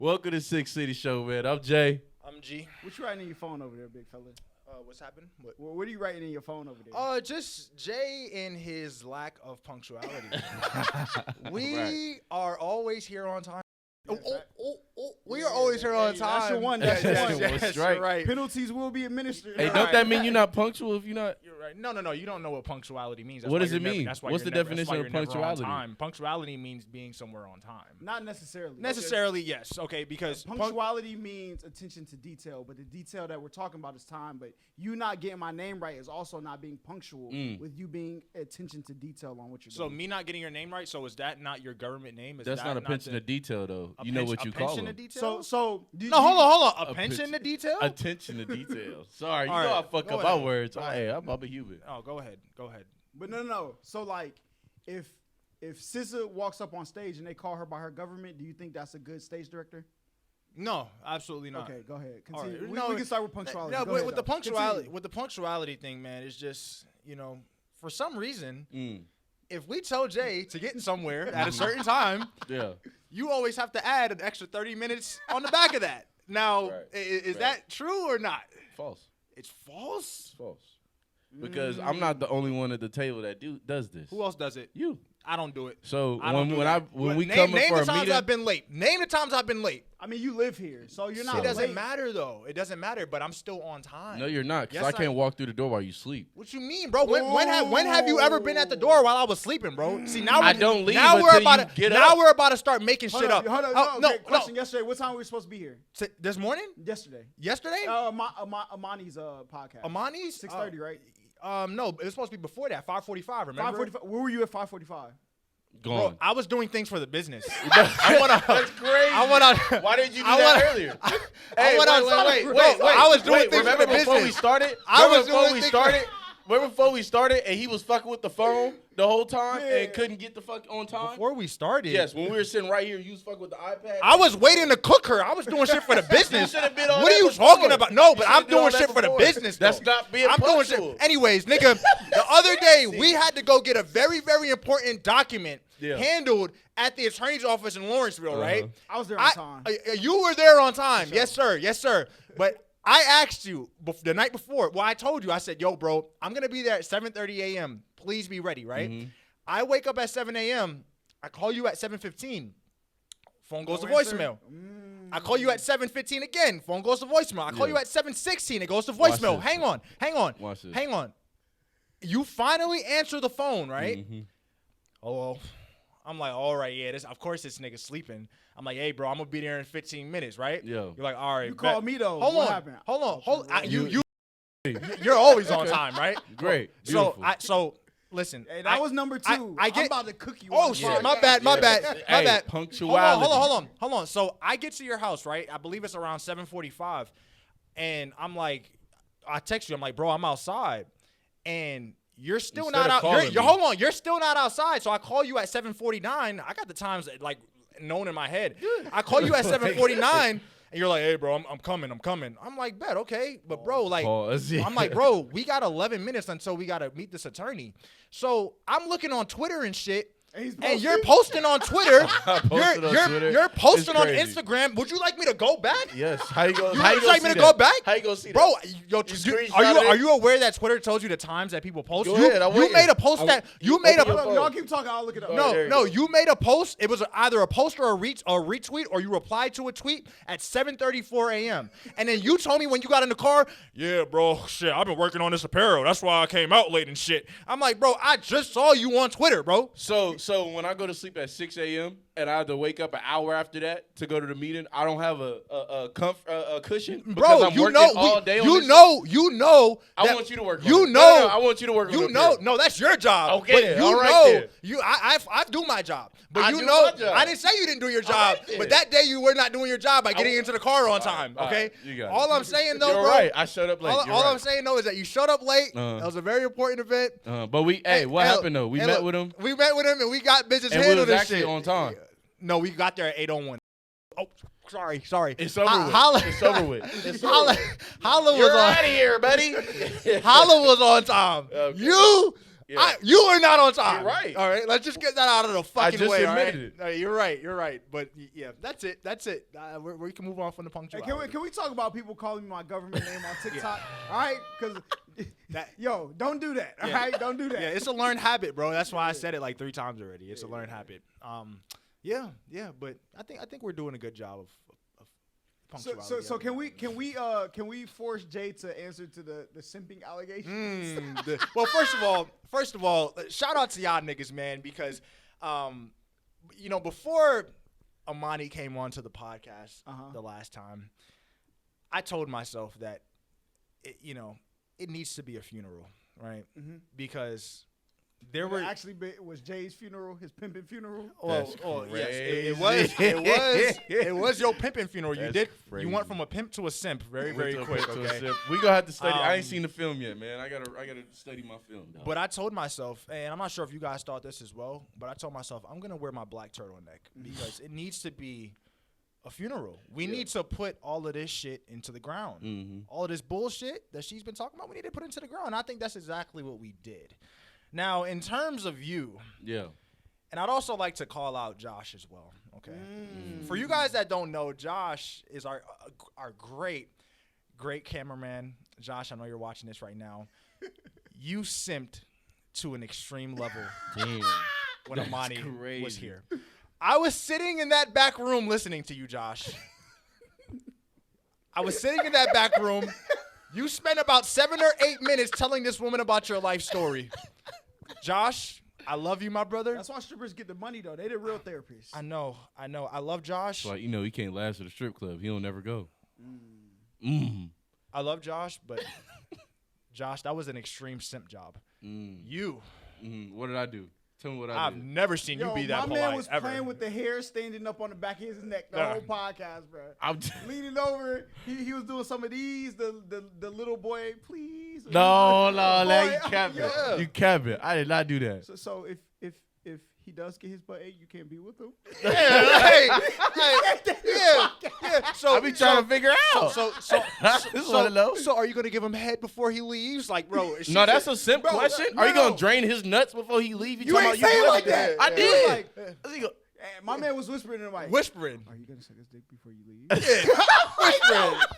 Welcome to Six City Show, man. I'm Jay. I'm G. What you writing in your phone over there, big fella? What's happened? What are you writing in your phone over there? Just Jay in his lack of punctuality. We are always here on time. We are always here on time. That's your one. That's That's your your one. one. That's right. Right. Penalties will be administered. Hey, don't that mean you're not punctual if you're not? You're right. No. You don't know what punctuality means. That's What why does you're it never- mean? That's why What's you're the never- that's definition why of you're never on punctuality? time. Punctuality means being somewhere on time. Not necessarily. Necessarily, yes. Okay, because Punctuality means attention to detail, but the detail that we're talking about is time. But you not getting my name right is also not being punctual with you being attention to detail on what you're So doing. me not getting your name right. So is that not your government name? Is That's that not attention the- to detail, though. a You know pen- what a you call pension them. to detail? So No, hold on. A A pension to pension- detail? Attention to detail. Sorry, you All know right, I fuck go up my ahead. words. Go Hey, I'm a human. Oh, go ahead. But no. So like, if SZA walks up on stage and they call her by her government, do you think that's a good stage director? No, absolutely not. Okay, go ahead. All right. Continue. No, We can start with punctuality. No, Go ahead, with the though. punctuality, Continue. thing, man, it's just for some reason, if we tell Jay to get somewhere at a certain time, Yeah. you always have to add an extra 30 minutes on the back of that. Now, Right. is Right. that true or not? False. It's false. False. Because I'm not the only one at the table that does this. Who else does it? You. I don't do it. So I don't do when that. we name, come in name for the a times meeting, I've been late. Name the times I've been late. I mean, you live here, so you're not. It doesn't late. matter though. It doesn't matter. But I'm still on time. no, you're not. Because Yes, I can't walk through the door while you sleep. What you mean, bro? When have you ever been at the door while I was sleeping, bro? See, now I don't leave now we're until about you to get now up. we're about to start making Hold shit up. up. Hold up. Oh, No, question. Yesterday, what time were we supposed to be here? This morning? Yesterday. Yesterday? Amani's podcast. Amani's 6:30, right? No, it was supposed to be before that. 5:45. Remember? 5:45. Where were you at 5:45? Bro, Gone. I was doing things for the business. That's crazy. I went on. Why didn't you do I that went- earlier? I went on. Wait. I was doing things Remember for the before business. we started? I Remember was before doing we things started? Remember before we started and he was fucking with the phone the whole time Yeah. and couldn't get the fuck on time? Before we started. Yes, when we were sitting right here, you was fucking with the iPad. I was waiting to cook her. I was doing shit for the business. should've been on What are that you before. talking about? No, You but should've I'm been on doing that shit for the before. business. That's though. not being I'm doing punctual. shit. Anyways, nigga, the other day we had to go get a very, very important document handled at the attorney's office in Lawrenceville, right? I was there on time. You were there on time. Yes, sir. Yes, sir. But I asked you the night before. Well, I told you. I said, yo, bro, I'm going to be there at 7:30 a.m. Please be ready, right? I wake up at 7 a.m. I call you at 7:15. Phone goes to voicemail. I call you at 7:15 again. Phone goes to voicemail. I call you at 7:16. It goes to voicemail. this. Hang on. Watch this. Hang on. You finally answer the phone, right? Oh, I'm like, all right, yeah. Of course, this nigga's sleeping. I'm like, hey, bro, I'm gonna be there in 15 minutes, right? Yo. You're like, all right. You bet. called me though. Hold What on. happened? Hold on. You're always on time, right? Great. So Beautiful. listen. Hey, that was number two. I get- I'm about to cook you. Oh on shit, the my podcast. bad. My Hey, bad. punctuality. Hold on. So I get to your house, right? I believe it's around 7:45, and I'm like, I text you. I'm like, bro, I'm outside, and you're still Instead not of out. calling me. Hold on, you're still not outside. So I call you at 7:49. I got the times like known in my head. I call you at 7:49. And you're like, hey, bro, I'm coming. I'm like, bet, okay. But, bro, like, Pause. I'm like, bro, we got 11 minutes until we got to meet this attorney. So I'm looking on Twitter and shit. And you're posting on Twitter. You're posting on crazy. Instagram. Would you like me to go back? Yes. How you go? You How would you like gonna me see to go that? back? How you gonna see Bro, that? yo, screenshotted it? are you aware that Twitter tells you the times that people post? Go ahead, I'm you waiting. made a post that you made open your a phone. Y'all keep talking. I'll look it up. there you no, go. you made a post. It was either a post or a retweet, or you replied to a tweet at 7:34 a.m. And then you told me when you got in the car, yeah, bro, shit, I've been working on this apparel. That's why I came out late and shit. I'm like, bro, I just saw you on Twitter, bro. So when I go to sleep at 6 a.m. and I have to wake up an hour after that to go to the meeting, I don't have a cushion because Bro, I'm you working know, all day on this you know. I that- want you to work on You it. know, No, I want you to work on it. You know, no, that's your job. Okay, but then, you all right know, then. I do my job. But I you do know, my job. I didn't say you didn't do your job. right then. But that day you were not doing your job by getting into the car on time. all Okay, right, you got it. all I'm saying though, You're bro. right. I showed up late. All You're I'm right. saying though is that you showed up late. That was a very important event. But what happened though? We met with him, We met with him and we got business and we handled was and actually shit. on time. No, we got there at 8:01. Oh, sorry. It's over with. Holla, It's over with. It's over Holla, with. Holla was You're on. out of here, buddy. Holla was on time. Okay. You Yeah. You are not on time. You're right. All right, let's just get that out of the fucking just way. All right? admitted it. No, you're right. But yeah, that's it. We can move on from the Hey, punctuality. can we talk about people calling me my government name on TikTok? All right, because yo, don't do that. All right, don't do that. Yeah, it's a learned habit, bro. That's why I said it like 3 times already. It's a learned habit. Yeah, but I think we're doing a good job of punctuality. So can we force Jay to answer to the simping allegations? Well, first of all, shout out to y'all niggas, man, because before Amani came on to the podcast the last time, I told myself that it needs to be a funeral, right? Mm-hmm. Because there were actually was Jay's funeral, his pimping funeral. Yes, it was your pimping funeral. You went from a pimp to a simp very quick. Okay, we gonna have to study. I ain't seen the film yet, man. I gotta study my film. Dog. But I told myself, and I'm not sure if you guys thought this as well, but I told myself I'm gonna wear my black turtleneck because it needs to be a funeral. We need to put all of this shit into the ground. Mm-hmm. All of this bullshit that she's been talking about, we need to put into the ground. And I think that's exactly what we did. Now, in terms of you, and I'd also like to call out Josh as well, okay? For you guys that don't know, Josh is our great cameraman. Josh, I know you're watching this right now. You simped to an extreme level when Amani was here. I was sitting in that back room listening to you, Josh. I was sitting in that back room. You spent about 7 or 8 minutes telling this woman about your life story. Josh, I love you, my brother. That's why strippers get the money, though. They the real therapists. I know. I love Josh. Like, he can't last at a strip club. He'll never go. I love Josh, but Josh, that was an extreme simp job. You. What did I do? Tell me what I did. I've never seen you be that polite. My man was ever. playing with the hair standing up on the back of his neck the whole podcast, bro. I'm leaning over. He was doing some of these. The little boy, please. No, you cap it. You cap it. I did not do that. So if he does get his butt ate, you can't be with him. Yeah. So I be trying to figure out. So are you gonna give him head before he leaves? Like, bro. No, that's a simple question. Are you gonna drain his nuts before he leaves? You ain't saying like that. I did. Like, my man was whispering in the mic. Whispering. Are you gonna suck his dick before you leave?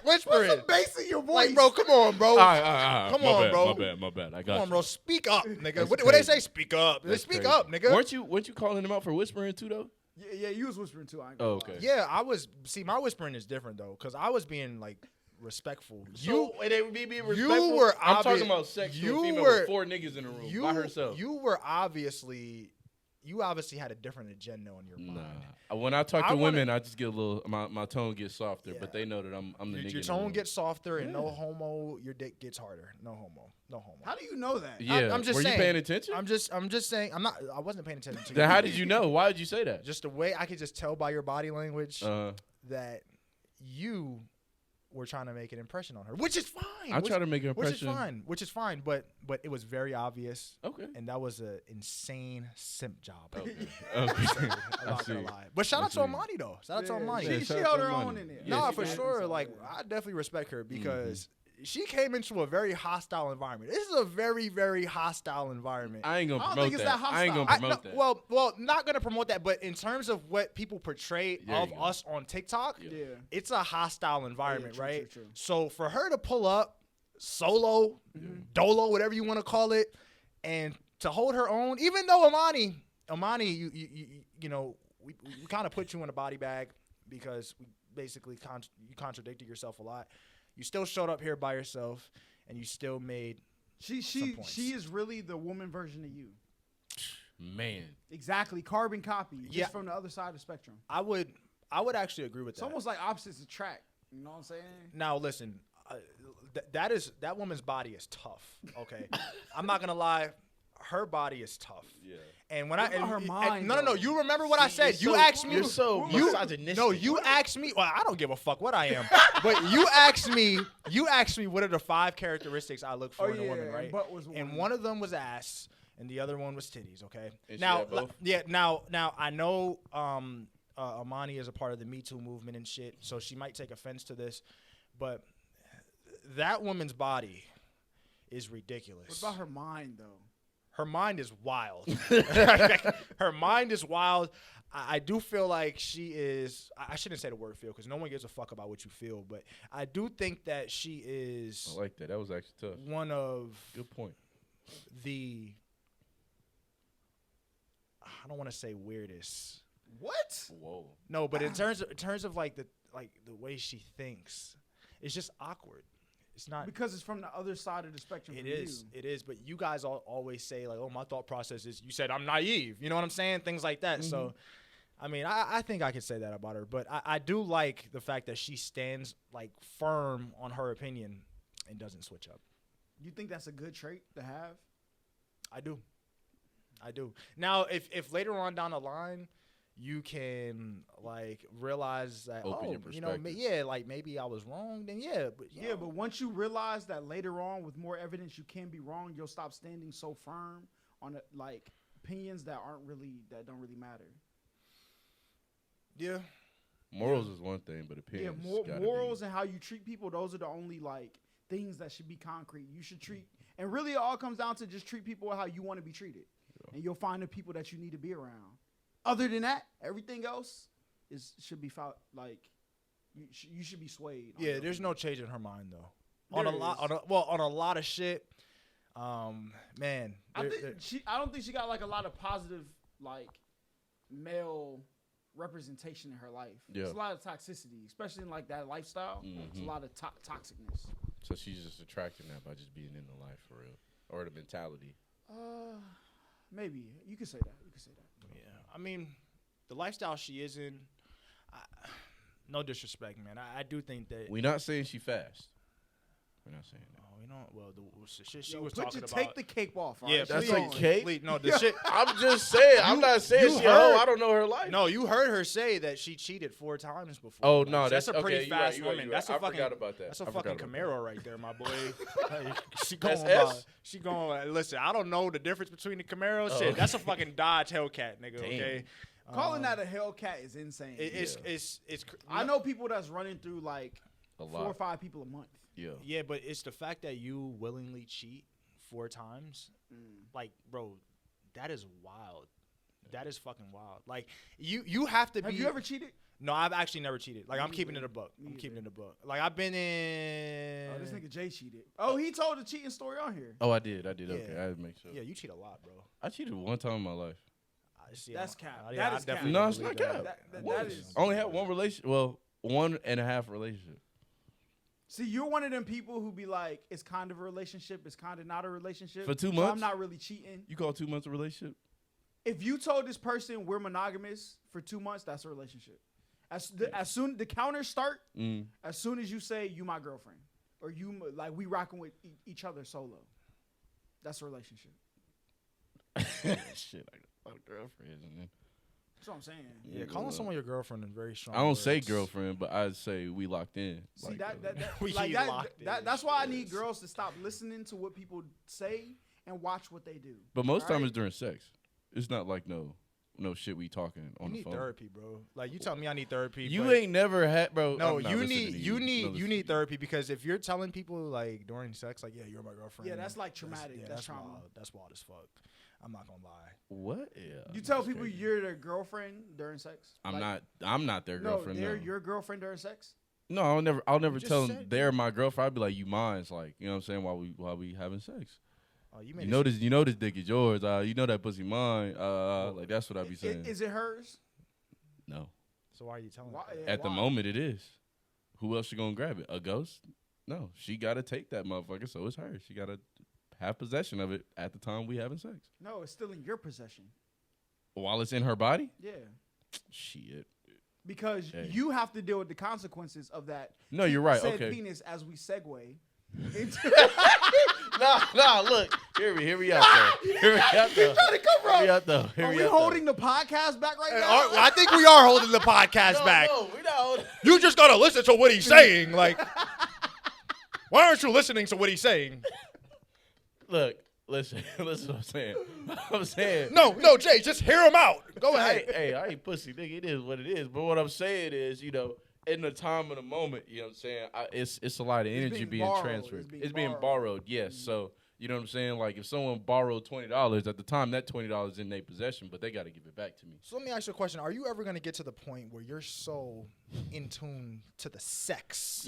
Whispering. What's the bass in your voice? Like, bro, come on, bro. All right. Come on, bro. My bad. I got you. Come on, bro. Speak up, nigga. What they say? Speak up. Speak up, nigga. Weren't you calling him out for whispering too, though? Yeah, you was whispering too. Okay. Yeah, I was. See, my whispering is different though, because I was being like respectful. It would be respectful. You were. I'm talking about sex to a female with 4 niggas in a room by herself. You obviously had a different agenda on your mind. Nah. When I talk to women, I just get a little. My tone gets softer, but they know that I'm the nigga. Your tone gets softer, and no homo. Your dick gets harder. No homo. How do you know that? Yeah. I'm just Were saying. you paying attention? I'm just saying. I wasn't paying attention to you. Then how did you know? Why did you say that? Just the way I could just tell by your body language that you were trying to make an impression on her, which is fine. I try to make an impression. Which is fine, but it was very obvious. Okay. And that was an insane simp job. Okay. I'm not gonna lie. But shout out to Amani though. Shout out to Amani. She held her own in there. No, for sure. Like, I definitely respect her because she came into a very hostile environment. This is a very, very hostile environment. I ain't gonna promote think it's that hostile. I ain't gonna promote that. Well, not gonna promote that. But in terms of what people portray of us on TikTok, it's a hostile environment, right? True. So for her to pull up solo, dolo, whatever you want to call it, and to hold her own, even though Amani, we kind of put you in a body bag because we basically you contradicted yourself a lot. You still showed up here by yourself, and you still made some points. She is really the woman version of you. Man. Exactly, carbon copy, just from the other side of the spectrum. I would actually agree with that. It's almost like opposites attract. You know what I'm saying? Now listen, that woman's body is tough. Okay, I'm not gonna lie. Her body is tough. Yeah. And when her mind, no. You remember what I said? You asked me. You're so misogynistic. No, you asked me. Well, I don't give a fuck what I am. But you asked me. What are the 5 characteristics I look for in a woman, right? Butt was one. And one of them was ass, and the other one was titties. Okay. And Now I know Amani is a part of the Me Too movement and shit, so she might take offense to this, but that woman's body is ridiculous. What about her mind, though? her mind is wild. Her mind is wild. I do feel like she is. I shouldn't say the word feel because no one gives a fuck about what you feel. But I do think that she is. I like that. That was actually tough. One of good point. I don't want to say weirdest. What? Whoa. No, but in terms of like the way she thinks, it's just awkward. It's not because it's from the other side of the spectrum. It is. But you guys always say like, "Oh, my thought process is." You said I'm naive. You know what I'm saying? Things like that. Mm-hmm. So, I mean, I think I could say that about her. But I do like the fact that she stands like firm on her opinion and doesn't switch up. You think that's a good trait to have? I do. Now, if later on down the line you can like realize that like maybe I was wrong, then but once you realize that later on with more evidence you can be wrong, you'll stop standing so firm on like opinions that don't really matter. Yeah. Morals is one thing, but opinions. Yeah, morals and how you treat people, those are the only like things that should be concrete. You should treat, and really it all comes down to just treat people how you want to be treated. Yeah. And you'll find the people that you need to be around. Other than that, everything else should be like you should be swayed. Yeah, there's no change in her mind though. On a lot of shit. Man, I don't think she got like a lot of positive like male representation in her life. Yeah. It's a lot of toxicity, especially in like that lifestyle. Mm-hmm. It's a lot of toxicness. So she's just attracting that by just being in the life for real, or the mentality. Maybe you could say that. Yeah, I mean, the lifestyle she is in. No disrespect, man. I do think that we're not saying she fast. We're not saying that. Oh, you know, well, the shit she was talking about. Take the cake off. Right? Yeah, that's like cake. Please, no, the shit. I'm just saying. I'm not saying she. I don't know her life. No, you heard her say that she cheated 4 times before. Oh no, that's a pretty fast woman. Right. That's a fucking. I forgot about that. That's a fucking Camaro right there, my boy. She going. Listen, I don't know the difference between the Camaro. Shit, okay. That's a fucking Dodge Hellcat, nigga. Damn. Okay. Calling that a Hellcat is insane. It's. I know people that's running through like 4 or 5 people a month. Yeah, but it's the fact that you willingly cheat 4 times. Like, bro, that is wild. That is fucking wild. Like, you have to be. Have you ever cheated? No, I've actually never cheated. Like, I'm keeping it a buck. Like, I've been in. Oh, this nigga Jay cheated. Oh, he told a cheating story on here. Oh, I did. Okay, I had to make sure. Yeah, you cheat a lot, bro. I cheated 1 time in my life. That's cap. That is cap. No, it's not cap. That is. I only had 1 relationship. Well, 1.5 relationship. See, you're one of them people who be like, it's kind of a relationship, it's kind of not a relationship. For 2 months? I'm not really cheating. You call 2 months a relationship? If you told this person we're monogamous for 2 months, that's a relationship. As soon the counters start, as soon as you say you my girlfriend or you like we rocking with each other solo, that's a relationship. Shit, I got girlfriends, man. That's what I'm saying. Yeah, calling someone your girlfriend is very strong. I don't say girlfriend, but I say we locked in. See like, that's why I need girls to stop listening to what people say and watch what they do. But most time it's during sex. It's not like no shit we talking on the phone. You need therapy, bro. Like you tell me I need therapy. You ain't never had, bro. No, you need therapy because if you're telling people like during sex, like you're my girlfriend. Yeah, that's like traumatic. That's trauma. Wild. That's wild as fuck. I'm not gonna lie. What? Yeah. You tell people you're their girlfriend during sex? I'm not their girlfriend. No, they're your girlfriend during sex? No, I'll never tell them they're my girlfriend. I'd be like, you mine's, like, you know what I'm saying, while we having sex. Oh, you know this dick is yours. You know that pussy mine. Like that's what I be saying. Is it hers? No. So why are you telling her? At the moment it is. Who else you gonna grab it? A ghost? No. She gotta take that motherfucker, so it's her. She gotta have possession of it at the time we having sex. No, it's still in your possession. While it's in her body? Yeah. Shit. Because you have to deal with the consequences of that. No, you're right. Said okay. Penis as we segue. No, look. Hear me out though. Hear me out though. Are we holding the podcast back right now? I think we are holding the podcast back. No, we're not holding. You just gotta listen to what he's saying. Like, why aren't you listening to what he's saying? Look, listen what I'm saying. No, Jay, just hear him out. Go ahead. Hey, I ain't pussy, nigga. It is what it is. But what I'm saying is, in the time of the moment, you know what I'm saying? It's a lot of energy being transferred. It's being borrowed, yes. So, You know what I'm saying? Like if someone borrowed $20 at the time, that $20 is in their possession, but they got to give it back to me. So let me ask you a question: are you ever gonna get to the point where you're so in tune to the sex,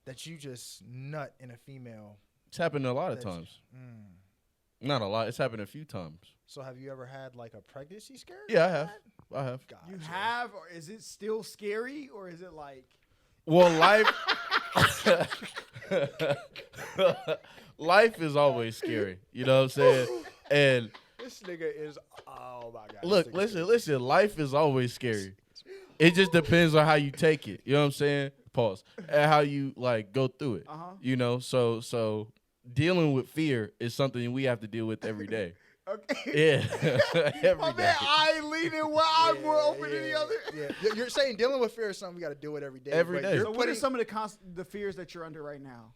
that you just nut in a female? It's happened a lot of times. Not a lot. It's happened a few times. So have you ever had like a pregnancy scare? Yeah, I have. Gotcha. You have, or is it still scary, or is it like? Well, life is always scary. You know what I'm saying? And this nigga is, oh my God. look, listen. Life is always scary. It just depends on how you take it. You know what I'm saying? Pause. And how you like go through it. You know, so dealing with fear is something we have to deal with every day. Okay. Yeah. My man, I ain't leaning well. I'm more open than the other. Yeah. You're saying dealing with fear is something we got to deal with every day. Every day. So what are some of the fears that you're under right now?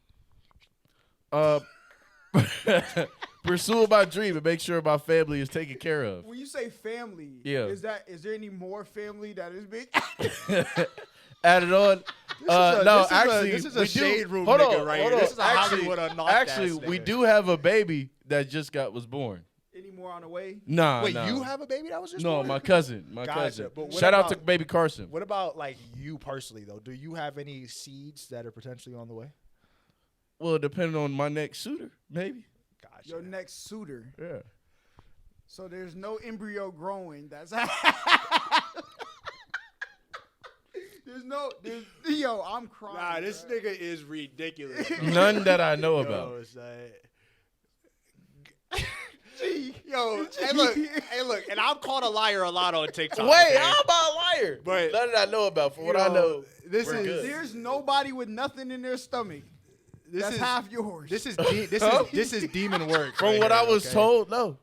Pursue my dream and make sure my family is taken care of. When you say family, is there any more family that is big? Added on. This is a shade room nigga right here. This is a Hollywood knock. Actually, we do have a baby that just was born. Any more on the way? Nah. Wait, you have a baby that was just No, born? my cousin. Gotcha. But Shout out to baby Carson. What about like you personally though? Do you have any seeds that are potentially on the way? Well, depending on my next suitor, maybe. Gotcha. Your next suitor. Yeah. So there's no embryo growing. There's yo, I'm crying. Nah, this nigga is ridiculous. Bro. None that I know about. Yo, hey look, and I'm called a liar a lot on TikTok. Wait, okay? I'm about a liar. But none that I know about. For what I know, there's nobody with nothing in their stomach. That's half yours. This is demon work. From what I was told, no.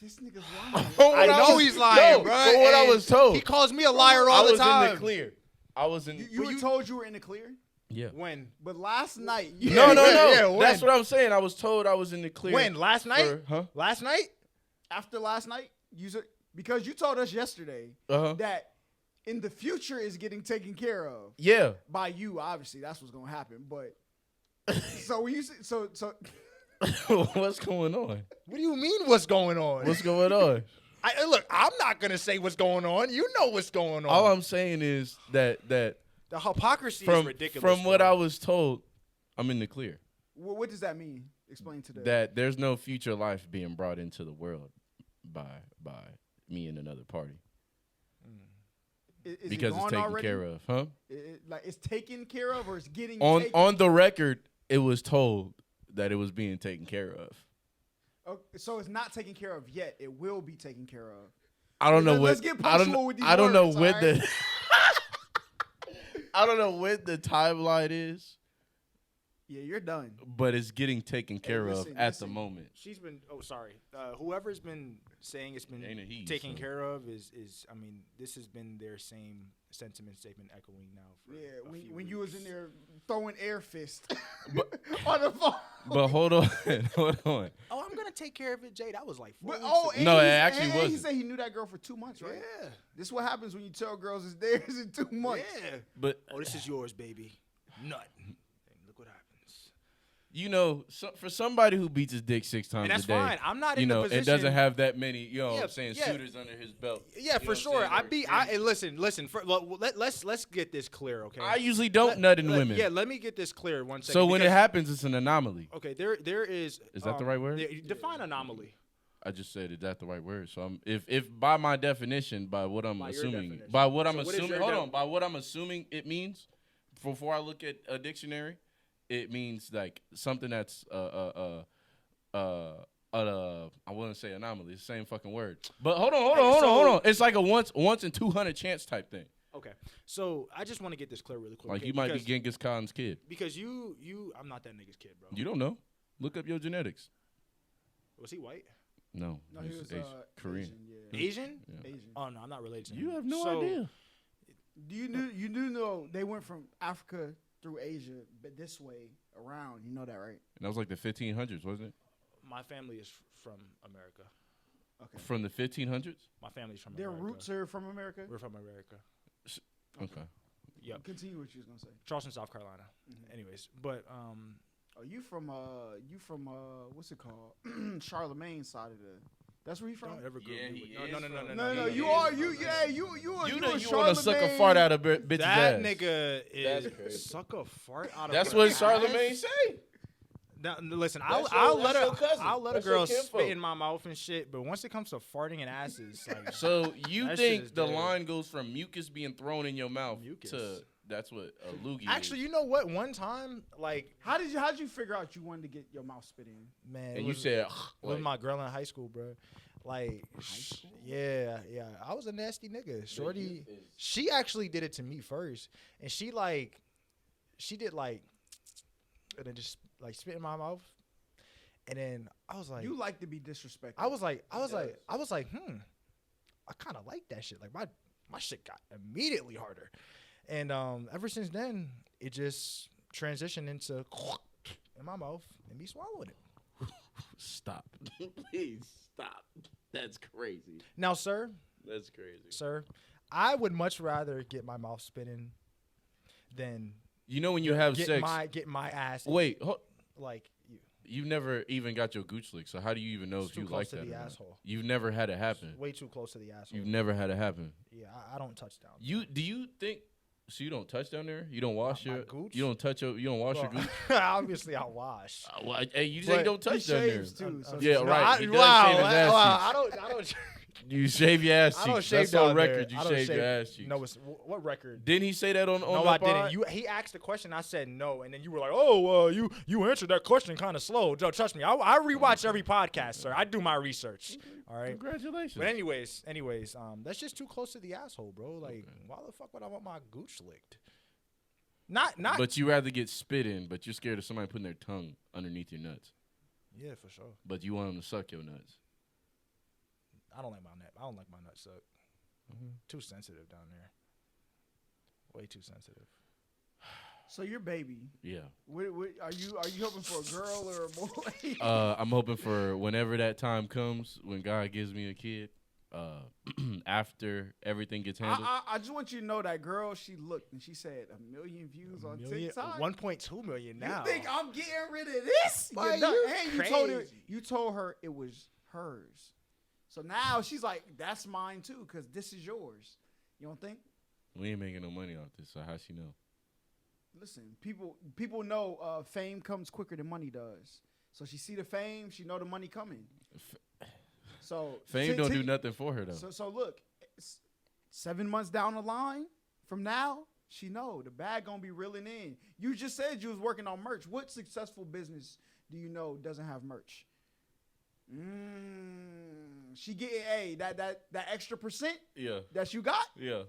This nigga's lying. I know he's lying, bro. From what I was told, he calls me a liar all the time. I was in the clear. I was in. You were told you were in the clear? Yeah. When? But last night. No. Yeah, that's what I'm saying. I was told I was in the clear. When? Last night? Huh? Last night? After last night? Because you told us yesterday that in the future is getting taken care of. Yeah. By you, obviously. That's what's going to happen. But so when you so what's going on? What do you mean what's going on? What's going on? Look, I'm not going to say what's going on. You know what's going on. All I'm saying is that the hypocrisy is ridiculous. From what I was told, I'm in the clear. What does that mean? Explain to that there's no future life being brought into the world by me and another party. Is because it's taken already? Care of, huh? It's taken care of, or it's getting on the record. It was told that it was being taken care of. Okay, so it's not taken care of yet. It will be taken care of. I don't know Let's get punctual with these words, don't know when right? I don't know when the timeline is. Yeah, you're done. But it's getting taken care of at the moment. She's been. Oh, sorry. Whoever's been saying it's been taken care of is. I mean, this has been their same sentiments they've been echoing now. For when you was in there throwing air fist on the phone. But hold on. Oh, I'm gonna take care of it, Jay. That was like 4 weeks ago. No, it actually wasn't. He said he knew that girl for 2 months, right? Yeah. This is what happens when you tell girls it's theirs in 2 months. Yeah. But this is yours, baby. Nut. Look what happens. You know, for somebody who beats his dick 6 times a day, that's fine. I'm not in the position. and doesn't have that many, what I'm saying, suitors under his belt. Yeah, for sure. Listen. Let's get this clear, okay? I usually don't nut in women. Yeah, let me get this clear 1 second. So when it happens, it's an anomaly. Okay, there is. Is that the right word? Define anomaly. I just said, is that the right word? So if by my definition, by what I'm assuming, by what I'm assuming it means, before I look at a dictionary. It means like something that's I wouldn't say anomaly. It's the same fucking word. But hold on. It's like a once in 200 chance type thing. Okay, so I just want to get this clear really quick. Like you might be Genghis Khan's kid. Because I'm not that nigga's kid, bro. You don't know. Look up your genetics. Was he white? No, he was Korean. Asian? Yeah. Asian. Oh no, I'm not related to him. You have no idea. You do know they went from Africa through Asia, but this way around. You know that, right? And that was like the 1500s, wasn't it? My family is from America. Okay. From the 1500s? My family's from Their America. Their roots are from America? We're from America. Okay. Yep. Continue what you was going to say. Charleston, South Carolina. Mm-hmm. Anyways, but Oh, you from what's it called? Charlemagne side of the. That's where he from. Don't ever go. Yeah, No. You are you. Yeah, you want to suck a fart out of bitch's That ass. nigga That's is crazy. suck a fart out of. That's her what ass. Charlemagne say. Now, listen, That's I'll your let her. cousin. I'll let a That's girl your kinfolk. spit in my mouth and shit. But once it comes to farting in asses, like, So you That shit think is the dead. line goes from mucus being thrown in your mouth Mucus. to that's what a loogie actually, is. you know what? One time, like, How'd you figure out you wanted to get your mouth spit in? man, And it you was, said, it was my girl in high school, bro. Like, yeah, I was a nasty nigga. Shorty, she actually did it to me first, and she did like, and then just like spit in my mouth, and then I was like, You like to be disrespected. I was like, I kind of like that shit. Like my shit got immediately harder, and ever since then, it just transitioned into in my mouth and me swallowing it. Stop. Please stop. That's crazy. Now, sir, That's crazy. sir, I would much rather get my mouth spinning than You know when you have get sex. my ass. Wait, like you never even got your gooch licked, so how do you even know It's if too you close like to that? the or not? asshole. You've never had it happen. way too close to the asshole. You've never had it happen. Yeah, I don't touch down. Do you think? So you don't touch down there? You don't wash My your gooch? You don't touch your. You don't wash your Well, gooch. obviously, I wash. Well, hey, you say you don't he touch down there. shaves too. So Yeah, No, right. He does wow, shave his ass wow, cheeks. I don't. You shave your ass cheeks. I don't shave That's on down there. record. You I don't shaved your shave- ass cheeks. No, it's what record? Didn't he say that on No, the I pod? didn't. He asked the question. I said no, and then you were like, "Oh, you answered that question kind of slow." Joe, trust me. I rewatch every podcast, sir. I do my research. All right. Congratulations. But anyways, that's just too close to the asshole, bro. Like, why the fuck would I want my gooch licked? Not. But you rather get spit in, but you're scared of somebody putting their tongue underneath your nuts. Yeah, for sure. But you want them to suck your nuts. I don't like my nut. I don't like my nut suck. Too sensitive down there. Way too sensitive. So your baby. Yeah. What, are you hoping for a girl or a boy? I'm hoping for whenever that time comes, when God gives me a kid, after everything gets handled. I just want you to know that girl. She looked and she said 1 million views on TikTok. 1.2 million now. You think I'm getting rid of this? Boy, You're you and crazy. you told her it was hers. So now she's like, that's mine too, because this is yours. You don't think? We ain't making no money off this, so how she know? Listen, people know fame comes quicker than money does. So she see the fame, she know the money coming. So Fame don't do nothing for her though. So look, 7 months down the line from now, she know the bag gonna be reeling in. You just said you was working on merch. What successful business do you know doesn't have merch? She getting that extra percent Yeah. that you got. Yeah.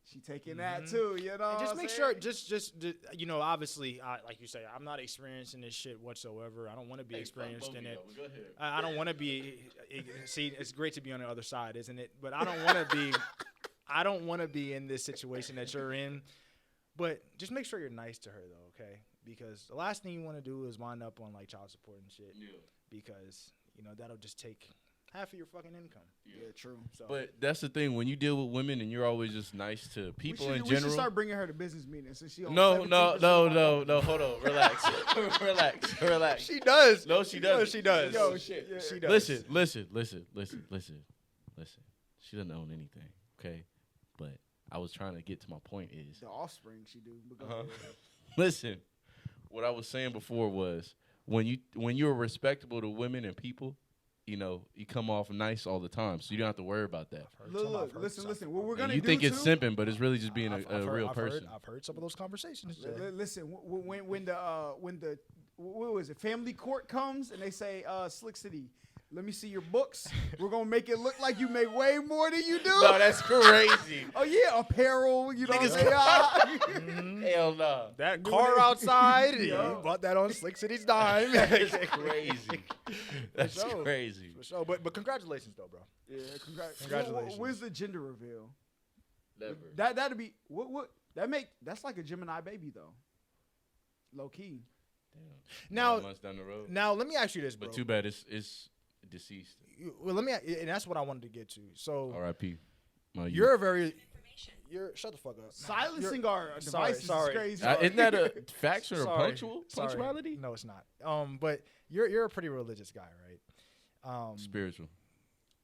She taking that too. You know. And just what make I'm sure, saying? obviously, like you say, I'm not experienced in this shit whatsoever. I don't want to be experienced in it. Go ahead. I don't want to be. See, it's great to be on the other side, isn't it? But I don't want to be. I don't want to be in this situation that you're in. But just make sure you're nice to her, though, okay? Because the last thing you want to do is wind up on like child support and shit. Yeah. Because that'll just take half of your fucking income. Yeah, true. So, But that's the thing, when you deal with women and you're always just nice to people in we general. should start bringing her to business meetings. Since she on No, 17% hold on. Relax. she does. No, she doesn't. She does. Yo, shit. Yeah. She does. Listen. She doesn't own anything, okay? But I was trying to get to my point is, The offspring she do. But go Uh-huh. ahead. listen, what I was saying before was when you're respectable to women and people, you come off nice all the time, so you don't have to worry about that. Look, listen. What we're And gonna you do think it's too, simping, but it's really just being a real person. I've heard some of those conversations. Listen, when the what was it? Family court comes and they say, Slick City, let me see your books. We're gonna make it look like you make way more than you do. No, that's crazy. Oh yeah, apparel. You know what I'm saying? Hell no. That car outside, Yeah. you bought that on Slick City's dime. That's crazy. That's sure. crazy. For sure. But congratulations though, bro. Yeah, Congratulations. Where's the gender reveal? Never. That'd be what that's like a Gemini baby though. Low key. Now, 9 months down the road. now let me ask you this, bro. But too bad it's deceased. Well, and that's what I wanted to get to. So R.I.P. My you're a very Shut the fuck up. Silencing our devices is crazy. Isn't that a faction or punctuality? No, it's not. But you're a pretty religious guy, right? Spiritual.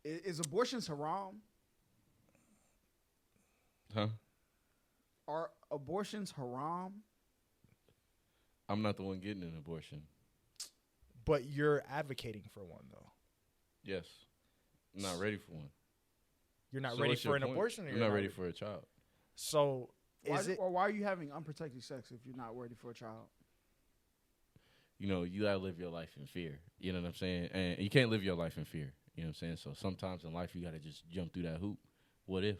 Is abortions haram? Huh? Are abortions haram? I'm not the one getting an abortion. But you're advocating for one, though. Yes. I'm not ready for one. You're not ready for an abortion? Or you're not ready for a child. So, why are you having unprotected sex if you're not ready for a child? You know, you gotta live your life in fear. You know what I'm saying? And you can't live your life in fear. You know what I'm saying? So sometimes in life you gotta just jump through that hoop. What if?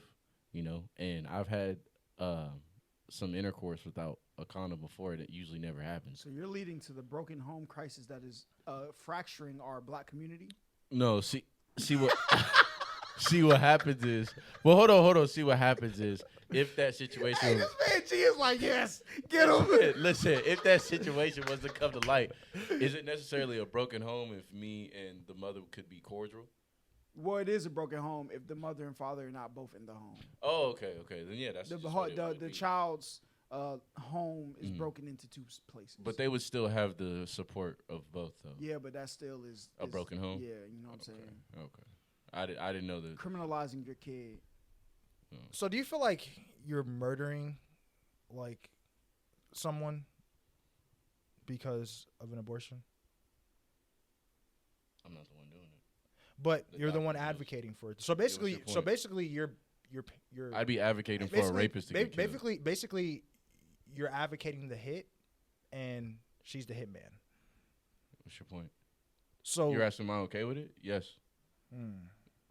You know? And I've had some intercourse without a condom before. That usually never happens. So you're leading to the broken home crisis that is fracturing our black community? No, see what see what happens is. Well, hold on. See what happens is if that situation. Hey, this man G is like, yes, get him. Listen, if that situation was to come to light, is it necessarily a broken home if me and the mother could be cordial? Well, it is a broken home if the mother and father are not both in the home. Oh, okay. Then yeah, that's the child's home is broken into two places. But they would still have the support of both, though. Yeah, but that still is a broken home. Yeah, you know what I'm saying. Okay, I didn't know that. Criminalizing your kid. So do you feel like you're murdering, like, someone because of an abortion? I'm not the one doing it. But you're the one advocating for it. So basically, you're. I'd be advocating for a rapist to get killed. Basically, you're advocating the hit, and she's the hitman. What's your point? So you're asking, am I okay with it? Yes.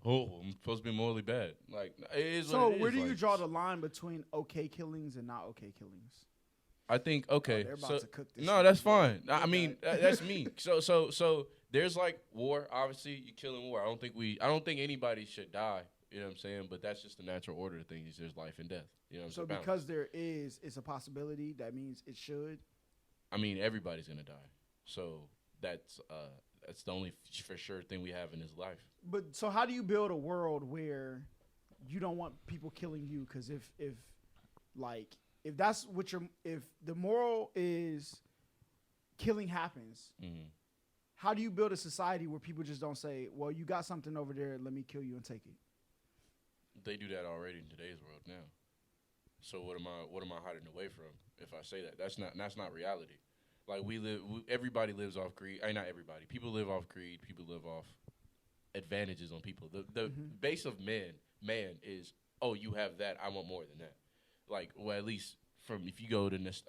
Oh, I'm supposed to be morally bad. Like, it is. So where do you draw the line between okay killings and not okay killings? I think okay. They're about to cook this no, that's fine. I mean, that's me. So there's like war. Obviously, you kill in war. I don't think anybody should die. You know what I'm saying? But that's just the natural order of things. There's life and death. You know what I'm saying? So because there is, it's a possibility. That means it should. I mean, everybody's gonna die. So that's the only for sure thing we have in this life. But so how do you build a world where you don't want people killing you? Because if that's what if the moral is killing happens, how do you build a society where people just don't say, well, you got something over there, let me kill you and take it? They do that already in today's world now. So what am I hiding away from if I say that? That's not reality. Like everybody lives off greed. Not everybody. People live off greed. People live off advantages on people. The base of man is, oh, you have that, I want more than that. Like, well, at least from if you go to this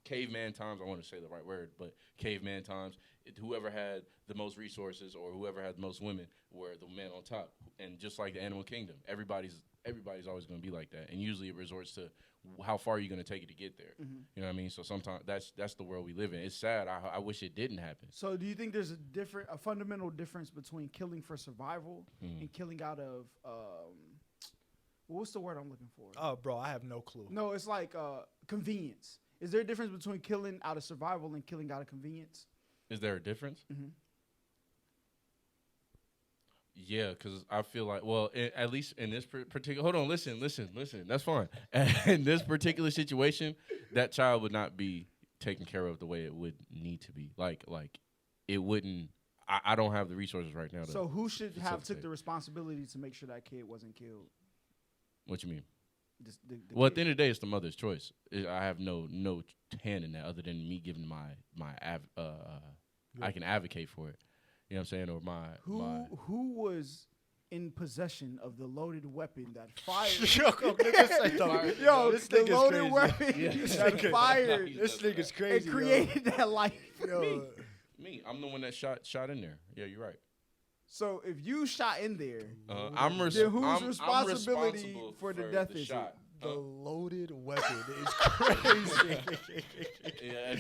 caveman times, I want to say the right word, but caveman times, whoever had the most resources or whoever had the most women were the men on top. And just like the animal kingdom, everybody's always going to be like that. And usually it resorts to how far are you going to take it to get there. You know what I mean? So sometimes that's the world we live in. It's sad. I wish it didn't happen. So do you think there's a fundamental difference between killing for survival and killing out of what's the word I'm looking for? Oh, bro, I have no clue. No, it's like convenience. Is there a difference between killing out of survival and killing out of convenience? Is there a difference? Yeah, because I feel like, well, at least in this particular, hold on, listen, that's fine. In this particular situation, that child would not be taken care of the way it would need to be. Like it wouldn't, I don't have the resources right now. So who should have took the responsibility to make sure that kid wasn't killed? What you mean? Well, at the end of the day, it's the mother's choice. I have no hand in that other than me giving I can advocate for it. You know what I'm saying? Or who was in possession of the loaded weapon that fired? This the nigga's loaded crazy. weapon that fired. This nigga's crazy. It created that life. Me, I'm the one that shot in there. Yeah, you're right. So if you shot in there, then whose responsibility for the death is shot? The loaded weapon is crazy. Yeah,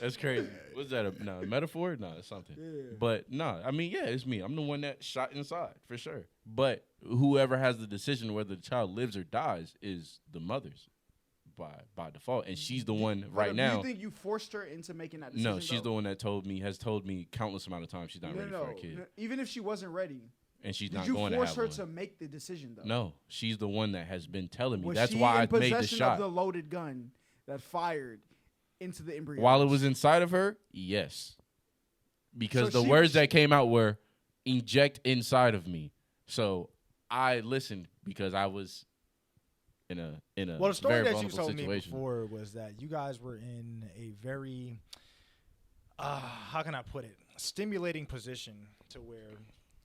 that's crazy. What's that? A metaphor? No, it's something. Yeah. But no, I mean, yeah, it's me. I'm the one that shot inside for sure. But whoever has the decision whether the child lives or dies is the mother's by default, and she's the one right now. Do you think you forced her into making that decision? No, she's the one that has told me countless amount of times she's not ready for a kid. Even if she wasn't ready, and she's not going to have one. Did you force her to make the decision, though? No, she's the one that has been telling me. Was That's she why I in made the possession shot. of the loaded gun that fired into the embryo? While it was inside of her, yes. Because So the words that came out were inject inside of me. So I listened because I was in a well, the story very that you vulnerable told situation. me before was that you guys were in a very how can I put it, stimulating position to where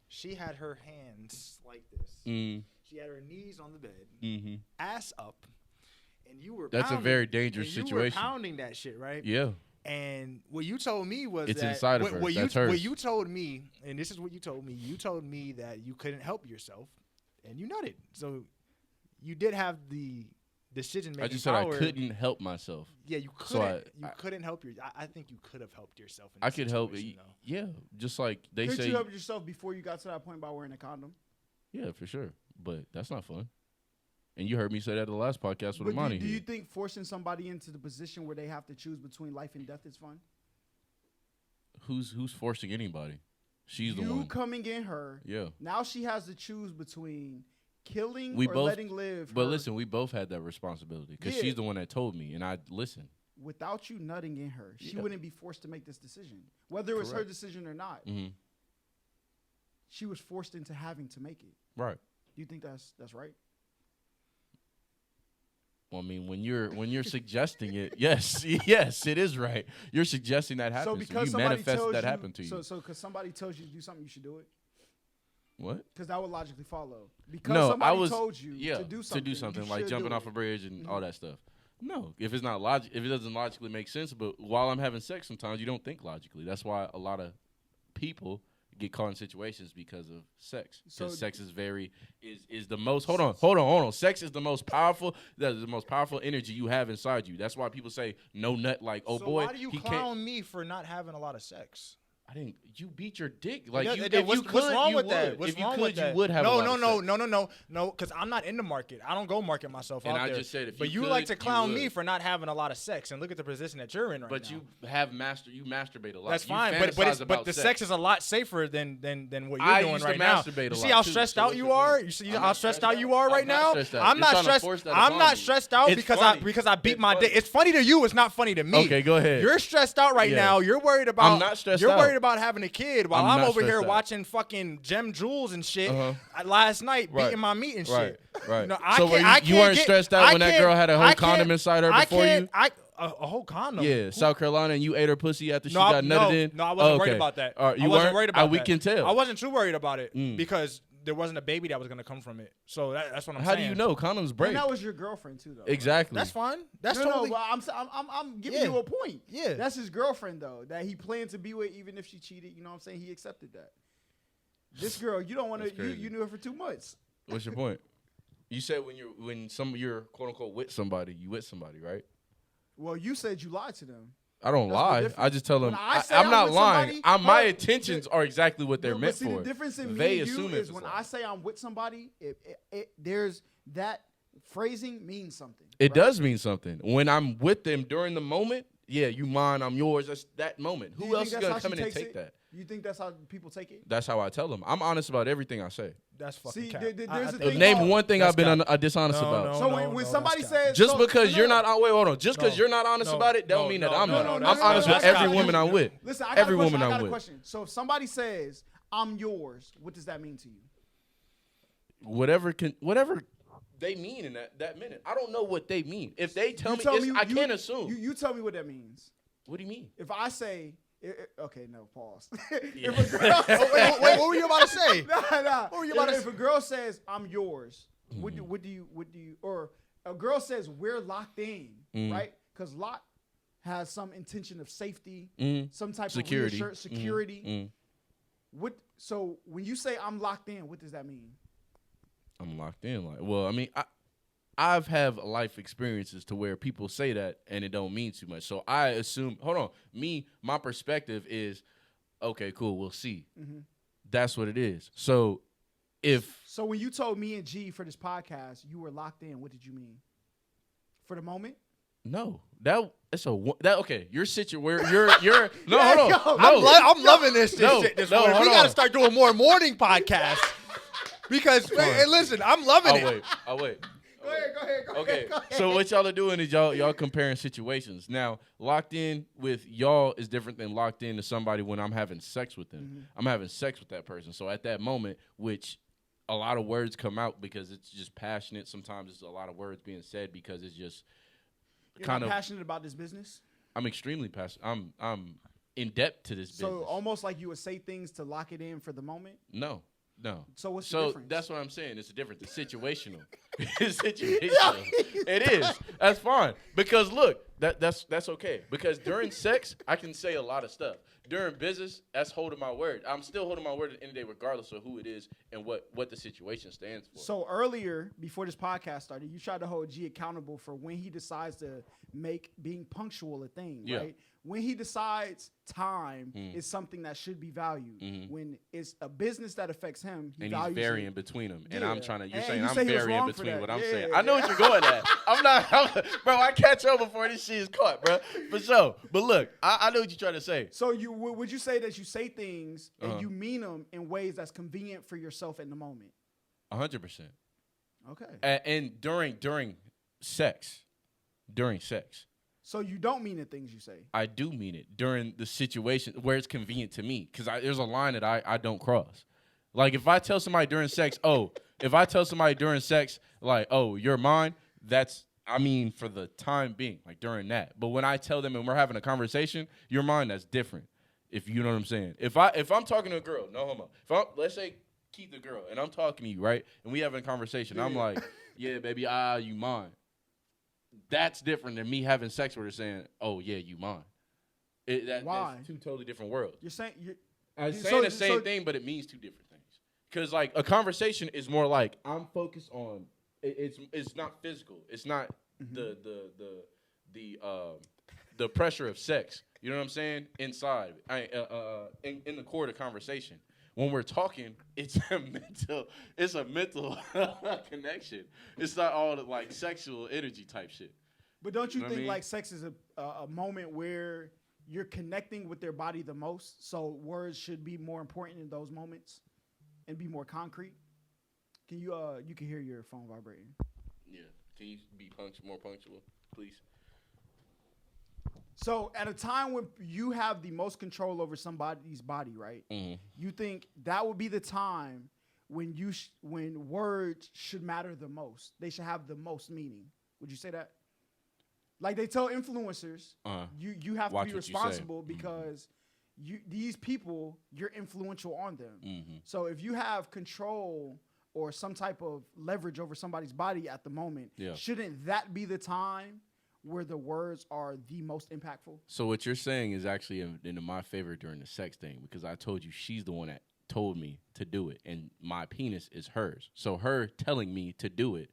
she had her hands like this. She had her knees on the bed, ass up, and you were That's pounding, a very dangerous you situation. were pounding that shit, right? Yeah. And what you told me was It's that inside of her. That's hers. What you told me, and this is what you told me. You told me that you couldn't help yourself, and you nutted. So you did have the decision-making I just said power. I couldn't help myself. Yeah, you couldn't. You couldn't help your. I think you could have helped yourself. In I could help. Yeah, just like they Could say. you help yourself before you got to that point by wearing a condom? Yeah, for sure. But that's not fun. And you heard me say that at the last podcast with But Amani. do you think forcing somebody into the position where they have to choose between life and death is fun? Who's forcing anybody? She's the one. You coming in her. Yeah. Now she has to choose between killing or both, letting live. But her. listen, we both had that responsibility because she's the one that told me, and I listened. Without you nutting in her, she wouldn't be forced to make this decision, whether it was her decision or not. She was forced into having to make it. Right. Do you think that's right? Well, I mean, when you're suggesting it, yes, it is right. You're suggesting that happens. So because you manifested that happened to you. So because somebody tells you to do something, you should do it. What? Because that would logically follow. Because somebody told you to do something, like jumping off a bridge and all that stuff. No, if it's not if it doesn't logically make sense, but while I'm having sex, sometimes you don't think logically. That's why a lot of people get caught in situations because of sex. Because sex is is the most. Hold on. Sex is the most powerful. The most powerful energy you have inside you. That's why people say no nut. Like, oh so boy, why do you clown me for not having a lot of sex? I didn't. You beat your dick. Like, what's wrong with that? What's wrong with that? You would have. No. Because I'm not in the market. I don't go market myself out there. And I just said, but you like to clown me for not having a lot of sex, and look at the position that you're in right now. But you masturbate a lot. That's fine. But the sex is a lot safer than what you're doing right now. You see how stressed out you are? You see how stressed out you are right now? I'm not stressed. I'm not stressed out because I beat my dick. It's funny to you. It's not funny to me. Okay, go ahead. You're stressed out right now. You're worried about. I'm not stressed out. You're worried about having a kid. While I'm over here out. watching fucking Gem Jewels and shit last night, beating my meat and shit. Right. You know, you weren't stressed out when that girl had a whole condom inside her before you? A whole condom? Yeah, South Carolina, and you ate her pussy after she got nutted in? No, I wasn't worried about that. You wasn't worried about that? We can tell. I wasn't too worried about it because there wasn't a baby that was going to come from it. So that's what I'm saying. How do you know? Condoms break. And that was your girlfriend too, though. Exactly. That's fine. That's totally. No, I'm giving you a point. Yeah. That's his girlfriend, though, that he planned to be with even if she cheated. You know what I'm saying? He accepted that. This girl, you don't want to. You knew her for 2 months. What's your point? You said when you're quote unquote with somebody, you with somebody, right? Well, you said you lied to them. I don't lie. I just tell them I'm not lying. My intentions are exactly what they're meant for. For. The difference in me and you is when I say I'm with somebody, there's that phrasing means something. It does mean something. When I'm with them during the moment, yeah, you mine, I'm yours. That's that moment. Who else is gonna come in and take that? You think that's how people take it? That's how I tell them. I'm honest about everything I say. That's fucking cap. There's a thing name one thing I've been dishonest about. So when somebody says, just because you're not, wait, hold on. Just because you're not honest about it, don't mean that I'm not. I'm honest with every woman I'm with. Listen, I got a question. So if somebody says, "I'm yours," what does that mean to you? Whatever they mean in that minute. I don't know what they mean. If they tell me, I can't assume. You tell me what that means. What do you mean? If I say, okay, no, pause. Wait, what were you about to say? Nah. What were you about to say? If a girl says, "I'm yours," what do you, or a girl says, "We're locked in," right? Because lock has some intention of safety, some type of reassurance, security. So when you say I'm locked in, what does that mean? I'm locked in. Like, well, I mean, I've have life experiences to where people say that and it don't mean too much. So I assume, my perspective is, okay, cool, we'll see. That's what it is. So when you told me and G for this podcast, you were locked in, what did you mean? For the moment? No, okay. Your situation where you're no, hold on. I'm loving this. We got to start doing more morning podcasts. Because hey, listen, I'm loving it. I'll wait. Go ahead. Okay, Go ahead. so what y'all are doing is y'all comparing situations. Now, locked in with y'all is different than locked in to somebody when I'm having sex with them. Mm-hmm. I'm having sex with that person. So at that moment, which a lot of words come out because it's just passionate. Sometimes it's a lot of words being said because it's just You're not passionate about this business? I'm extremely passionate. I'm in depth to this business. So almost like you would say things to lock it in for the moment? No. So what's the difference? That's what I'm saying. It's different. It's situational. It's situational. It is. That's fine. Because look, that's okay. Because during sex, I can say a lot of stuff. During business, that's holding my word. I'm still holding my word at the end of the day, regardless of who it is and what the situation stands for. So earlier, before this podcast started, you tried to hold G accountable for when he decides to make being punctual a thing, right? When he decides time is something that should be valued. When it's a business that affects him, he values he's varying it. between them. And I'm trying to, you're saying you I'm say he was varying wrong for between that. what I'm Yeah, saying. yeah. I know what you're going at. Bro, I catch up before this shit is caught, bro. For sure. But look, I know what you're trying to say. So would you say that you say things and you mean them in ways that's convenient for yourself in the moment? 100%. Okay. And during sex. So you don't mean the things you say? I do mean it during the situation where it's convenient to me, because there's a line that I don't cross. Like if I tell somebody during sex, like, oh, you're mine, I mean for the time being, like during that. But when I tell them and we're having a conversation, you're mine, that's different. If you know what I'm saying. If I'm talking to a girl, no homo. Let's say keep the girl and I'm talking to you, right? And we having a conversation. I'm like, yeah, baby, you mine. That's different than me having sex with her saying, "Oh yeah, you mine." Why? That's two totally different worlds. You're saying I'm saying the same thing, but it means two different things. Because like a conversation is more like I'm focused on. It's not physical. It's not the pressure of sex. You know what I'm saying? Inside, in the core of the conversation. When we're talking, it's a mental connection. It's not all the like sexual energy type shit. But don't you think I mean? like sex is a moment where you're connecting with their body the most? So words should be more important in those moments and be more concrete. Can you can hear your phone vibrating? Yeah. Can you be more punctual, please? So at a time when you have the most control over somebody's body, right? Mm-hmm. You think that would be the time when when words should matter the most? They should have the most meaning. Would you say that? Like they tell influencers, you have to be responsible because these people, you're influential on them. Mm-hmm. So if you have control or some type of leverage over somebody's body at the moment, shouldn't that be the time where the words are the most impactful? So what you're saying is actually in my favor during the sex thing, because I told you she's the one that told me to do it, and my penis is hers. So her telling me to do it,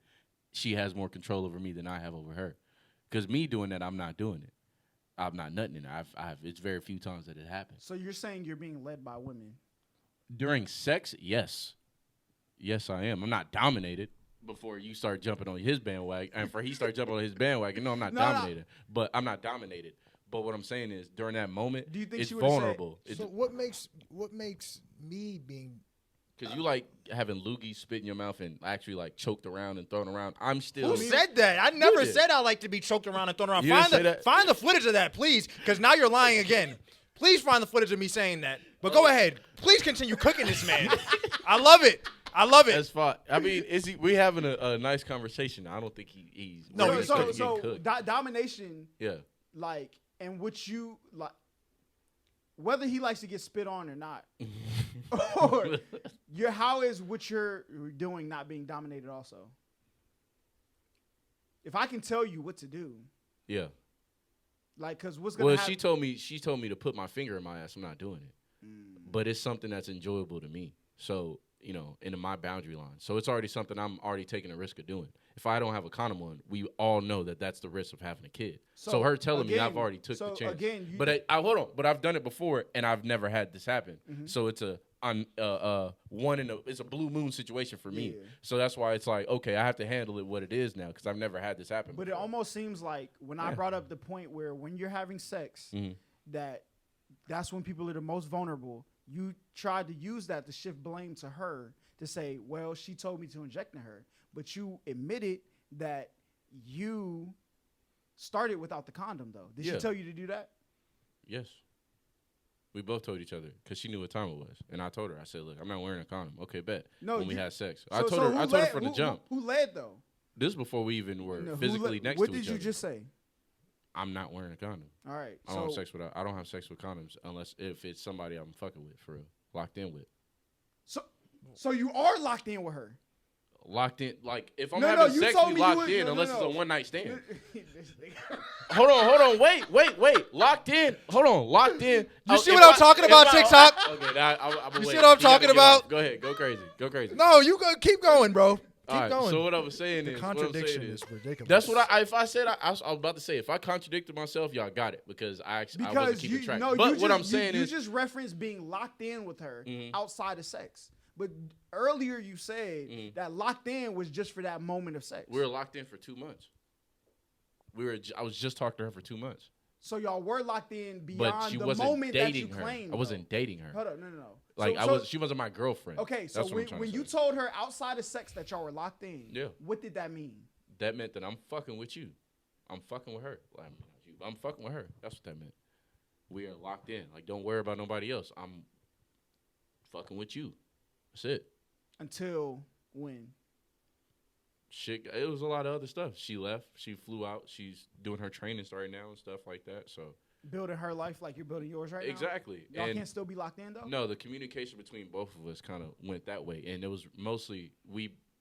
she has more control over me than I have over her. Because me doing that, I'm not doing it. I'm not nutting in it. It's very few times that it happens. So you're saying you're being led by women? During sex, yes. Yes, I am. I'm not dominated. Before you start jumping on his bandwagon, and for he start jumping on his bandwagon, no, I'm not dominated. But I'm not dominated. But what I'm saying is, during that moment, do you think it's she vulnerable. So what makes me being? Because you like having loogies spit in your mouth and actually like choked around and thrown around. I'm still. Who said that? I never said I like to be choked around and thrown around. Find the footage of that, please, because now you're lying again. Please find the footage of me saying that. But go ahead. Please continue cooking this man. I love it. That's fine. I mean, we having a nice conversation. I don't think he's no. So domination. Yeah. Like, and what you like, whether he likes to get spit on or not, or how is what you're doing not being dominated also? If I can tell you what to do. Yeah. Like, cause what's gonna happen? She told me to put my finger in my ass. I'm not doing it. But it's something that's enjoyable to me. So, into my boundary line. So it's already something I'm already taking a risk of doing. If I don't have a condom on, we all know that that's the risk of having a kid. So her telling me I've already took the chance. But hold on. But I've done it before, and I've never had this happen. Mm-hmm. So it's it's a blue moon situation for me. Yeah. So that's why it's like, okay, I have to handle it what it is now because I've never had this happen But before. It almost seems like when I brought up the point where when you're having sex, that's when people are the most vulnerable. You tried to use that to shift blame to her, to say, well, she told me to inject in her, but you admitted that you started without the condom, though. Did she tell you to do that? Yes. We both told each other because she knew what time it was, and I told her. I said, "Look, I'm not wearing a condom." Okay, bet. No, when we had sex, I told her from the jump. Who led though? This is before we even were physically next to each other. What did you just say? I'm not wearing a condom. All right. I don't have sex with condoms unless if it's somebody I'm fucking with, for real, locked in with. So you are locked in with her. Locked in, like if I'm having sex, we locked in unless it's a one night stand. Hold on, wait, locked in. Hold on, locked in. You see what I'm talking about, TikTok? Okay, you see what I'm talking about? Go ahead, go crazy. No, you go, keep going, bro. Keep going. So what I was saying is, contradiction is ridiculous. That's what I was about to say. If I contradicted myself, y'all got it because I wasn't keeping track. But what I'm saying is, you just referenced being locked in with her outside of sex. But earlier you said that locked in was just for that moment of sex. We were locked in for 2 months. I was just talking to her for 2 months. So y'all were locked in beyond the moment that you claimed. I wasn't dating her. Hold up, no. Like she wasn't my girlfriend. Okay, so when you told her outside of sex that y'all were locked in, what did that mean? That meant that I'm fucking with you. I'm fucking with her. I'm fucking with her. That's what that meant. We are locked in. Like, don't worry about nobody else. I'm fucking with you. That's it. Until when? Shit, it was a lot of other stuff. She left. She flew out. She's doing her trainings right now and stuff like that. So building her life like you're building yours right now? Exactly. Y'all can't still be locked in, though? No, the communication between both of us kind of went that way. And it was mostly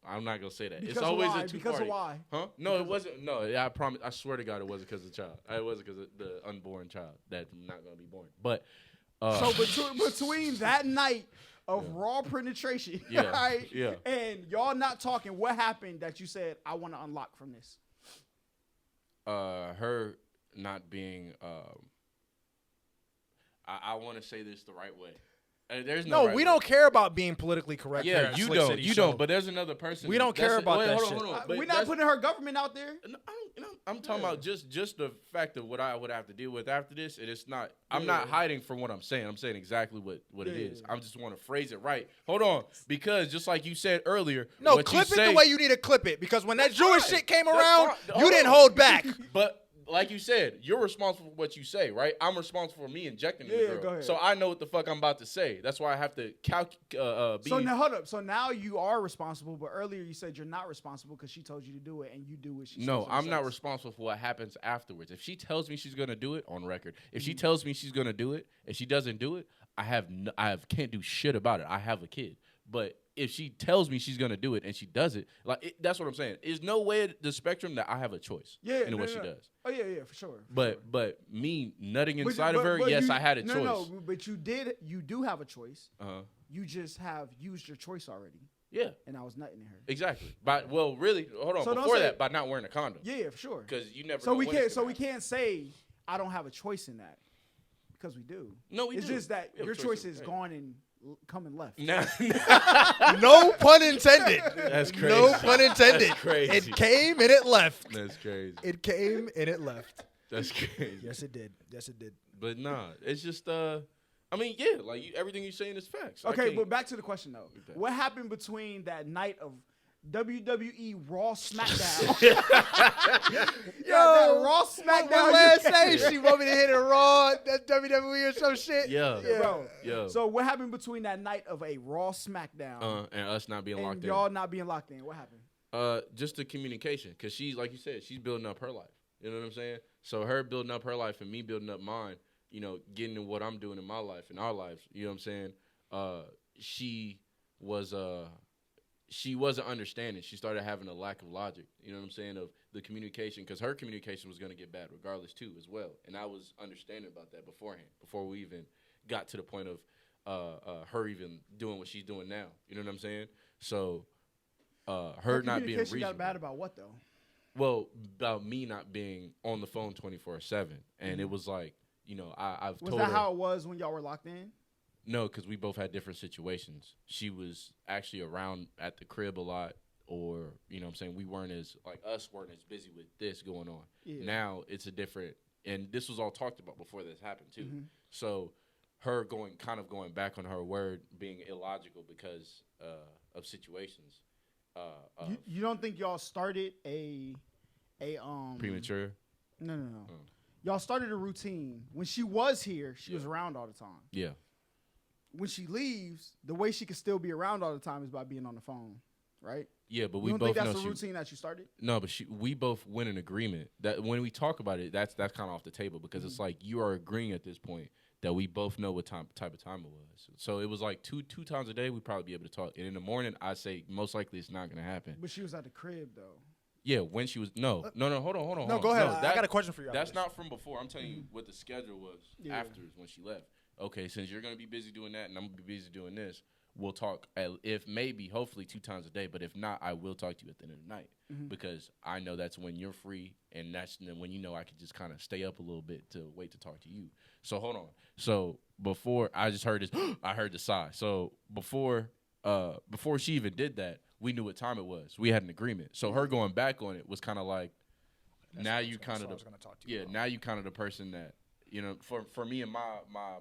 I'm not going to say that. Because it's always why? a two-party. Because of why? Huh? No, it wasn't. No, I promise. I swear to God it wasn't because of the child. It wasn't because of the unborn child that's not going to be born. But so between that night of raw penetration, right? Yeah. And y'all not talking, what happened that you said, I want to unlock from this? Her not being, I want to say this the right way. There's no right we way. don't care about being politically correct. Yeah, you don't. But there's another person. We don't care about that shit. Hold on. We're not putting her government out there. I'm talking about just the fact of what I would have to deal with after this. And it's not. I'm not hiding from what I'm saying. I'm saying exactly what it is. I just want to phrase it right. Hold on, because just like you said earlier. No, clip it the way you need to clip it. Because when that Jewish shit came around, you didn't hold back. But like you said, you're responsible for what you say, right? I'm responsible for me injecting the girl. Go ahead. So I know what the fuck I'm about to say. That's why I have to So now hold up. So now you are responsible, but earlier you said you're not responsible because she told you to do it and you do what she says. No, I'm not responsible for what happens afterwards. If she tells me she's gonna do it, on record. If she tells me she's gonna do it, if she doesn't do it, I can't do shit about it. I have a kid. But if she tells me she's gonna do it and she does it, that's what I'm saying. There's no way at the spectrum that I have a choice in what she does. Oh yeah, for sure. But me nutting inside of her, yes, I had a choice. No, but you do have a choice. You just have used your choice already. Yeah. And I was nutting in her. Exactly. Really, hold on. Before that, by not wearing a condom. Yeah, for sure. Because you never. So we can't say I don't have a choice in that because we do. No, we do. It's just that your choice is gone and coming left. No pun intended. That's crazy. No pun intended. That's crazy. It came and it left. That's crazy. It came and it left. That's crazy. Yes, it did. But nah, it's just like everything you're saying is facts. Okay, but back to the question though. What happened between that night of WWE Raw SmackDown? That Raw SmackDown. What last say? She want me to hit a Raw, that WWE or some shit. Yeah. Bro. Yeah. So what happened between that night of a Raw SmackDown and us not being locked in? Y'all not being locked in. What happened? Just the communication, because she's like you said, she's building up her life. You know what I'm saying? So her building up her life and me building up mine. You know, getting to what I'm doing in my life and our lives. You know what I'm saying? She wasn't understanding. She started having a lack of logic, you know what I'm saying, of the communication, because her communication was going to get bad regardless, too, as well. And I was understanding about that beforehand, before we even got to the point of her even doing what she's doing now. You know what I'm saying? So her not being reasonable. Got bad about what, though? Well, about me not being on the phone 24/7. And it was like, you know, I've told her. Was that how it was when y'all were locked in? No, because we both had different situations. She was actually around at the crib a lot, or, you know what I'm saying, we weren't as busy with this going on. Yeah. Now it's a different, and this was all talked about before this happened too. So her going back on her word, being illogical because of situations. You don't think y'all started a Premature. No. Y'all started a routine. When she was here, she was around all the time. Yeah. When she leaves, the way she can still be around all the time is by being on the phone, right? Yeah, but you we don't both think that's know the routine that you started? No, but we both went in agreement that when we talk about it, that's kind of off the table because it's like you are agreeing at this point that we both know what type of time it was. So it was like two times a day we'd probably be able to talk. And in the morning, I say most likely it's not going to happen. But she was at the crib though. Yeah, when she was no. Hold on. No, go ahead. I got a question for you. That's not from before. I'm telling you what the schedule was afterwards when she left. Okay, since you're going to be busy doing that and I'm going to be busy doing this, we'll talk hopefully 2 times a day. But if not, I will talk to you at the end of the night because I know that's when you're free and that's when I can just kind of stay up a little bit to wait to talk to you. So hold on. So before I just heard this, I heard the sigh. So before she even did that, we knew what time it was. We had an agreement. So her going back on it was kind of like, now you kind of the person that, for me and my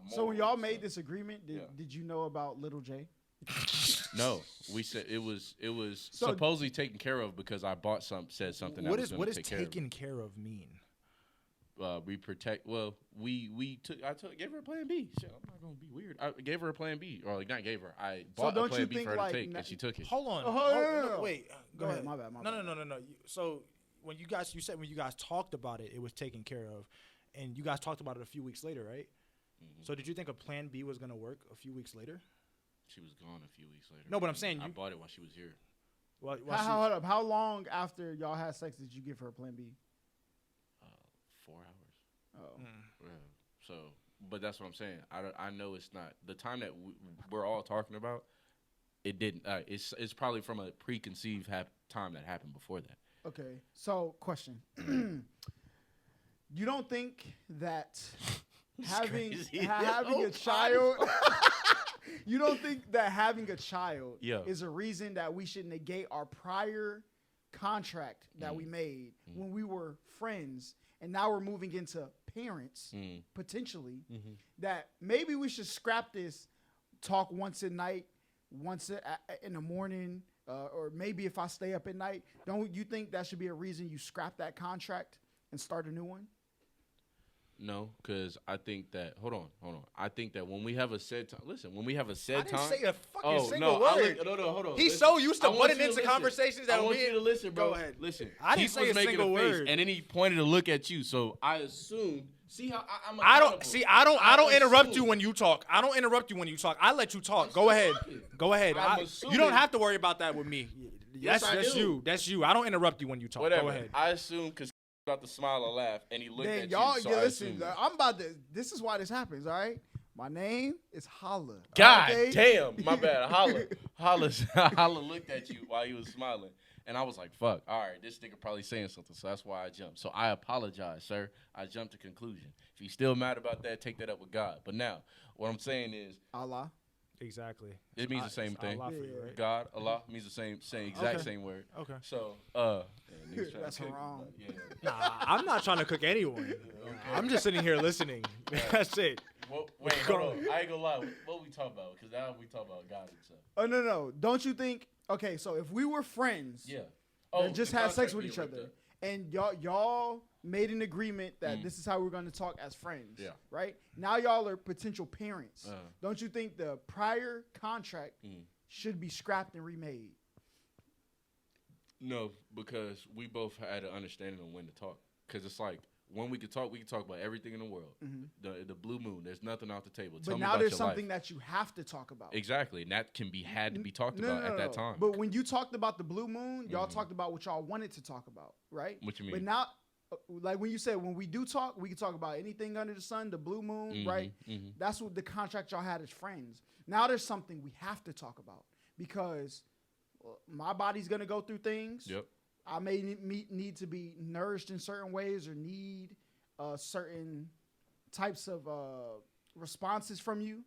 So when y'all made this agreement, did you know about Little J? No, we said it was supposedly taken care of because I said something. What does taken care of mean? We protect. Well, gave her a plan B. Shit, I'm not gonna be weird. I gave her a plan B, or not gave her. I bought a plan B for her to take, and she took it. Hold on. No. Wait. Go ahead. My bad. No. So when you guys talked about it, it was taken care of, and you guys talked about it a few weeks later, right? Mm-hmm. So did you think a plan B was gonna work a few weeks later? She was gone a few weeks later. No, but I'm saying I bought it while she was here. Hold up. How long after y'all had sex did you give her a plan B? 4 hours. Oh. Yeah. So, but that's what I'm saying. I know it's not the time that we're all talking about. It didn't. It's probably from a preconceived time that happened before that. Okay. So, question. You don't think that having a child you don't think that having a child is a reason that we should negate our prior contract that we made when we were friends and now we're moving into parents potentially that maybe we should scrap this talk once at night, in the morning, or maybe if I stay up at night? Don't you think that should be a reason you scrap that contract and start a new one? No, because I think that hold on. I think that when we have a set time, when we have a set time. I didn't say a fucking single word. Hold on. He's so used to butting into conversations that I want you to listen, bro. Go ahead. Listen. I didn't say a single word. And then he pointed to look at you, so I assumed. See how I'm. I don't interrupt you when you talk. I don't interrupt you when you talk. I let you talk. Go ahead. You don't have to worry about that with me. That's you. That's you. I don't interrupt you when you talk. Whatever. Go ahead. I assume because about to smile or laugh, and he looked at y'all, you. So listen, I'm about to. This is why this happens. All right. My name is Holla. God damn, my bad. Holla looked at you while he was smiling. And I was like, fuck, all right, this nigga probably saying something, so that's why I jumped. So I apologize, sir. I jumped to conclusion. If you're still mad about that, take that up with God. But now, what I'm saying is... Allah. Exactly. It means the same thing. Allah for you, right? God, Allah means the same same word. Okay. So, that's wrong. Nah, I'm not trying to cook anyone. Okay. I'm just sitting here listening. That's it. Well, wait, hold on. I ain't gonna lie. What we talk about? Because now we talk about God and stuff. Oh, no. Don't you think... Okay, so if we were friends that just had sex with each other, and y'all made an agreement that this is how we're going to talk as friends, right? Now y'all are potential parents. Don't you think the prior contract should be scrapped and remade? No, because we both had an understanding on when to talk. Because it's like, when we can talk about everything in the world. The blue moon, there's nothing off the table. But now there's something that you have to talk about. Exactly, and that had to be talked about at that time. But when you talked about the blue moon, y'all talked about what y'all wanted to talk about, right? What you mean? But now, like when you said, when we do talk, we can talk about anything under the sun, the blue moon, right? That's what the contract y'all had as friends. Now there's something we have to talk about because my body's going to go through things. Yep. I may need to be nourished in certain ways or need certain types of responses from you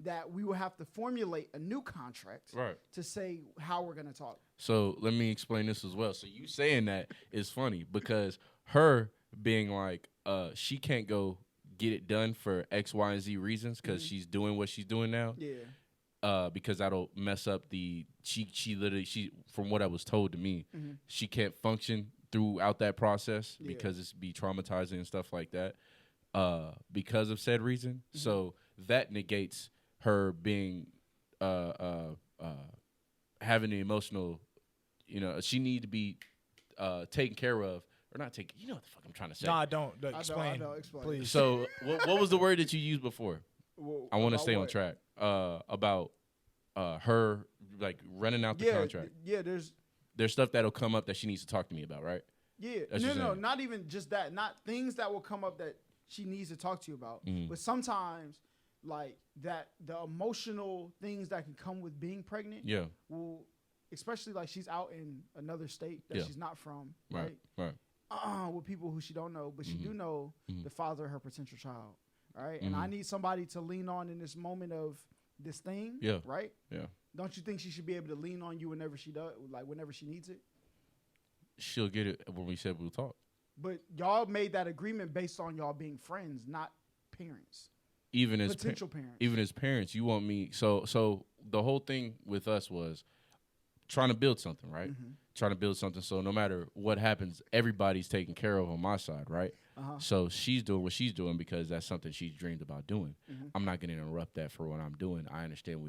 that we will have to formulate a new contract to say how we're going to talk. So let me explain this as well. So you saying that is funny because her being like, she can't go get it done for X, Y, and Z reasons because she's doing what she's doing now. Yeah. Because that'll mess up she literally from what I was told to me, she can't function throughout that process because it's be traumatizing and stuff like that. Because of said reason, so that negates her being having the emotional. She need to be taken care of. Or not taken. You know what the fuck I'm trying to say. Nah, don't. Explain. I know, explain. Please. So what was the word that you used before? I want to stay on track. About her like running out the contract. Yeah, there's stuff that'll come up that she needs to talk to me about, right? Yeah. That's No, not even just that. Not things that will come up that she needs to talk to you about. But sometimes like that the emotional things that can come with being pregnant will, especially like she's out in another state that she's not from, right? With people who she don't know, but she do know the father of her potential child, right? And I need somebody to lean on in this moment of this thing, right? Yeah. Don't you think she should be able to lean on you whenever she does, like whenever she needs it? She'll get it when we said we'll talk. But y'all made that agreement based on y'all being friends, not parents. Even as potential parents. Even as parents, you want me. So the whole thing with us was trying to build something, right? Trying to build something. So no matter what happens, everybody's taken care of on my side, right? So she's doing what she's doing because that's something she's dreamed about doing. I'm not going to interrupt that for what I'm doing. I understand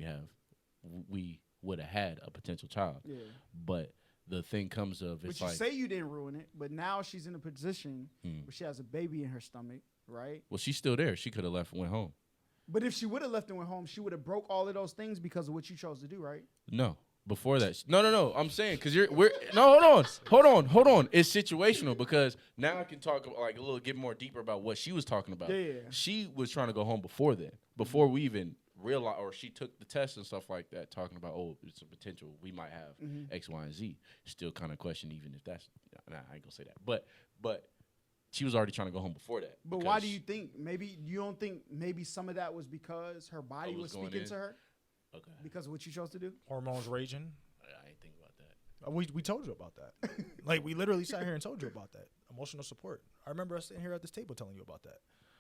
we would have had a potential child. Yeah. But the thing comes of it's but you say you didn't ruin it, but now she's in a position where she has a baby in her stomach, right? Well, she's still there. She could have left and went home. But if she would have left and went home, she would have broke all of those things because of what you chose to do, right? No. Before that, no. I'm saying because hold on. It's situational because now I can talk like get more deeper about what she was talking about. Yeah. She was trying to go home before then, before we even realized, or she took the test and stuff like that, talking about it's a potential we might have X, Y, and Z. Still kind of question even if that's I ain't gonna say that, but she was already trying to go home before that. But why do you think you don't think maybe some of that was because her body was speaking to her? Okay. Because of what you chose to do? Hormones raging. I ain't think about that. We told you about that. Like, we literally sat here and told you about that. Emotional support. I remember us sitting here at this table telling you about that.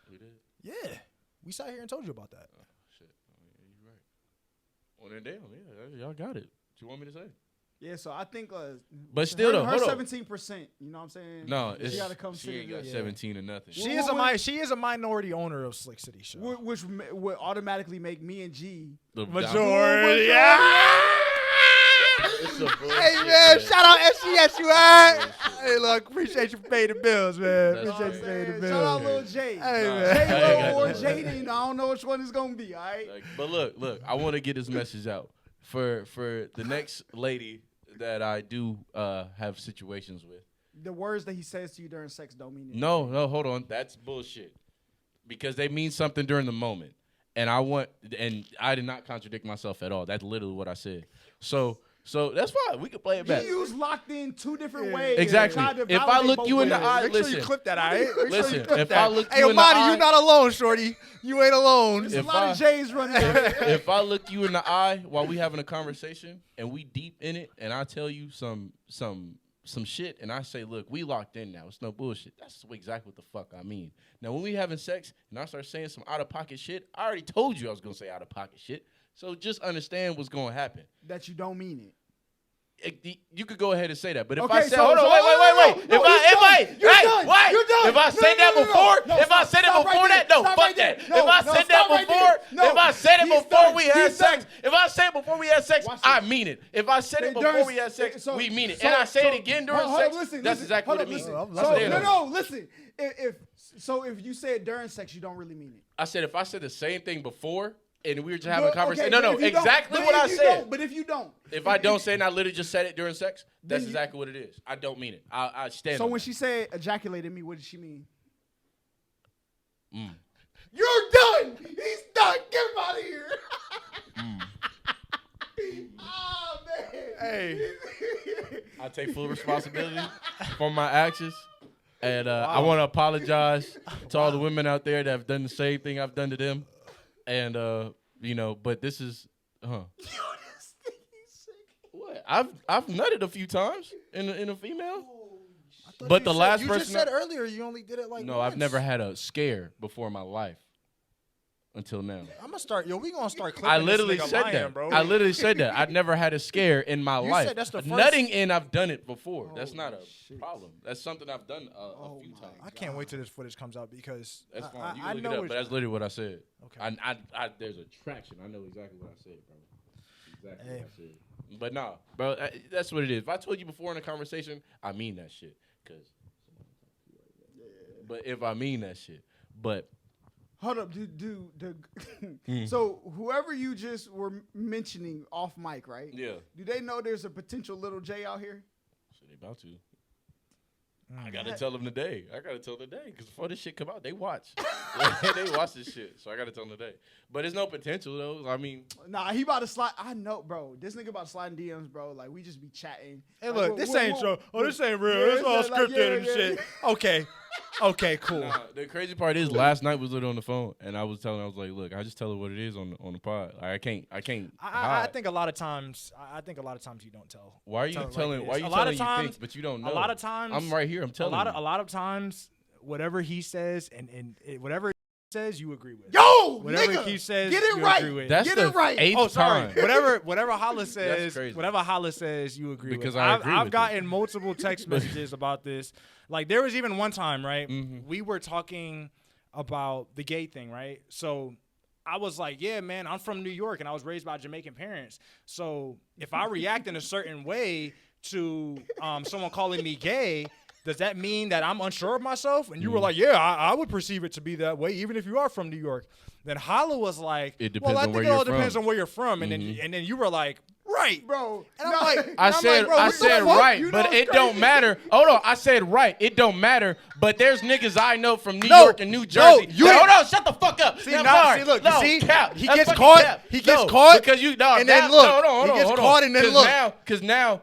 We did? Yeah. We sat here and told you about that. Oh, shit. You're right. Well, then damn, y'all got it. What you want me to say? Yeah, so I think but still though, her 17%, you know what I'm saying? No, she gotta come she ain't got 17 or nothing. She is a minority owner of Slick City Show. Which would automatically make me and G the majority. Hey man, shout out SCS, you alright? Hey, look, appreciate you for paying the bills, man. Appreciate you paying the bills. Shout out Lil J. Hey, man. J-Lo or Jaden, I don't know which one it's gonna be, all right? But look, I want to get this message out for the next lady that I do have situations with. The words that he says to you during sex don't mean anything. No, hold on. That's bullshit. Because they mean something during the moment. And I did not contradict myself at all. That's literally what I said. So that's fine. We can play it back. You used locked in two different ways. Exactly. If I look you in the eye, make sure you clip that, all right? Listen, if I look hey, you in the Amani, eye, you're not alone, shorty. You ain't alone. There's a lot of J's running. If I look you in the eye while we having a conversation and we deep in it, and I tell you some shit, and I say, look, we locked in now. It's no bullshit. That's exactly what the fuck I mean. Now, when we having sex and I start saying some out-of-pocket shit, I already told you I was going to say out-of-pocket shit. So just understand what's going to happen. That you don't mean it. You could go ahead and say that, but if Okay, I say, so- hold on, so- wait. no, you're done. If I said that before, if I said it before that, no, fuck that. If I said that before, if I said it before we had sex, if I said it before we had sex, I mean it. If I said it before we had sex, we mean it. And I say it again during sex, that's exactly what it means. Listen. If you say it during sex, you don't really mean it. I said if I said the same thing before, and we were just having a conversation. Okay, No, exactly what I said. But if you don't. If I don't say it and I literally just said it during sex, that's exactly what it is. I don't mean it. I stand on So when that. she said ejaculated me, what did she mean? You're done. He's done. Get him out of here. Oh, man. Hey. I take full responsibility for my actions. And I want to apologize to all the women out there that have done the same thing I've done to them. And, but this is, What? I've nutted a few times in a female. I But the last you person just said earlier you only did it like no, once. I've never had a scare before in my life until now. I'm gonna start. Yo, we gonna start clipping I literally this nigga said lying, that. bro. I literally said that. I'd never had a scare in my You life. said that's the first- Nutting in, I've done it before. That's not a shit. problem. That's something I've done a few times. I can't wait till this footage comes out because That's fine. I You can look know it up, what but that's literally what I said. Okay. There's a traction. I know exactly what I said, bro. Exactly Hey. what I said. But nah, bro, that's what it is. If I told you before in a conversation, I mean that shit. But if I mean that shit, but Hold up, So whoever you just were mentioning off mic, right? yeah, Do they know there's a potential little J out here? so they about to. I gotta tell them today. Because before this shit come out, they watch. They watch this shit, so I gotta tell them today. But there's no potential though. I mean, Nah, he about to slide. I know, bro. This nigga about to slide in DMs, bro. Like we just be chatting. Hey, Like, look, this ain't true. Oh, this ain't real. Yeah, It's all it's like, scripted and yeah, shit. Okay. Okay, cool. nah, the crazy part is last night was literally on the phone, and I was like, look, I just tell her what it is on the pod. Like, I can't. I hide. think a lot of times you don't tell. Why are you tell it like telling? this. Why are you A lot telling of you times- think, but you don't know? A lot of times I'm right here. I'm telling you. a lot of times whatever he says and whatever he says you agree with. Yo, Whatever nigga, he says get it you right. agree with. That's Get the it right. 8th Oh, sorry. time. Whatever Holla says, crazy. whatever Holla says, you agree Because with. I agree I've with gotten multiple text messages about this. Like there was even one time, right? Mhm. We were talking about the gay thing, right? So I was like, yeah, man, I'm from New York and I was raised by Jamaican parents. So if I react in a certain way to someone calling me gay, does that mean that I'm unsure of myself? And you were like, yeah, I would perceive it to be that way, even if you are from New York. Then Holla was like, It depends well, I on think where it all you're depends from. on where you're from. And then you were like, right. bro. And I'm like, I said right, You know but what's it don't crazy? matter. Hold on, I said right, it don't matter. But there's niggas I know from New No, York and New no, Jersey. you hold ain't- on, shut the fuck up. See, I'm now- sorry. see, look, you no, see? cap. He That's gets fucking caught- cap. he gets No, caught, because you no, and then now, look, no, hold on, he gets hold caught on. and then 'Cause look. now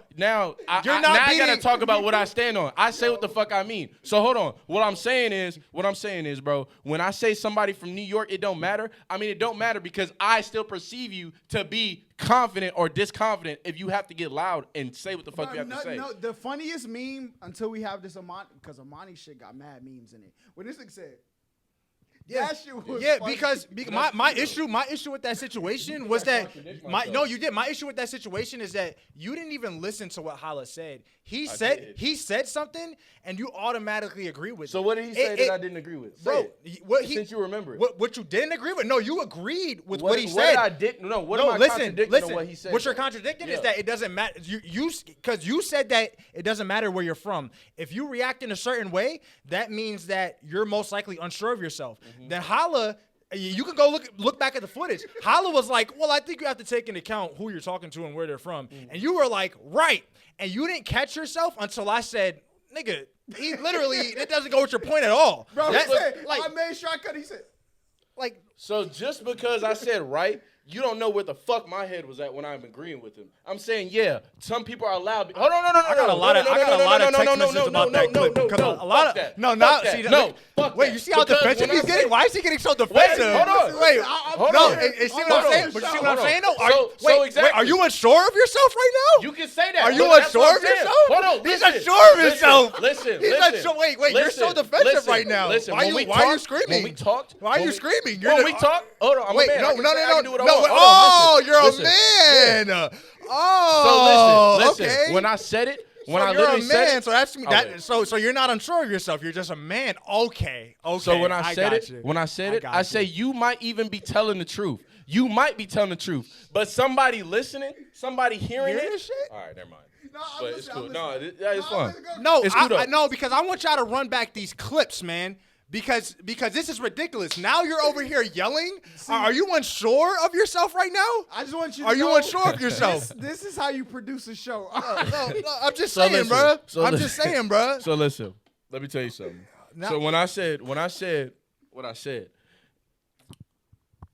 You're I not now I gotta beating- talk about what I stand on. I say what the fuck I mean. So hold on. What I'm saying is, bro, when I say somebody from New York, it don't matter. I mean, it don't matter because I still perceive you to be confident or disconfident if you have to get loud and say what the fuck you have to say. No, the funniest meme until we have this Amani, because Amani shit got mad memes in it. When this nigga said, that shit was funny. because my issue with that situation was that my issue with that situation is that you didn't even listen to what Holla said. He said something and you automatically agree with it. So what did he say that I didn't agree with? Say Bro, it. Since you remember it. What you didn't agree with? No, you agreed with what he What said. I didn't. No, what am I contradicting on what he said? What you're contradicting is that it doesn't matter. Because you said that it doesn't matter where you're from. If you react in a certain way, that means that you're most likely unsure of yourself. Then Holla, you can go look back at the footage. Holla was like, well, I think you have to take into account who you're talking to and where they're from. And you were like, right. And you didn't catch yourself until I said, nigga, he literally, it doesn't go with your point at all. Bro, That- he said, like, I made sure I cut. He said, like, So just because I said right, you don't know where the fuck my head was at when I'm agreeing with him. I'm saying, yeah, some people are allowed. Hold on, no. I got a lot of text messages about that clip because a lot of that. no, Fuck not that. see, No, fuck wait, that. you see how Because defensive when he's I getting? say- Why is he getting so defensive? hold on. Wait, Hold no, on. and see Hold what I'm on. saying? But you see what I'm Hold on. saying? Though, So wait, exactly. are you unsure of yourself right now? You can say that. Are you That's what unsure I'm of saying. yourself? Hold on. He's listen, unsure of himself. Listen. He's unsure. Wait, you're so defensive right now. Listen, Why when we why are you talked- screaming? When we talked. Why are when you we- screaming? When we talked. Hold on. I'm Wait, a man. no. I can do what I want. Hold on, Oh, listen, you're listen. a man. Yeah. Oh, So listen. okay. When I said it, So when I you're a literally said man, it, so that's I'll that. wait. So you're not unsure of yourself. You're just a man. Okay. So when I said got it, you. I say you might even be telling the truth. You might be telling the truth, but somebody listening, somebody hearing Hear it. this shit? All right, never mind. no, I'm But it's listening, cool. I'm No, listening. it's fun. No, It's cool though. no, because I want y'all to run back these clips, man. Because this is ridiculous. Now you're over here yelling. Are you unsure of yourself right now? I just want you to Are you know unsure of yourself? This is how you produce a show. No, I'm just So saying, listen, bro. so I'm listen. just saying, bro. So listen, let me tell you something. Now- So when I said what I said,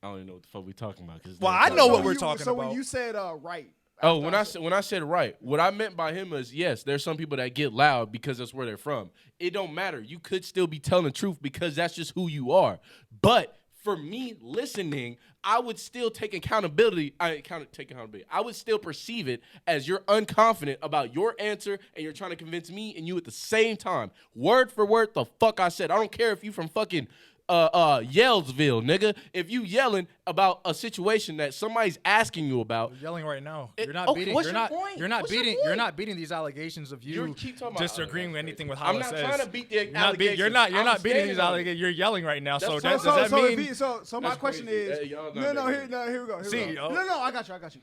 I don't even know what the fuck we talking about. Well, I know what we're talking so about. when you said right. Oh, when I said right, what I meant by him is yes, there's some people that get loud because that's where they're from. It don't matter. You could still be telling the truth because that's just who you are. But for me listening, I would still take accountability. I would still perceive it as you're unconfident about your answer and you're trying to convince me and you at the same time. Word for word, the fuck I said. I don't care if you from fucking Yellsville, nigga. If you yelling about a situation that somebody's asking you about, You're yelling right now. It- You're not okay, beating. what's You're your not. point? You're not What's your beating. point? You're not beating these allegations of you keep talking about disagreeing with anything with I'm Hala not says. trying to beat the You're not allegations. You're not. You're I'm not beating standing these on it. allegations. You're yelling right now. So That's does that mean? So my That's question crazy. is, Hey, y'all not no, that here we go. See, No, I got you.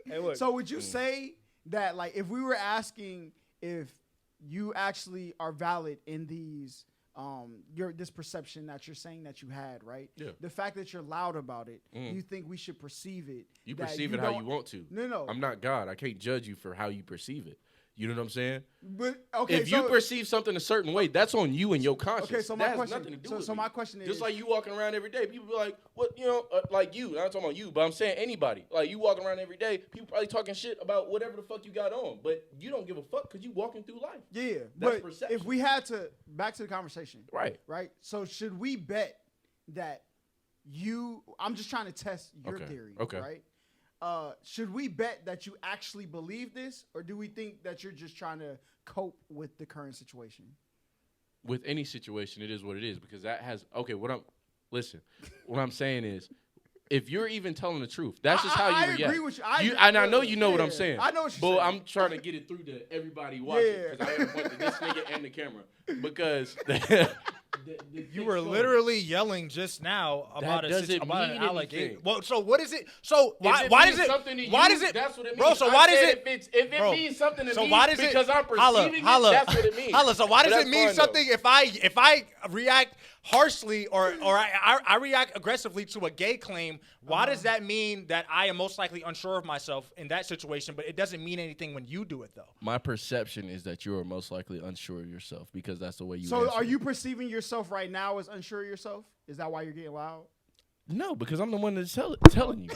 Hey, look. So would you say that, like, if we were asking if you actually are valid in these, this perception that you're saying that you had, right? Yeah. The fact that you're loud about it, you think we should perceive it? You that perceive it how you want to. No. I'm not God. I can't judge you for how you perceive it. You know what I'm saying? But okay, If you perceive something a certain way, that's on you and your conscience. okay, so that my has question. nothing to do with So me. my question is, Just like you walking around every day, people be like, "What? You know, like you." I'm not talking about you, but I'm saying anybody. Like you walking around every day, people probably talking shit about whatever the fuck you got on, but you don't give a fuck because you walking through life. yeah, That's but perception. if we had to back to the conversation, Right. right? So should we bet that you? I'm just trying to test your Okay, theory, okay. right? Should we bet that you actually believe this, or do we think that you're just trying to cope with the current situation? With any situation, it is what it is because that has what I'm saying is, if you're even telling the truth, that's just how you react. I agree with you. And I know you know what I'm yeah, saying. I know what you're but saying. I'm trying to get it through to everybody watching Yeah. because I gotta point to this nigga and the camera because You were literally yelling just now about doesn't about mean an allegation. anything. Well, so what is it? So If why means does it? something to Why you, does it? That's what it means. Bro, so I why does said it? If it Bro, means something to so me why does because it? I'm perceiving it, that's what it means. Holla, so why But does it that's mean fine, though. something if I react harshly or I react aggressively to a gay claim? Why does that mean that I am most likely unsure of myself in that situation? But it doesn't mean anything when you do it though. My perception is that you are most likely unsure of yourself because that's the way you. So answer are it. you perceiving yourself right now as unsure of yourself? Is that why you're getting loud? No, because I'm the one that's telling you.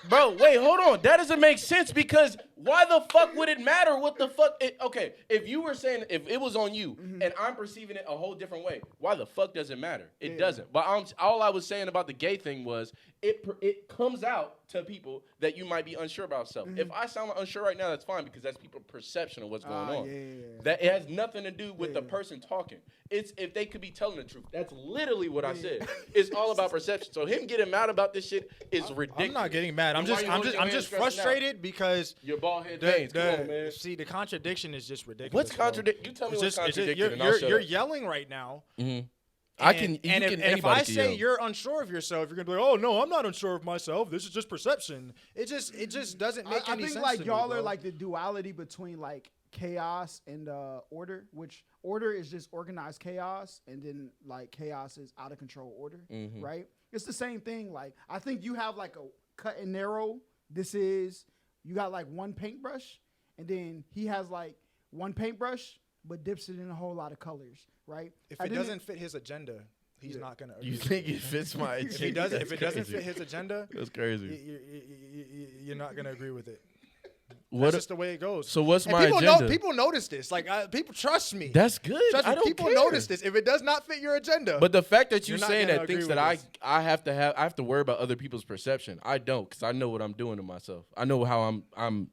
Bro, wait, hold on. That doesn't make sense because why the fuck would it matter what the fuck? Okay, if you were saying if it was on you and I'm perceiving it a whole different way, why the fuck does it matter? It doesn't. But all I was saying about the gay thing was it comes out to people that you might be unsure about yourself. If I sound unsure right now, that's fine because that's people's perception of what's going on. That it has nothing to do with the person talking. It's if they could be telling the truth. That's literally what I said. It's all about perception. So him getting mad about this shit is ridiculous. I'm not getting mad. I'm Then why just you holding your I'm hands just stressing out? frustrated because Your bald head veins. Come on, man. see the contradiction is just ridiculous. What's bro. contradict? You tell me It's what's just, it's just contradicting, and I'll shut you're up. yelling right now. I can. And if anybody I can say yell. you're unsure of yourself, you're gonna be like, "Oh no, I'm not unsure of myself. This is just perception." It just doesn't make I any think sense. like to y'all me, are bro. like the duality between like chaos and order, which order is just organized chaos, and then like chaos is out of control order, right? It's the same thing. Like I think you have like a cut and narrow. You got like one paintbrush, and then he has like one paintbrush, but dips it in a whole lot of colors, right? if it doesn't fit his agenda, he's not gonna. Agree You with think it fits my agenda? if it doesn't fit his agenda, That's crazy. you're not gonna agree with it. What? That's just the way it goes. So what's And my people agenda? people notice this. Like people trust me. That's good. Trust me, I don't people care. notice this. If it does not fit your agenda, But the fact that You're you're not saying gonna that agree thinks with that this. I have to worry about other people's perception. I don't, because I know what I'm doing to myself. I know how I'm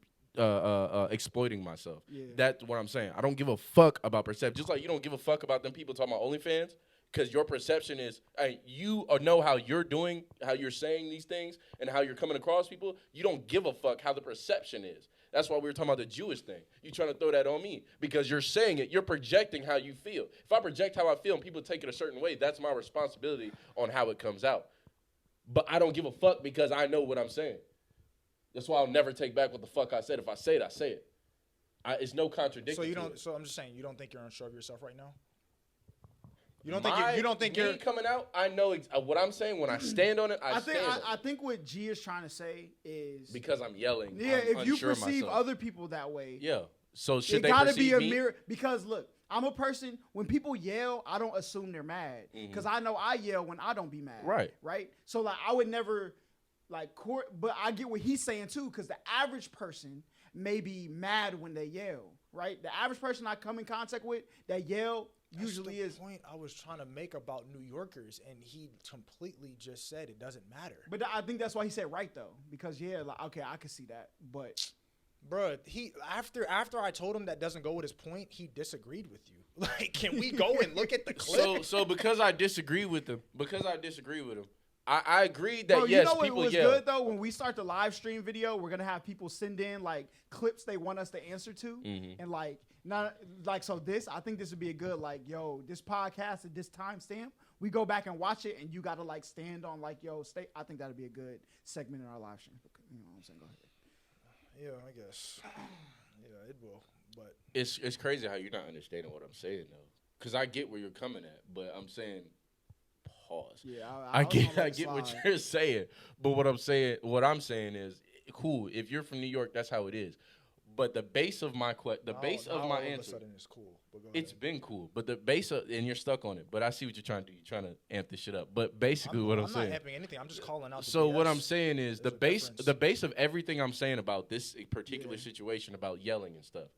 exploiting myself. Yeah. That's what I'm saying. I don't give a fuck about perception. Just like you don't give a fuck about them people talking about OnlyFans, because your perception is you know how you're doing, how you're saying these things, and how you're coming across people. You don't give a fuck how the perception is. That's why we were talking about the Jewish thing. You're trying to throw that on me because you're saying it. You're projecting how you feel. If I project how I feel and people take it a certain way, that's my responsibility on how it comes out. But I don't give a fuck because I know what I'm saying. That's why I'll never take back what the fuck I said. If I say it, I say it. It's no contradiction. so you to don't. it. So I'm just saying, you don't think you're unsure of yourself right now. You don't think me you're coming out. I know what I'm saying. When I stand on it, I stand on it. I think what G is trying to say is Because I'm yelling. yeah, I'm if you unsure of perceive myself. other people that way, Yeah. So should it they gotta perceive be a me? mirror. Because look, I'm a person. When people yell, I don't assume they're mad because I know I yell when I don't be mad. Right. Right. So like I would never like court, but I get what he's saying too because the average person may be mad when they yell. Right. The average person I come in contact with that yell usually That's is. the point I was trying to make about New Yorkers, and he completely just said it doesn't matter. But I think that's why he said right though, because like, okay, I could see that, but Bruh, he after I told him that doesn't go with his point, he disagreed with you. Like, can we go and look at the clip? So because I disagree with him, I agreed that bro, yes, you know people what was yell. good though? When we start the live stream video, we're gonna have people send in like clips they want us to answer to, and like not like so. I think this would be a good like, yo, this podcast at this timestamp. We go back and watch it, and you gotta like stand on like, yo, stay. I think that'd be a good segment in our live stream. You know what I'm saying? Go ahead. Yeah, I guess. Yeah, it will. But It's crazy how you're not understanding what I'm saying though, because I get where you're coming at, but I'm saying pause. Yeah, I get what you're saying, but what I'm saying is cool. If you're from New York, that's how it is. But the base of my base of my answer, it's cool. But go it's ahead. been cool. But the base of, and you're stuck on it. But I see what you're trying to do. You're trying to amp this shit up. But basically, what I'm saying. not amping anything. I'm just calling out. So the what BS. I'm saying is There's the base of everything I'm saying about this particular situation about yelling and stuff.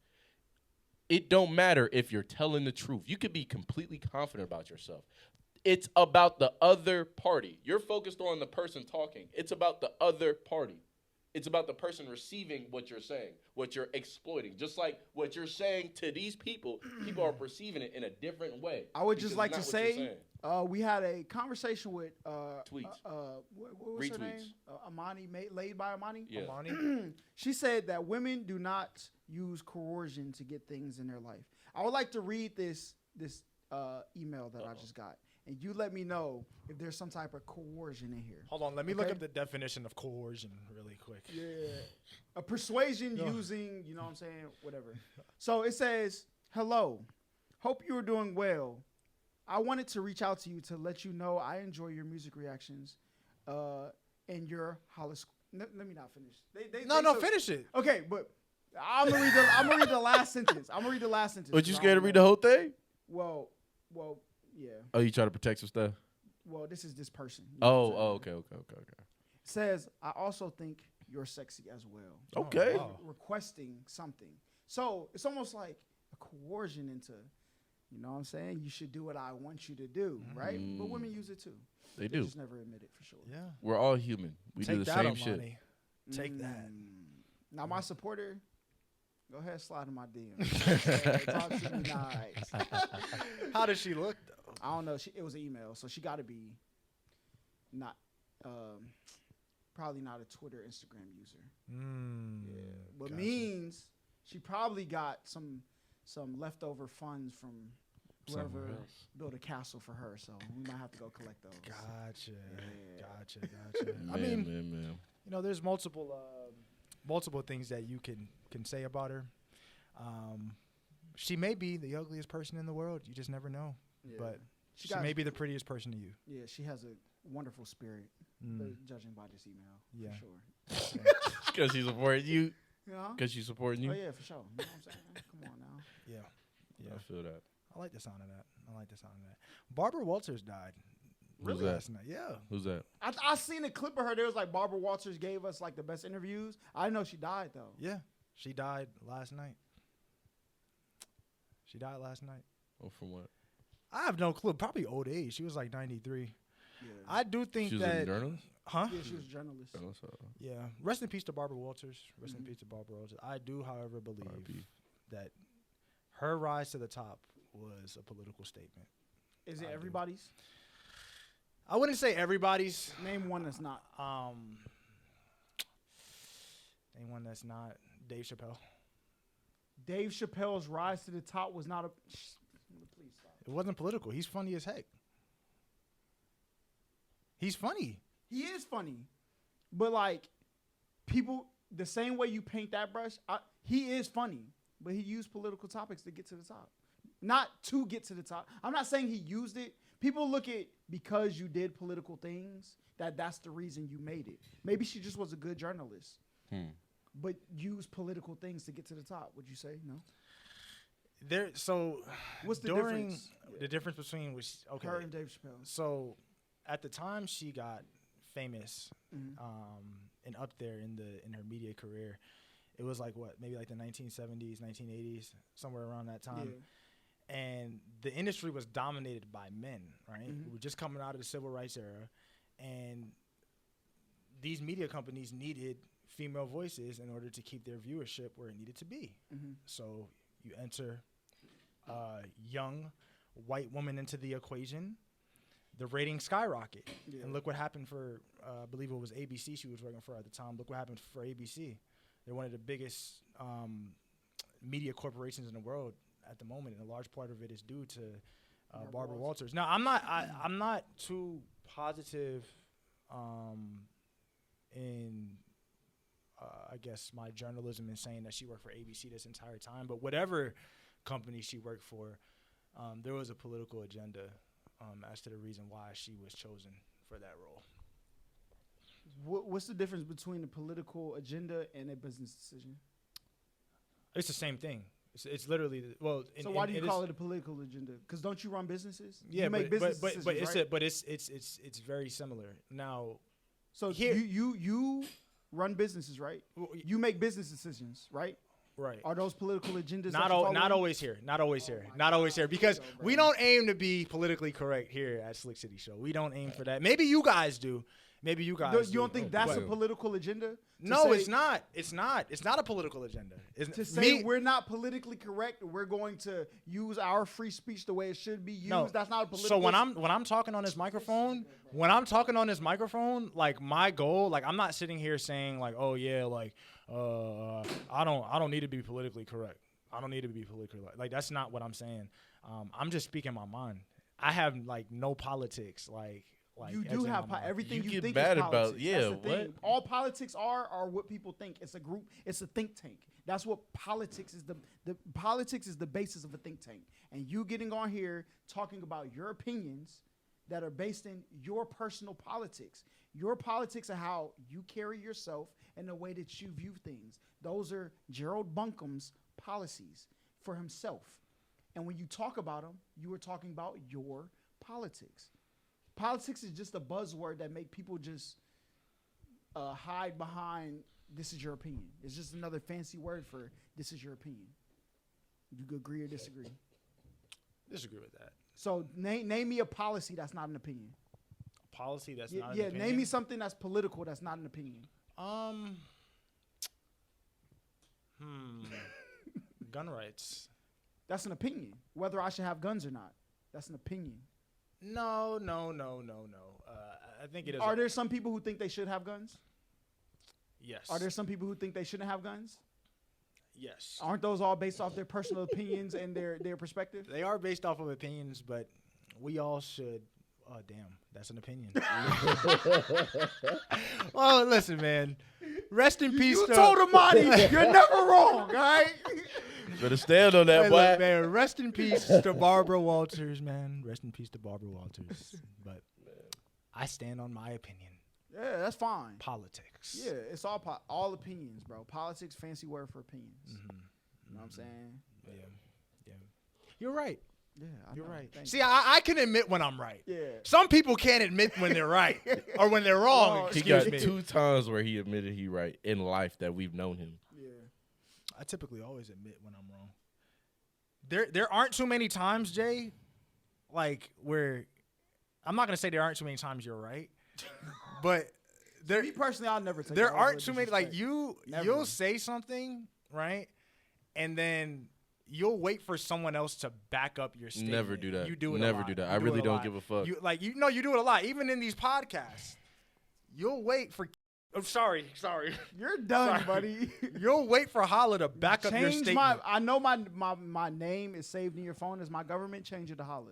It don't matter if you're telling the truth. You could be completely confident about yourself. It's about the other party. You're focused on the person talking. It's about the other party. It's about the person receiving what you're saying, what you're exploiting. Just like what you're saying to these people, people are perceiving it in a different way. I would just like to it's not what you're say, saying. we had a conversation with Tweets. what was her name? Retweets. Amani, laid by Amani. Yeah. Amani? She said that women do not use coercion to get things in their life. I would like to read this email that I just got, and you let me know if there's some type of coercion in here. Hold on, let me look up the definition of coercion really quick. Yeah. A persuasion using, you know what I'm saying, whatever. So it says, hello, hope you are doing well. I wanted to reach out to you to let you know I enjoy your music reactions and your let me not finish. Finish it. Okay, but I'm gonna read the last sentence. But you scared to read the whole thing? Well, yeah. Oh, you try to protect some stuff? Well, this is this person. You know what I'm saying? Okay. It says, I also think you're sexy as well. Okay. wow. Requesting something. So it's almost like a coercion into, you know what I'm saying? You should do what I want you to do, right? But women use it too. They do. Just never admit it for sure. Yeah. We're all human. We Take do the that, same Amani. shit. Take that. Now, my supporter, go ahead, slide in my DM. Talk to me nice. How does she look though? I don't know. It was an email, so she got to be not, probably not a Twitter, Instagram user. Yeah, but gotcha. means she probably got some leftover funds from whoever built a castle for her. So we might have to go collect those. Gotcha. Yeah. Gotcha. I Man, mean, man. you know, there's multiple things that you can say about her. She may be the ugliest person in the world. You just never know. Yeah. But she got- may be the prettiest person to you. Yeah, she has a wonderful spirit, judging by this email. Yeah. For sure. Because she's supporting you. You know? Because she's supporting you. Oh yeah, for sure. You know what I'm saying? Come on now. Yeah. I feel that. I like the sound of that. Barbara Walters died. Who's Really that? last night. Yeah. Who's that? I seen a clip of her. There was like Barbara Walters gave us like the best interviews. I didn't know she died though. Yeah. She died last night. Oh, from what? I have no clue. Probably old age. She was like 93. Yeah. I do think She was that. a journalist? Huh? Yeah, she was a journalist. Yeah. Rest in peace to Barbara Walters. Rest in peace to Barbara Walters. I do, however, believe R.I.P. that her rise to the top was a political statement. Is it I do. everybody's? I wouldn't say everybody's. Name one that's not. Anyone that's not Dave Chappelle. Dave Chappelle's rise to the top was not a. Please stop. It wasn't political. He's funny as heck. He's funny. He is funny, but like people, the same way you paint that brush, he is funny, but he used political topics to get to the top, not to get to the top. I'm not saying he used it. People look at because you did political things that's the reason you made it. Maybe she just was a good journalist, but used political things to get to the top. Would you say no? So What's the during difference? the difference between Her and Dave Chappelle. So at the time she got famous and up there in her media career, it was like what, maybe like the 1970s, 1980s, somewhere around that time. and the industry was dominated by men, right? We were just coming out of the civil rights era, and these media companies needed female voices in order to keep their viewership where it needed to be. So you enter a young white woman into the equation, the ratings skyrocket. And look what happened for, I believe it was ABC she was working for at the time. Look what happened for ABC. They're one of the biggest media corporations in the world at the moment, and a large part of it is due to Barbara Walters. Now, I'm not too positive in I guess my journalism in saying that she worked for ABC this entire time, but whatever company she worked for, there was a political agenda as to the reason why she was chosen for that role. What's the difference between a political agenda and a business decision? It's the same thing. It's literally So why do you call it a political agenda? Because don't you run businesses? Yeah, you make business decisions, right? It's very similar. Now, so here you run businesses, right? You make business decisions, right? Right. Are those political agendas? Not always here. Because we don't aim to be politically correct here at Slick City Show. We don't aim for that. Maybe you guys do. Maybe you guys do. You don't think that's a political agenda? No, it's not. It's not. It's not a political agenda. To say we're not politically correct, we're going to use our free speech the way it should be used. No. That's not a political. So when I'm talking on this microphone, like my goal, like I'm not sitting here saying like, oh yeah, like I don't need to be politically correct. I don't need to be politically correct. Like that's not what I'm saying. I'm just speaking my mind. I have like no politics. Like you do have everything you think bad is politics. about. Yeah, what? All politics are what people think. It's a group. It's a think tank. That's what politics is. The politics is the basis of a think tank. And you getting on here talking about your opinions that are based in your personal politics. Your politics are how you carry yourself and the way that you view things. Those are Gerald Bunkum's policies for himself. And when you talk about them, you are talking about your politics. Politics is just a buzzword that make people just hide behind this is your opinion. It's just another fancy word for this is your opinion. You could agree or disagree. Disagree with that. So name me a policy that's not an opinion. A policy that's not an opinion? Yeah, name me something that's political that's not an opinion. Gun rights. That's an opinion. Whether I should have guns or not. That's an opinion. No. I think it is. Are there some people who think they should have guns? Yes. Are there some people who think they shouldn't have guns? Yes. Aren't those all based off their personal opinions and their perspective? They are based off of opinions, but we all should. Oh, damn. That's an opinion. Well, listen, man. Rest in peace. You told Amani, you're never wrong, all right? Better stand on that, boy. Look, man, rest in peace to Barbara Walters, man. Rest in peace to Barbara Walters. But I stand on my opinion. Yeah, that's fine. Politics. Yeah, it's all opinions, bro. Politics, fancy word for opinions. Mm-hmm. You know what I'm saying? Yeah. You're right. Yeah, you're right. See, I can admit when I'm right. Yeah. Some people can't admit when they're right or when they're wrong. He got 2 times where he admitted he right in life that we've known him. Yeah. I typically always admit when I'm wrong. There aren't too many times, Jay, like where I'm not gonna say there aren't too many times you're right, but me personally, I'll never take. There aren't too many. Like you'll say something right, and then you'll wait for someone else to back up your statement. Never do that. You do it. Never do that. I really don't give a fuck. You do it a lot. Even in these podcasts, you'll wait for. Oh, sorry. You're done, buddy. You'll wait for Holla to back up your statement. I know my name is saved in your phone as my government. Change it to Holla.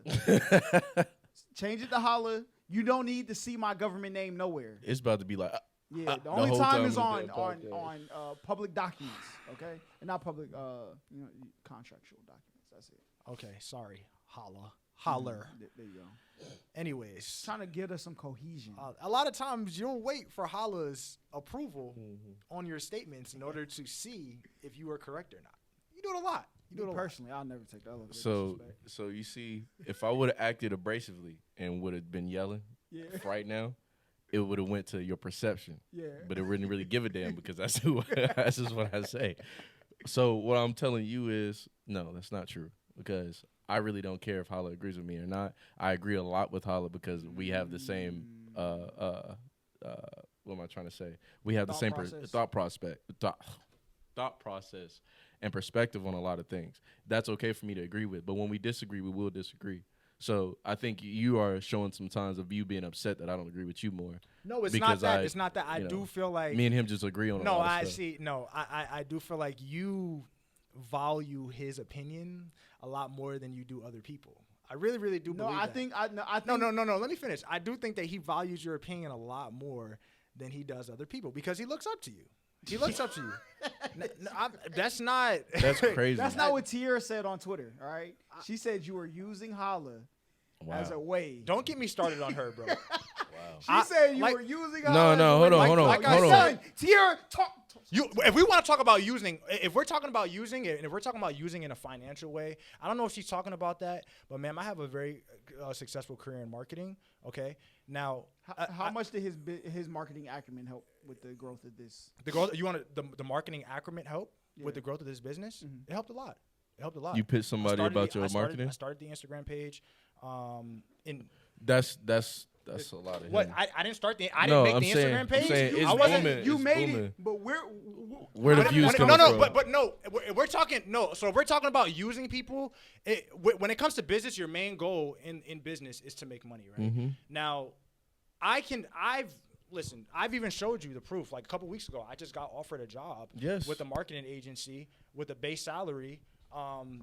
Change it to Holla. You don't need to see my government name nowhere. It's about to be like. Yeah, the only time is on public documents, okay, and not public, contractual documents. That's it. Okay, sorry, holler. There you go. Anyways, trying to get us some cohesion. A lot of times you'll wait for Holla's approval on your statements in order to see if you are correct or not. You do it a lot. Personally, I'll never take that level. So you see, if I would have acted abrasively and would have been yelling right now, it would have went to your perception. Yeah. But it wouldn't really give a damn because that's just what I say. So what I'm telling you is, no, that's not true. Because I really don't care if Hala agrees with me or not. I agree a lot with Hala because we have the same what am I trying to say? We have the same thought process and perspective on a lot of things. That's okay for me to agree with, but when we disagree, we will disagree. So I think you are showing some signs of you being upset that I don't agree with you more. No, it's not that. It's not that. I do feel like me and him just agree on a lot of stuff. I do feel like you value his opinion a lot more than you do other people. I really, really do believe that. No. Let me finish. I do think that he values your opinion a lot more than he does other people because he looks up to you. He looks up to you. That's not. That's crazy. That's not what Tiara said on Twitter. All right, she said you were using Hala as a way. Don't get me started on her, bro. Wow. She said you were using Hala. No, hold on. Tiara, talk. If we want to talk about using, if we're talking about using it, and if we're talking about using in a financial way, I don't know if she's talking about that, but ma'am, I have a very successful career in marketing. Okay, now how much did his marketing acumen help with the growth of this? The growth, you want the marketing acumen help with the growth of this business? Mm-hmm. It helped a lot. It helped a lot. You pitched somebody about your marketing. I started the Instagram page. That's a lot of. What him. I didn't start the. I didn't make the Instagram page. I wasn't. Booming. You made booming. it, but where the views coming from? But no, we're talking no. So if we're talking about using people, when it comes to business, your main goal in business is to make money, right? Mm-hmm. Now, I've even showed you the proof. Like a couple weeks ago, I just got offered a job with a marketing agency with a base salary.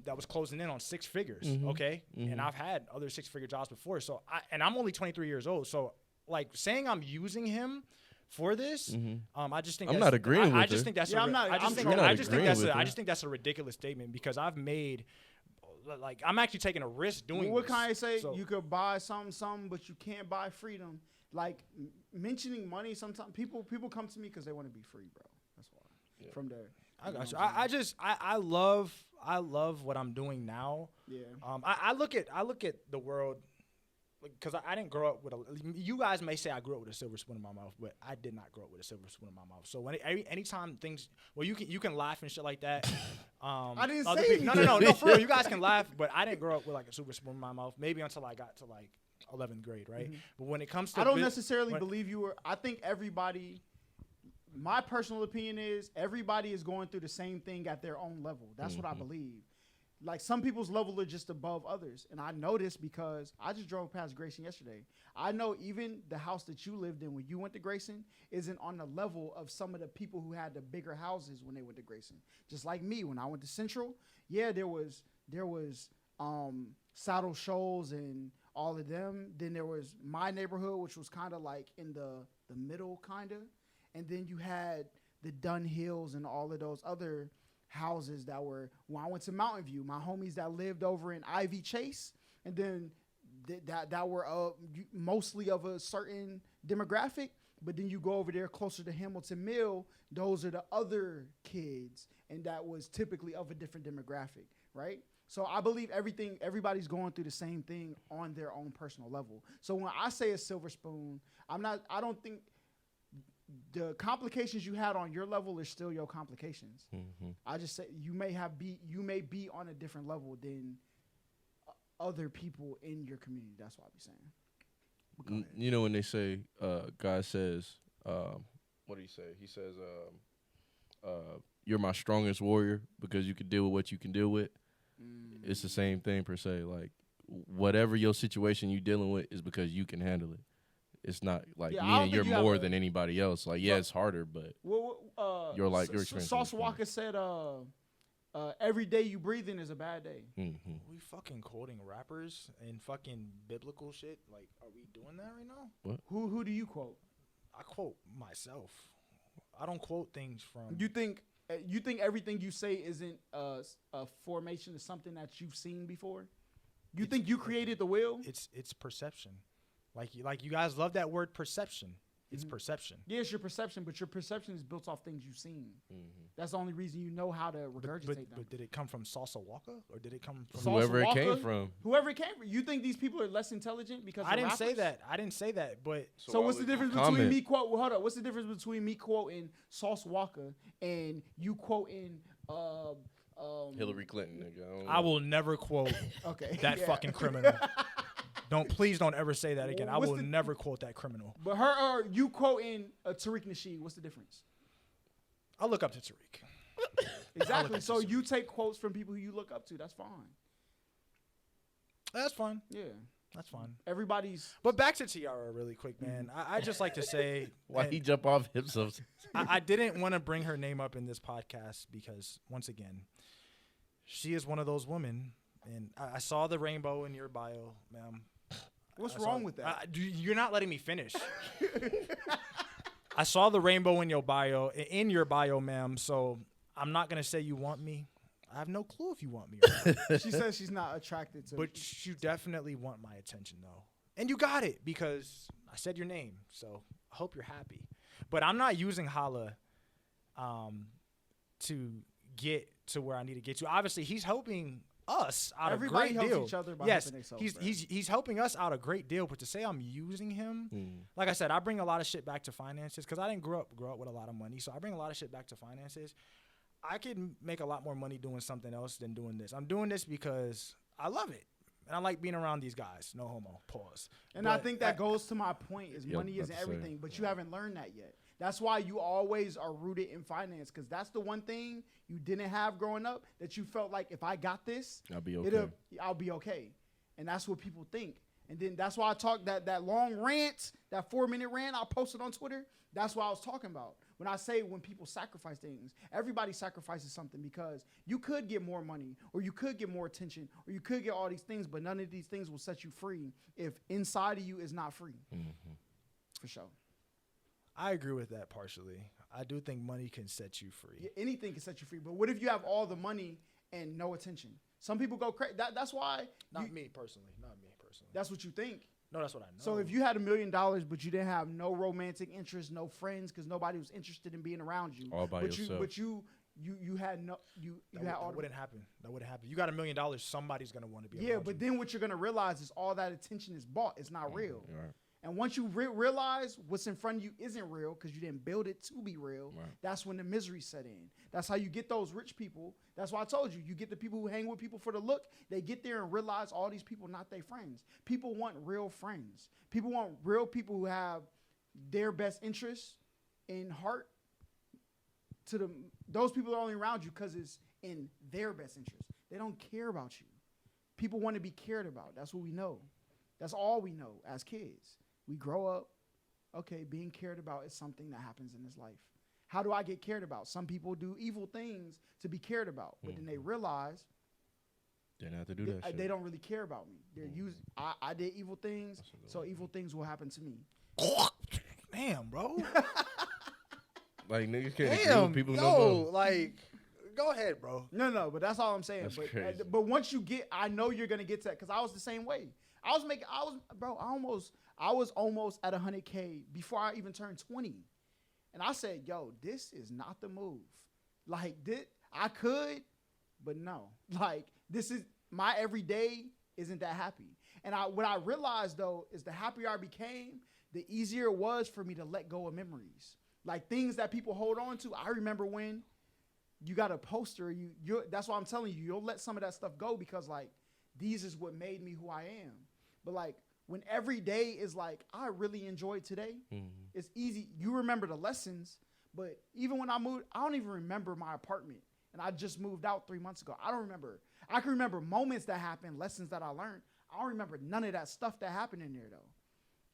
That was closing in on 6 figures, okay? Mm-hmm. And I've had other 6-figure jobs before. So I'm only 23 years old. So like saying I'm using him for this, I just think I'm not agreeing with I just think that's I just think that's a ridiculous statement because I've made like I'm actually taking a risk doing what this. Kanye say? So, you could buy something, but you can't buy freedom. Like mentioning money, sometimes people come to me because they want to be free, bro. That's why. Yeah. From there. I got you. I love what I'm doing now. Yeah. I look at the world because I didn't grow up with you guys may say I grew up with a silver spoon in my mouth, but I did not grow up with a silver spoon in my mouth. So anytime things, you can laugh and shit like that. I didn't say no, for real. You guys can laugh, but I didn't grow up with like a silver spoon in my mouth. Maybe until I got to like 11th grade, right? Mm-hmm. But when it comes to I don't necessarily believe you were. I think everybody. My personal opinion is everybody is going through the same thing at their own level. That's what I believe. Like some people's level are just above others. And I know this because I just drove past Grayson yesterday. I know even the house that you lived in when you went to Grayson isn't on the level of some of the people who had the bigger houses when they went to Grayson. Just like me, when I went to Central, there was Saddle Shoals and all of them. Then there was my neighborhood, which was kind of like in the middle kind of. And then you had the Dunn Hills and all of those other houses that were, when I went to Mountain View, my homies that lived over in Ivy Chase, and then that were mostly of a certain demographic. But then you go over there closer to Hamilton Mill, those are the other kids, and that was typically of a different demographic, right? So I believe everybody's going through the same thing on their own personal level. So when I say a silver spoon, I don't think the complications you had on your level are still your complications. Mm-hmm. I just say you may be on a different level than other people in your community. That's what I be saying. You know when they say God says, what do he say? He says, "You're my strongest warrior because you can deal with what you can deal with." It's the same thing per se. Like whatever your situation you're dealing with is because you can handle it. It's not like meaning you're more than anybody else. Like, it's harder, but you're like your experience. Sauce Walker said, "Every day you breathing is a bad day." Mm-hmm. We fucking quoting rappers and fucking biblical shit. Like, are we doing that right now? What? Who do you quote? I quote myself. I don't quote things from. You think everything you say isn't a formation of something that you've seen before? You think you created the wheel? It's perception. Like you guys love that word perception. It's perception. Yeah, it's your perception, but your perception is built off things you've seen. Mm-hmm. That's the only reason you know how to regurgitate them. But did it come from Salsa Walker or did it come from whoever it came from? Whoever it came from. You think these people are less intelligent because I didn't say that. I didn't say that. But so what's the difference between me quote? Hold up. What's the difference between me quoting Sauce Walker and you quoting Hillary Clinton, nigga. I will never quote that fucking criminal. Please don't ever say that again. I will never quote that criminal. But her or you quoting Tariq Nasheed, what's the difference? I'll look up to Tariq. Exactly. So you take quotes from people who you look up to. That's fine. That's fine. Yeah. That's fine. Everybody's. But back to Tiara really quick, man. I just like to say. Why he jump off himself? I didn't want to bring her name up in this podcast because, once again, she is one of those women. And I saw the rainbow in your bio, ma'am. What's wrong with that? You're not letting me finish. I saw the rainbow in your bio, ma'am. So I'm not going to say you want me. I have no clue if you want me or not. She says she's not attracted to. But you definitely want my attention, though. And you got it because I said your name. So I hope you're happy. But I'm not using Hala to get to where I need to get to. Obviously, he's helping us out Everybody a great helps deal. each other by yes, helping themselves, he's helping us out a great deal. But to say I'm using him, like I said, I bring a lot of shit back to finances because I didn't grow up with a lot of money. So I bring a lot of shit back to finances. I could make a lot more money doing something else than doing this. I'm doing this because I love it. And I like being around these guys. No homo. Pause. And I think that goes to my point is money isn't everything, but you haven't learned that yet. That's why you always are rooted in finance because that's the one thing you didn't have growing up that you felt like if I got this, I'll be okay. I'll be okay. And that's what people think. And then that's why I talk that long rant, that 4-minute rant I posted on Twitter. That's what I was talking about. When I say when people sacrifice things, everybody sacrifices something because you could get more money or you could get more attention or you could get all these things, but none of these things will set you free if inside of you is not free. Mm-hmm. For sure. I agree with that partially. I do think money can set you free. Yeah, anything can set you free. But what if you have all the money and no attention? Some people go crazy. That's why. Not me personally. That's what you think. No, that's what I know. So if you had $1 million, but you didn't have no romantic interest, no friends, because nobody was interested in being around you, all by yourself. You had no you had all. That wouldn't happen. That wouldn't happen. You got $1 million. Somebody's gonna want to be. Yeah, around but you. then what you're gonna realize is all that attention is bought. It's not real. Right. And once you realize what's in front of you isn't real because you didn't build it to be real, that's when the misery set in. That's how you get those rich people. That's why I told you, you get the people who hang with people for the look. They get there and realize all these people not their friends. People want real friends. People want real people who have their best interests in heart. Those people are only around you because it's in their best interest. They don't care about you. People want to be cared about. That's what we know. That's all we know as kids. We grow up, okay, being cared about is something that happens in this life. How do I get cared about? Some people do evil things to be cared about, but then they realize they don't have to do that shit. They don't really care about me. They're I did evil things, so evil things will happen to me. Damn, bro. Like, niggas can't agree with people no more. Like, go ahead, bro. No, but that's all I'm saying. That's crazy. But once you get, I know you're going to get to that because I was the same way. I was almost at 100K before I even turned 20. And I said, yo, this is not the move. Like, I could, but no. Like, this is, my everyday isn't that happy. And what I realized, though, is the happier I became, the easier it was for me to let go of memories. Like, things that people hold on to. I remember when you got a poster, that's why I'm telling you, you'll let some of that stuff go because, like, these is what made me who I am. But, like, when every day is like, I really enjoyed today, it's easy. You remember the lessons, but even when I moved, I don't even remember my apartment. And I just moved out 3 months ago. I don't remember. I can remember moments that happened, lessons that I learned. I don't remember none of that stuff that happened in there, though.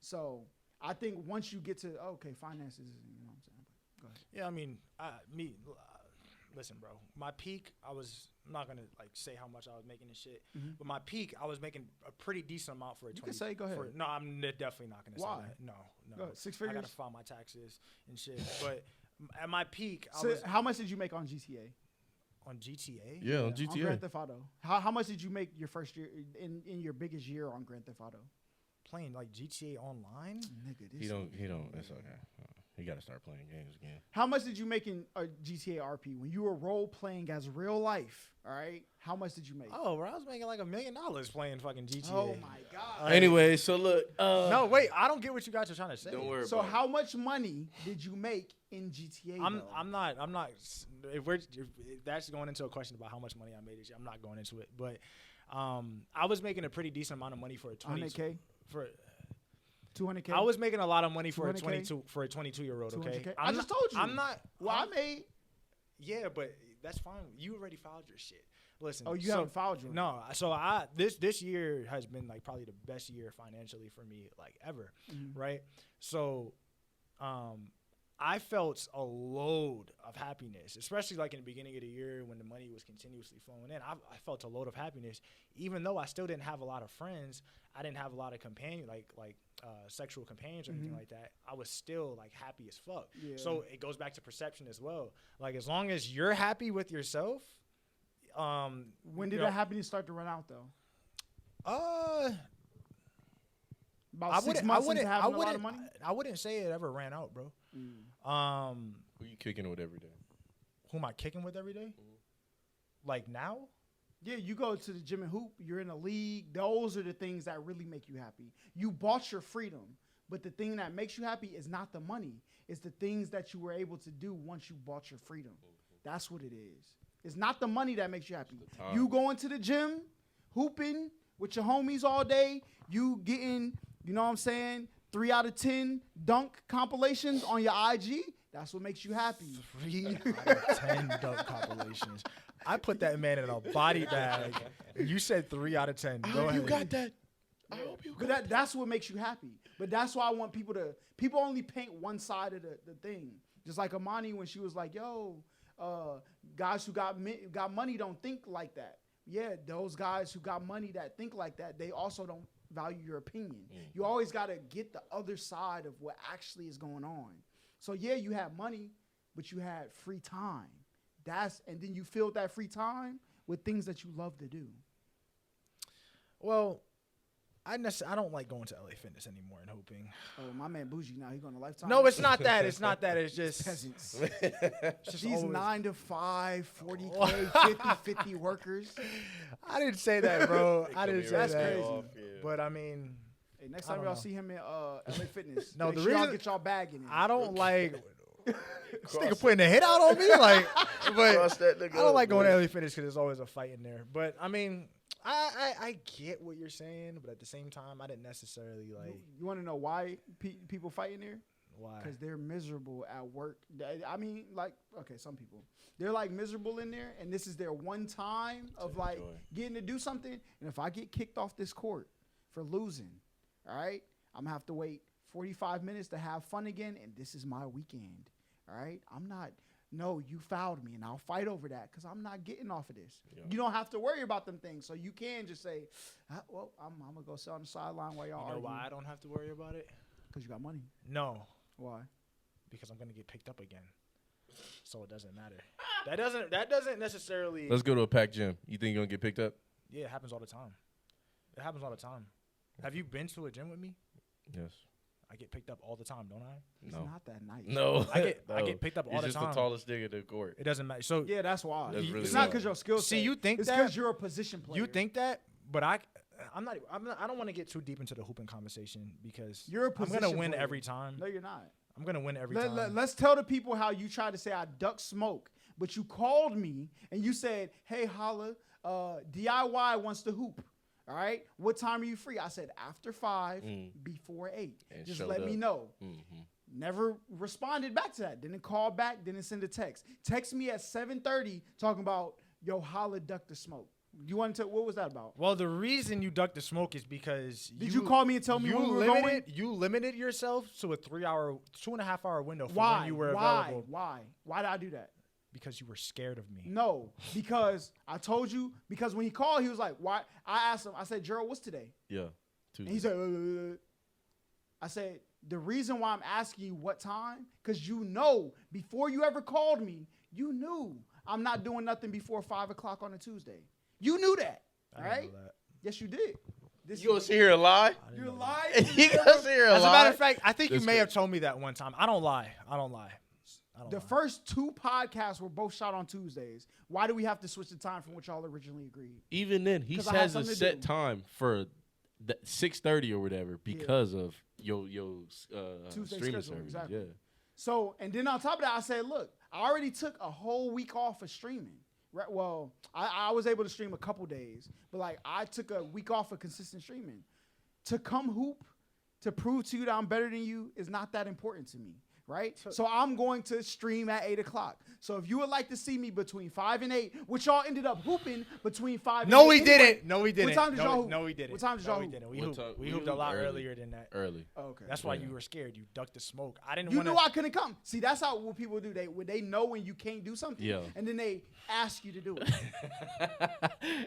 So I think once you get to, finances, you know what I'm saying? But go ahead. Yeah, I mean, listen, bro. My peak, I'm not gonna like say how much I was making and shit, but my peak, I was making a pretty decent amount for a 20. You can say, go ahead. No, I'm definitely not gonna Why? say that. No. Go ahead. 6 figures? I gotta file my taxes and shit. But at my peak, how much did you make on GTA? On GTA? Yeah, on GTA. On Grand Theft Auto. How much did you make your first year in your biggest year on Grand Theft Auto? Playing like GTA Online? Nigga, he don't. It's okay. You got to start playing games again. How much did you make in GTA RP when you were role playing as real life? All right, how much did you make? Oh, bro, I was making like $1 million playing fucking GTA. Oh my god. Anyway, so look. No, wait, I don't get what you guys are trying to say. Don't worry. So about how much money did you make in GTA? I'm not. If that's going into a question about how much money I made this year, I'm not going into it. But I was making a pretty decent amount of money for a 100K for 200K. I was making a lot of money for a 200K? 22-year-old. Okay, 200K? I just told you. I'm not. Well, I made. Yeah, but that's fine. You already filed your shit. Listen. Oh, you haven't filed your. No. So this year has been like probably the best year financially for me like ever, right? So, I felt a load of happiness, especially like in the beginning of the year when the money was continuously flowing in. I felt a load of happiness, even though I still didn't have a lot of friends. I didn't have a lot of companions, like sexual companions or anything like that. I was still like happy as fuck. Yeah. So it goes back to perception as well. Like as long as you're happy with yourself. When did that happiness start to run out though? About 6 months into having a lot of money? I wouldn't say it ever ran out, bro. who you kicking with every day? Who am I kicking with every day? Like now? Yeah, you go to the gym and hoop. You're in a league. Those are the things that really make you happy. You bought your freedom, but the thing that makes you happy is not the money. It's the things that you were able to do once you bought your freedom. That's what it is. It's not the money that makes you happy. You going to the gym, hooping with your homies all day. You getting, you know what I'm saying, 3 out of 10 dunk compilations on your IG. That's what makes you happy. 3 out of 10 dunk compilations. I put that man in a body bag. You said 3 out of 10. Go ahead. You got that. I hope you got But that's what makes you happy. But that's why I want people only paint one side of the thing. Just like Amani when she was like, yo, guys who got money don't think like that. Yeah, those guys who got money that think like that, they also don't value your opinion. You always got to get the other side of what actually is going on. So yeah, you have money, but you had free time. And then you filled that free time with things that you love to do. Well, I don't like going to LA Fitness anymore and hooping. Oh, my man Bougie now, he going to Lifetime. No, it's not that. It's not that. It's just peasants. it's just These always, 9 to 5, 40K, 50 workers. I didn't say that, bro. I didn't say That's that. crazy. But I mean, Hey, next time y'all see him in LA Fitness, No, make the sure y'all reason- get y'all bag in it. I don't like this nigga putting a hit out on me. Like, but I don't like going to LA Fitness because there's always a fight in there. But I mean, I get what you're saying, but at the same time, I didn't necessarily like. You want to know why people fight in there? Why? Because they're miserable at work. I mean, like, okay, some people. They're like miserable in there, and this is their one time of like getting to do something. And if I get kicked off this court for losing, all right, I'm going to have to wait 45 minutes to have fun again, and this is my weekend, all right? No, you fouled me, and I'll fight over that because I'm not getting off of this. Yeah. You don't have to worry about them things, so you can just say, well, I'm going to go sit on the sideline while y'all argue. You know why I don't have to worry about it? Because you got money. No. Why? Because I'm going to get picked up again, so it doesn't matter. That doesn't necessarily. Let's go to a packed gym. You think you're going to get picked up? Yeah, it happens all the time. It happens all the time. Have you been to a gym with me? Yes. I get picked up all the time, don't I? He's not that nice. No. I get picked up all the time. He's just the tallest nigga in the court. It doesn't matter. So yeah, that's why. That's really it's not because your skill set. See, you think it's that? because you're a position player. You think that? But I don't want to get too deep into the hooping conversation because you're a position I'm gonna win player. every time. No, you're not. I'm gonna win every time. Let's tell the people how you tried to say I duck smoke, but you called me and you said, "Hey, holla, DIY wants to hoop. All right, what time are you free?" I said after 5, before 8. And just let me know. Never responded back to that. Didn't call back. Didn't send a text. Text me at 7:30 talking about yo holla duck the smoke. You want to? What was that about? Well, the reason you ducked the smoke is because did you call me and tell me when we were going? You limited yourself to a 2.5 hour window for when you were available. Why did I do that? Because you were scared of me. No, because I told you. Because when he called, he was like, "Why?" I asked him. I said, "Gerald, what's today?" Yeah, Tuesday. And he said, I said, "The reason why I'm asking you what time, because you know, before you ever called me, you knew I'm not doing nothing before 5 o'clock on a Tuesday. You knew that, all right? Know that. Yes, you did. You gonna sit here and lie? You're lying. You gonna sit here and As a lie? matter of fact, I think That's you may crazy. have told me that one time. I don't lie. The first 2 podcasts were both shot on Tuesdays. Why do we have to switch the time from what y'all originally agreed? Even then, he 'Cause I had has a something to set do. time for 6:30 or whatever because of your Tuesday streaming schedule, service. exactly. Yeah. So, and then on top of that, I said, look, I already took a whole week off of streaming. Right? Well, I was able to stream a couple days, but like I took a week off of consistent streaming. To come hoop, to prove to you that I'm better than you is not that important to me. Right? So I'm going to stream at 8 o'clock. So if you would like to see me between 5 and 8, which y'all ended up hooping between 5 and 8. No, we anyway. didn't. No, we didn't. What time did y'all hoop? No, we didn't. What time did y'all hoop? didn't. We What hooped. time- We we hooped a hooped lot early. earlier than that. Early. Okay. That's why you were scared. You ducked the smoke. I didn't You want knew I couldn't come. See, that's how what people do. They know when you can't do something, Yeah. and then they ask you to do it.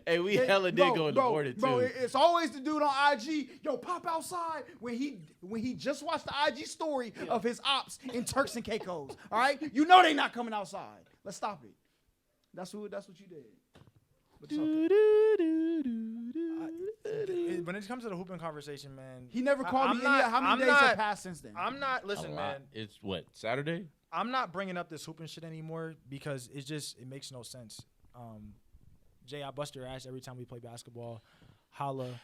Hey, we hella did go in the morning too. Bro, it's always the dude on IG. Yo, pop outside when he just watched the IG story of his ops in Turks and Caicos. All right, you know they not coming outside. Let's stop it. That's what you did. But it's okay. When it comes to the hooping conversation, man, He never called I'm me. not- How I'm many days not- have passed since then? I'm not. A Listen, lot. man. It's what, Saturday? I'm not bringing up this hooping shit anymore because it makes no sense. Jay, I bust your ass every time we play basketball. Holla,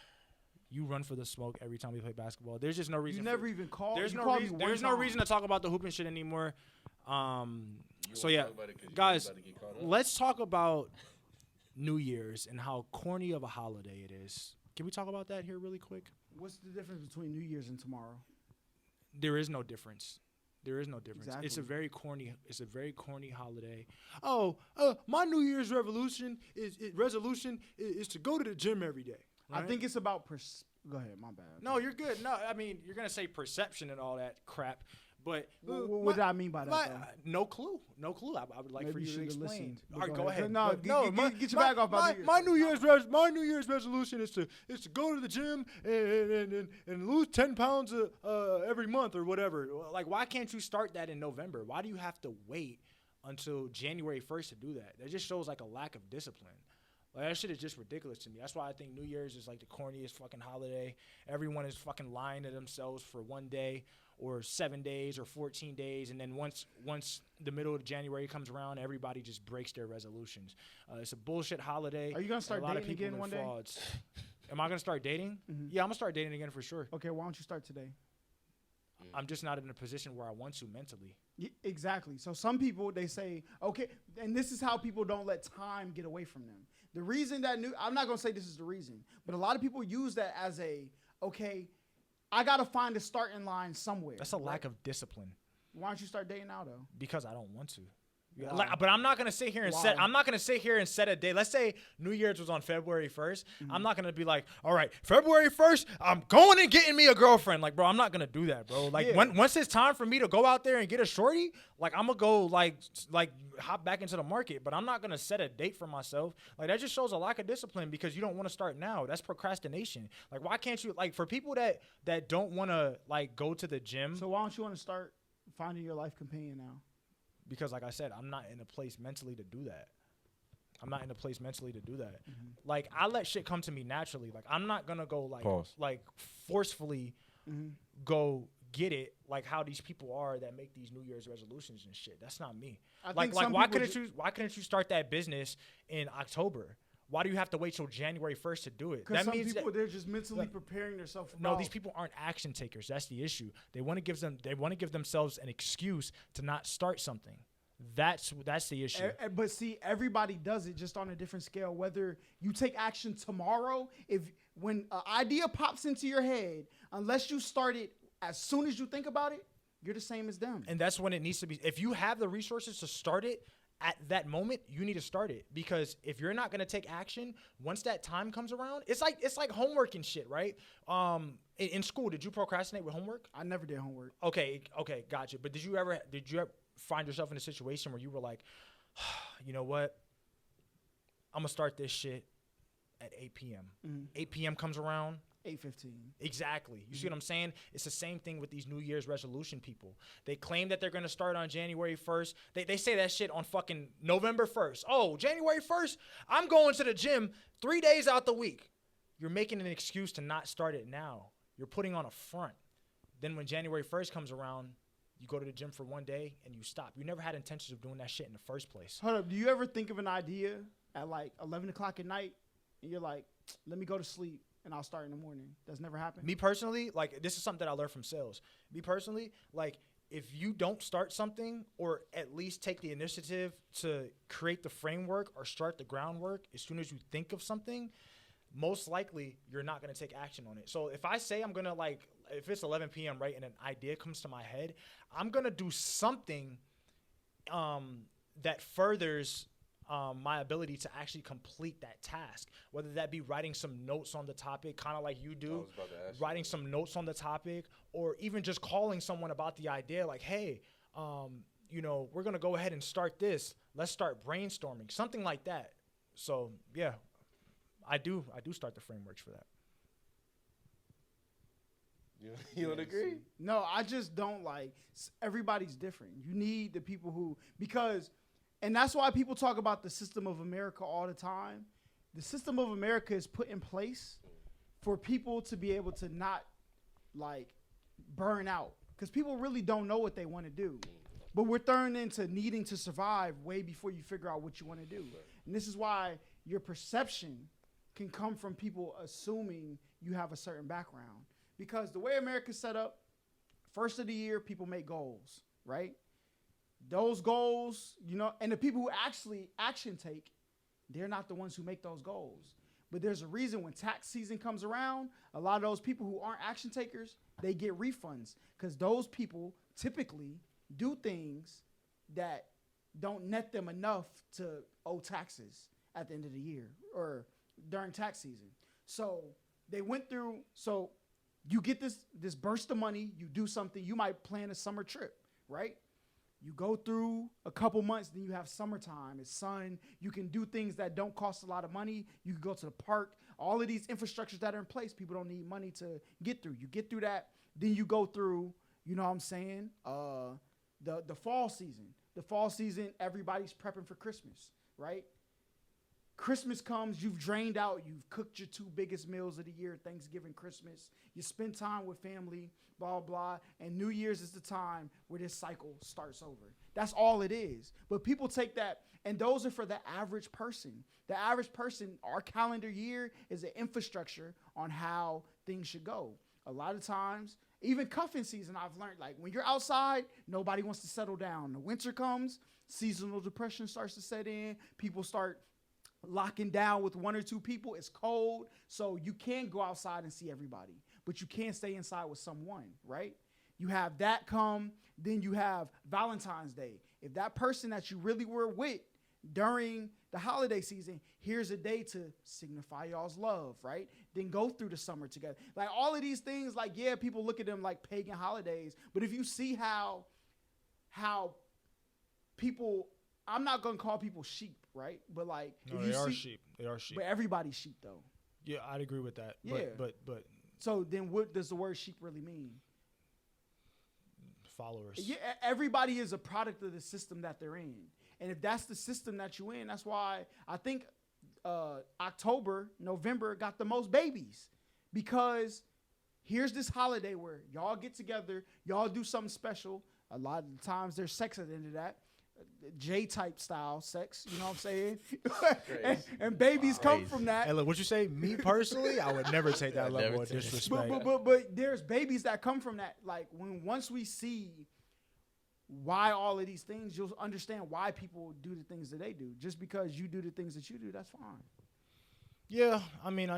you run for the smoke every time we play basketball. There's just no reason. You never even called. There's you no called reason. me one There's no time. reason to talk about the hooping shit anymore. So wanna yeah, talk about it 'cause you guys, about to get caught up? let's talk about New Year's and how corny of a holiday it is. Can we talk about that here really quick? What's the difference between New Year's and tomorrow? There is no difference. There is no difference. It's a very corny. It's a very corny holiday. Oh, my New Year's resolution is to go to the gym every day. I right? think it's about. Go ahead, my bad. No, you're good. No, I mean you're gonna say perception and all that crap, but What did I mean by that? Though? no clue. No clue. I would like Maybe for you you to should've explain. listened, All but right, go go ahead. ahead. No, get your bag off about New Year's. My New Year's resolution is to go to the gym and lose 10 pounds every month or whatever. Like, why can't you start that in November? Why do you have to wait until January 1st to do that? That just shows like a lack of discipline. Like, that shit is just ridiculous to me. That's why I think New Year's is like the corniest fucking holiday. Everyone is fucking lying to themselves for one day or 7 days or 14 days. And then once the middle of January comes around, everybody just breaks their resolutions. It's a bullshit holiday. Are you gonna start A lot of dating people again are one day? frauds. Am I going to start dating? Mhm. Yeah, I'm going to start dating again for sure. Okay, why don't you start today? I'm just not in a position where I want to mentally. Exactly. So some people, they say, okay, and this is how people don't let time get away from them. The reason that I'm not going to say this is the reason, but a lot of people use that as okay, I got to find a starting line somewhere. That's a lack of discipline Why don't you start dating now, though? because I don't want to. Yeah, Why? but I'm not gonna sit here and Why? I'm not gonna sit here and set a date. Let's say New Year's was on February 1st. Mm-hmm. I'm not gonna be like, all right, February 1st, I'm going and getting me a girlfriend. Like, bro, I'm not gonna do that, bro. Like, Yeah. once it's time for me to go out there and get a shorty, like, I'm gonna go like hop back into the market. But I'm not gonna set a date for myself. Like, that just shows a lack of discipline because you don't want to start now. That's procrastination. Like, why can't you, like, for people that don't want to like go to the gym? So why don't you want to start finding your life companion now? Because, like I said, I'm not in a place mentally to do that. Mm-hmm. Like, I let shit come to me naturally. Like, I'm not gonna go Pause. like forcefully go get it like how these people are that make these New Year's resolutions and shit. That's not me. I Like think some why people couldn't you start that business in October? Why do you have to wait till January 1st to do it? Because That some means people, that, they're just mentally preparing themselves. no, these people aren't action takers. That's the issue. They want to give themselves an excuse to not start something. That's the issue. But see, everybody does it just on a different scale. Whether you take action tomorrow, when an idea pops into your head, unless you start it as soon as you think about it, you're the same as them. And that's when it needs to be. If you have the resources to start it at that moment, you need to start it. Because if you're not going to take action, once that time comes around, it's like homework and shit, right? In school, did you procrastinate with homework? I never did homework. Okay, gotcha. But did you ever find yourself in a situation where you were like, you know what? I'm going to start this shit at 8 p.m. 8 p.m. comes around. 8:15. Exactly. You see what I'm saying? It's the same thing with these New Year's resolution people. They claim that they're going to start on January 1st. They say that shit on fucking November 1st. Oh, January 1st, I'm going to the gym 3 days out the week. you're making an excuse to not start it now. You're putting on a front. Then when January 1st comes around, you go to the gym for one day and you stop. You never had intentions of doing that shit in the first place. Hold up. Do you ever think of an idea at like 11 o'clock at night and you're like, let me go to sleep and I'll start in the morning? That's never happened? Me personally, like, this is something that I learned from sales. Me personally, like, if you don't start something or at least take the initiative to create the framework or start the groundwork as soon as you think of something, most likely you're not going to take action on it. So if I say I'm going to, like, if it's 11 p.m., right, and an idea comes to my head, I'm going to do something that furthers my ability to actually complete that task, whether that be writing some notes on the topic, kind of like you do, writing some notes on the topic, or even just calling someone about the idea, like, hey, you know, we're going to go ahead and start this. Let's start brainstorming, something like that. So, yeah, I do start the frameworks for that. You don't agree? No, I just don't like. Everybody's different. You need the people who, because, and that's why people talk about the system of America all the time. The system of America is put in place for people to be able to not like burn out, because people really don't know what they want to do. But we're thrown into needing to survive way before you figure out what you want to do. And this is why your perception can come from people assuming you have a certain background. Because the way America's set up, first of the year, people make goals, right? Those goals, you know, and the people who actually action take, they're not the ones who make those goals. But there's a reason when tax season comes around, a lot of those people who aren't action takers, they get refunds, because those people typically do things that don't net them enough to owe taxes at the end of the year or during tax season. So they went through, so you get this burst of money, you do something, you might plan a summer trip, right? You go through a couple months, then you have summertime, it's sun, you can do things that don't cost a lot of money, you can go to the park, all of these infrastructures that are in place, people don't need money to get through. You get through that, then you go through, you know what I'm saying, the fall season. The fall season, everybody's prepping for Christmas, right? Christmas comes, you've drained out, you've cooked your two biggest meals of the year, Thanksgiving, Christmas. You spend time with family, blah, blah, and New Year's is the time where this cycle starts over. That's all it is. But people take that, and those are for the average person. The average person, our calendar year is an infrastructure on how things should go. A lot of times, even cuffing season, I've learned, like, when you're outside, nobody wants to settle down. The winter comes, seasonal depression starts to set in, people start locking down with one or two people. It's cold, so you can't go outside and see everybody, but you can stay inside with someone, right? You have that come, then you have Valentine's Day. If that person that you really were with during the holiday season, here's a day to signify y'all's love, right? Then go through the summer together. Like, all of these things, like, yeah, people look at them like pagan holidays, but if you see how people, I'm not going to call people sheep, right? But like, No, if they you are see, sheep. They are sheep. but everybody's sheep though. Yeah, I'd agree with that. Yeah. But So then what does the word sheep really mean? followers. Yeah, everybody is a product of the system that they're in. And if that's the system that you're in, that's why I think October, November got the most babies. Because here's this holiday where y'all get together, y'all do something special. A lot of the times there's sex at the end of that. J-type style sex, you know what I'm saying? and babies come from that. Hey, look, what you say? Me personally, I would never take that level of disrespect. But there's babies that come from that. Like, once we see why all of these things, you'll understand why people do the things that they do. Just because you do the things that you do, that's fine. Yeah, I mean,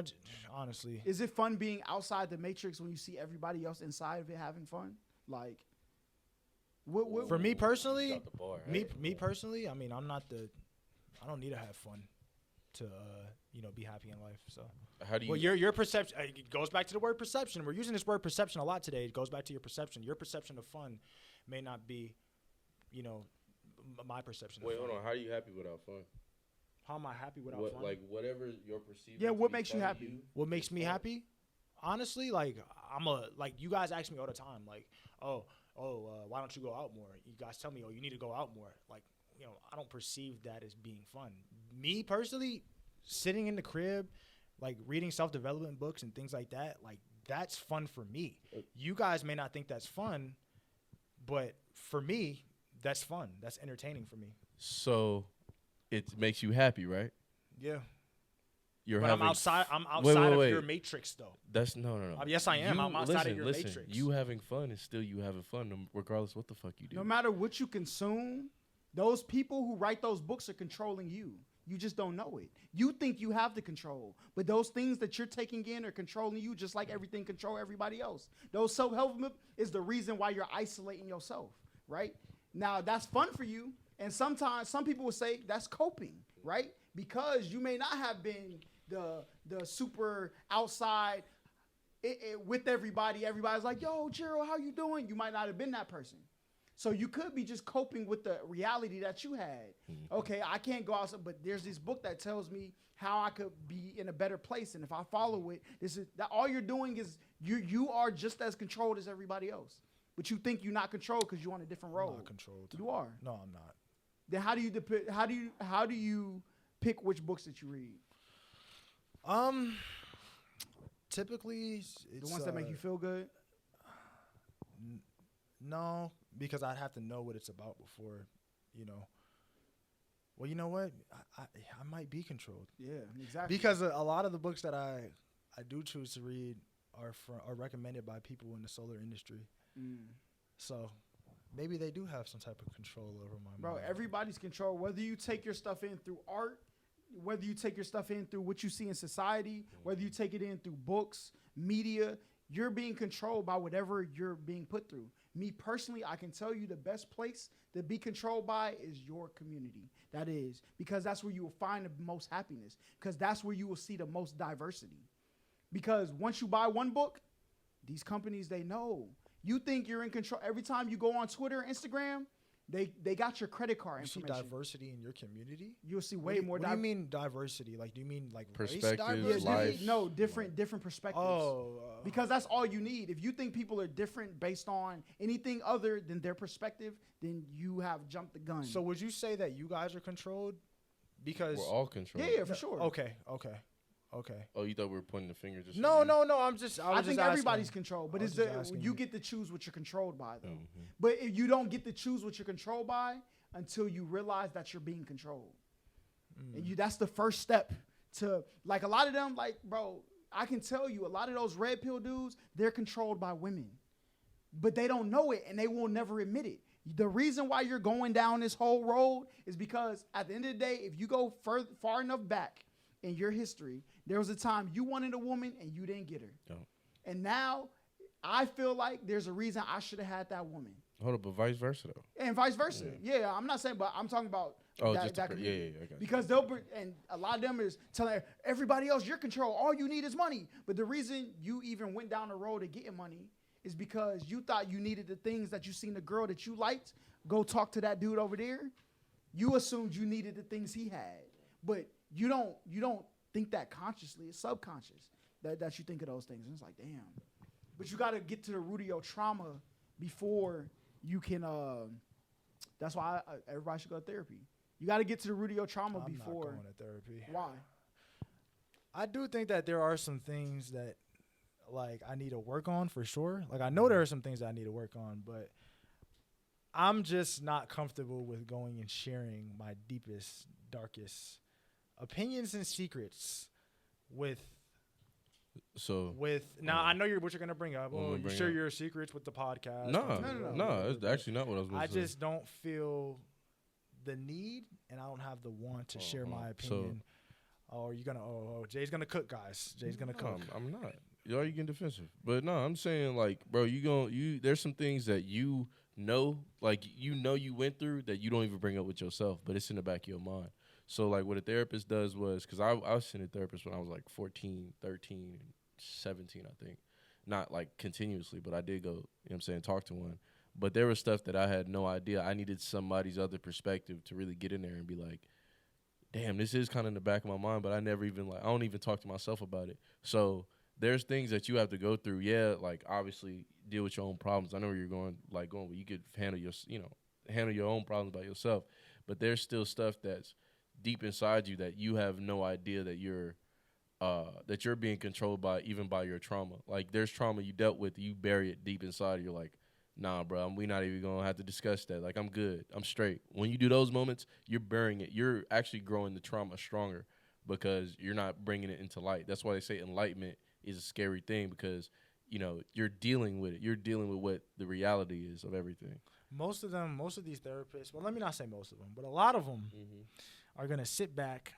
honestly. Is it fun being outside the matrix when you see everybody else inside of it having fun? Like, for me personally, bar, right? me personally, I mean, I don't need to have fun to, be happy in life. So, how do you? Well, your perception, it goes back to the word perception. We're using this word perception a lot today. It goes back to your perception. Your perception of fun may not be, my perception of fun. Wait, hold on. How are you happy without fun? How am I happy without fun? Like, whatever your perceived. Yeah, what makes you happy? What makes me happy? Honestly, like, you guys ask me all the time, like, why don't you go out more? You guys tell me, you need to go out more. Like, I don't perceive that as being fun. Me personally, sitting in the crib, like reading self-development books and things like that, like that's fun for me. You guys may not think that's fun, but for me, that's fun. That's entertaining for me. So it makes you happy, right? Yeah. You're but having I'm outside wait. of your matrix, though. That's no. Yes, I am. I'm outside of your matrix. You having fun is still you having fun, regardless what the fuck you do. No matter what you consume, those people who write those books are controlling you. You just don't know it. You think you have the control, but those things that you're taking in are controlling you, just like everything control everybody else. Those self-help is the reason why you're isolating yourself, right? Now, that's fun for you, and sometimes some people will say that's coping, right? Because you may not have been the super outside with everybody. Everybody's like, yo, Gerald, how you doing? You might not have been that person. So you could be just coping with the reality that you had. Okay, I can't go outside, but there's this book that tells me how I could be in a better place. And if I follow it, all you're doing is you are just as controlled as everybody else. But you think you're not controlled because you're on a different role. I'm not controlled. You are. No, I'm not. Then how do you pick which books that you read? Typically it's The ones that make you feel good? No, because I'd have to know what it's about before, Well, you know what? I might be controlled. Yeah, exactly. Because a lot of the books that I do choose to read are recommended by people in the solar industry. So maybe they do have some type of control over my mind. Bro, everybody's control. Whether you take your stuff in through art, whether you take your stuff in through what you see in society, whether you take it in through books, media, you're being controlled by whatever you're being put through. Me personally, I can tell you the best place to be controlled by is your community. That is, because that's where you will find the most happiness, because that's where you will see the most diversity. Because once you buy one book, these companies, they know. You think you're in control. Every time you go on Twitter or Instagram, they got your credit card information. You see diversity in your community? You'll see way more. What do you mean diversity? Like, do you mean like perspective, race diversity? life? No, different perspectives. Because that's all you need. If you think people are different based on anything other than their perspective, then you have jumped the gun. So would you say that you guys are controlled? Because We're all controlled. Yeah, for sure. Okay. Oh, you thought we were pointing the finger just No. I think everybody's controlled, but you get to choose what you're controlled by, though. But if you don't get to choose what you're controlled by until you realize that you're being controlled. And that's the first step to, like, a lot of them, like, bro, I can tell you a lot of those red pill dudes, they're controlled by women. But they don't know it, and they will never admit it. The reason why you're going down this whole road is because at the end of the day, if you go far enough back in your history, there was a time you wanted a woman and you didn't get her. Oh. And now I feel like there's a reason I should have had that woman. Hold up, but vice versa though. And vice versa. Yeah, I'm not saying, but I'm talking about that community. Yeah, I got you. Because and a lot of them is telling everybody else, you're control. All you need is money. But the reason you even went down the road of getting money is because you thought you needed the things that you seen the girl that you liked go talk to that dude over there. You assumed you needed the things he had, but you don't think that consciously. It's subconscious that you think of those things. And it's like, damn. But you got to get to the root of your trauma before you can. That's why everybody should go to therapy. You got to get to the root of your trauma before. I'm not going to therapy. Why? I do think that there are some things that, like, I need to work on for sure. Like, I know there are some things that I need to work on, but I'm just not comfortable with going and sharing my deepest, darkest opinions and secrets with. Now I know what you're gonna bring up. Oh, you share your secrets with the podcast. No, it's actually not what I was going to say. I just don't feel the need, and I don't have the want to share my opinion. Jay's gonna cook, guys. Jay's gonna cook. I'm not. Y'all, you getting defensive? But no, I'm saying, like, bro, there's some things that you went through that you don't even bring up with yourself, but it's in the back of your mind. So, like, what a therapist does was, because I was seeing a therapist when I was, like, 14, 13, 17, I think. Not, like, continuously, but I did go, talk to one. But there was stuff that I had no idea. I needed somebody's other perspective to really get in there and be like, damn, this is kind of in the back of my mind, but I don't even talk to myself about it. So there's things that you have to go through. Yeah, like, obviously deal with your own problems. I know where you're going, where you could handle your own problems by yourself. But there's still stuff that's deep inside you that you have no idea that you're that you're being controlled by, even by your trauma. Like, there's trauma you dealt with, you bury it deep inside. You're like, nah, bro, we not even gonna have to discuss that. Like, I'm good, I'm straight. When you do those moments, you're burying it. You're actually growing the trauma stronger because you're not bringing it into light. That's why they say enlightenment is a scary thing, because you're dealing with it. You're dealing with what the reality is of everything. Most of these therapists, well, let me not say most of them, but a lot of them are gonna sit back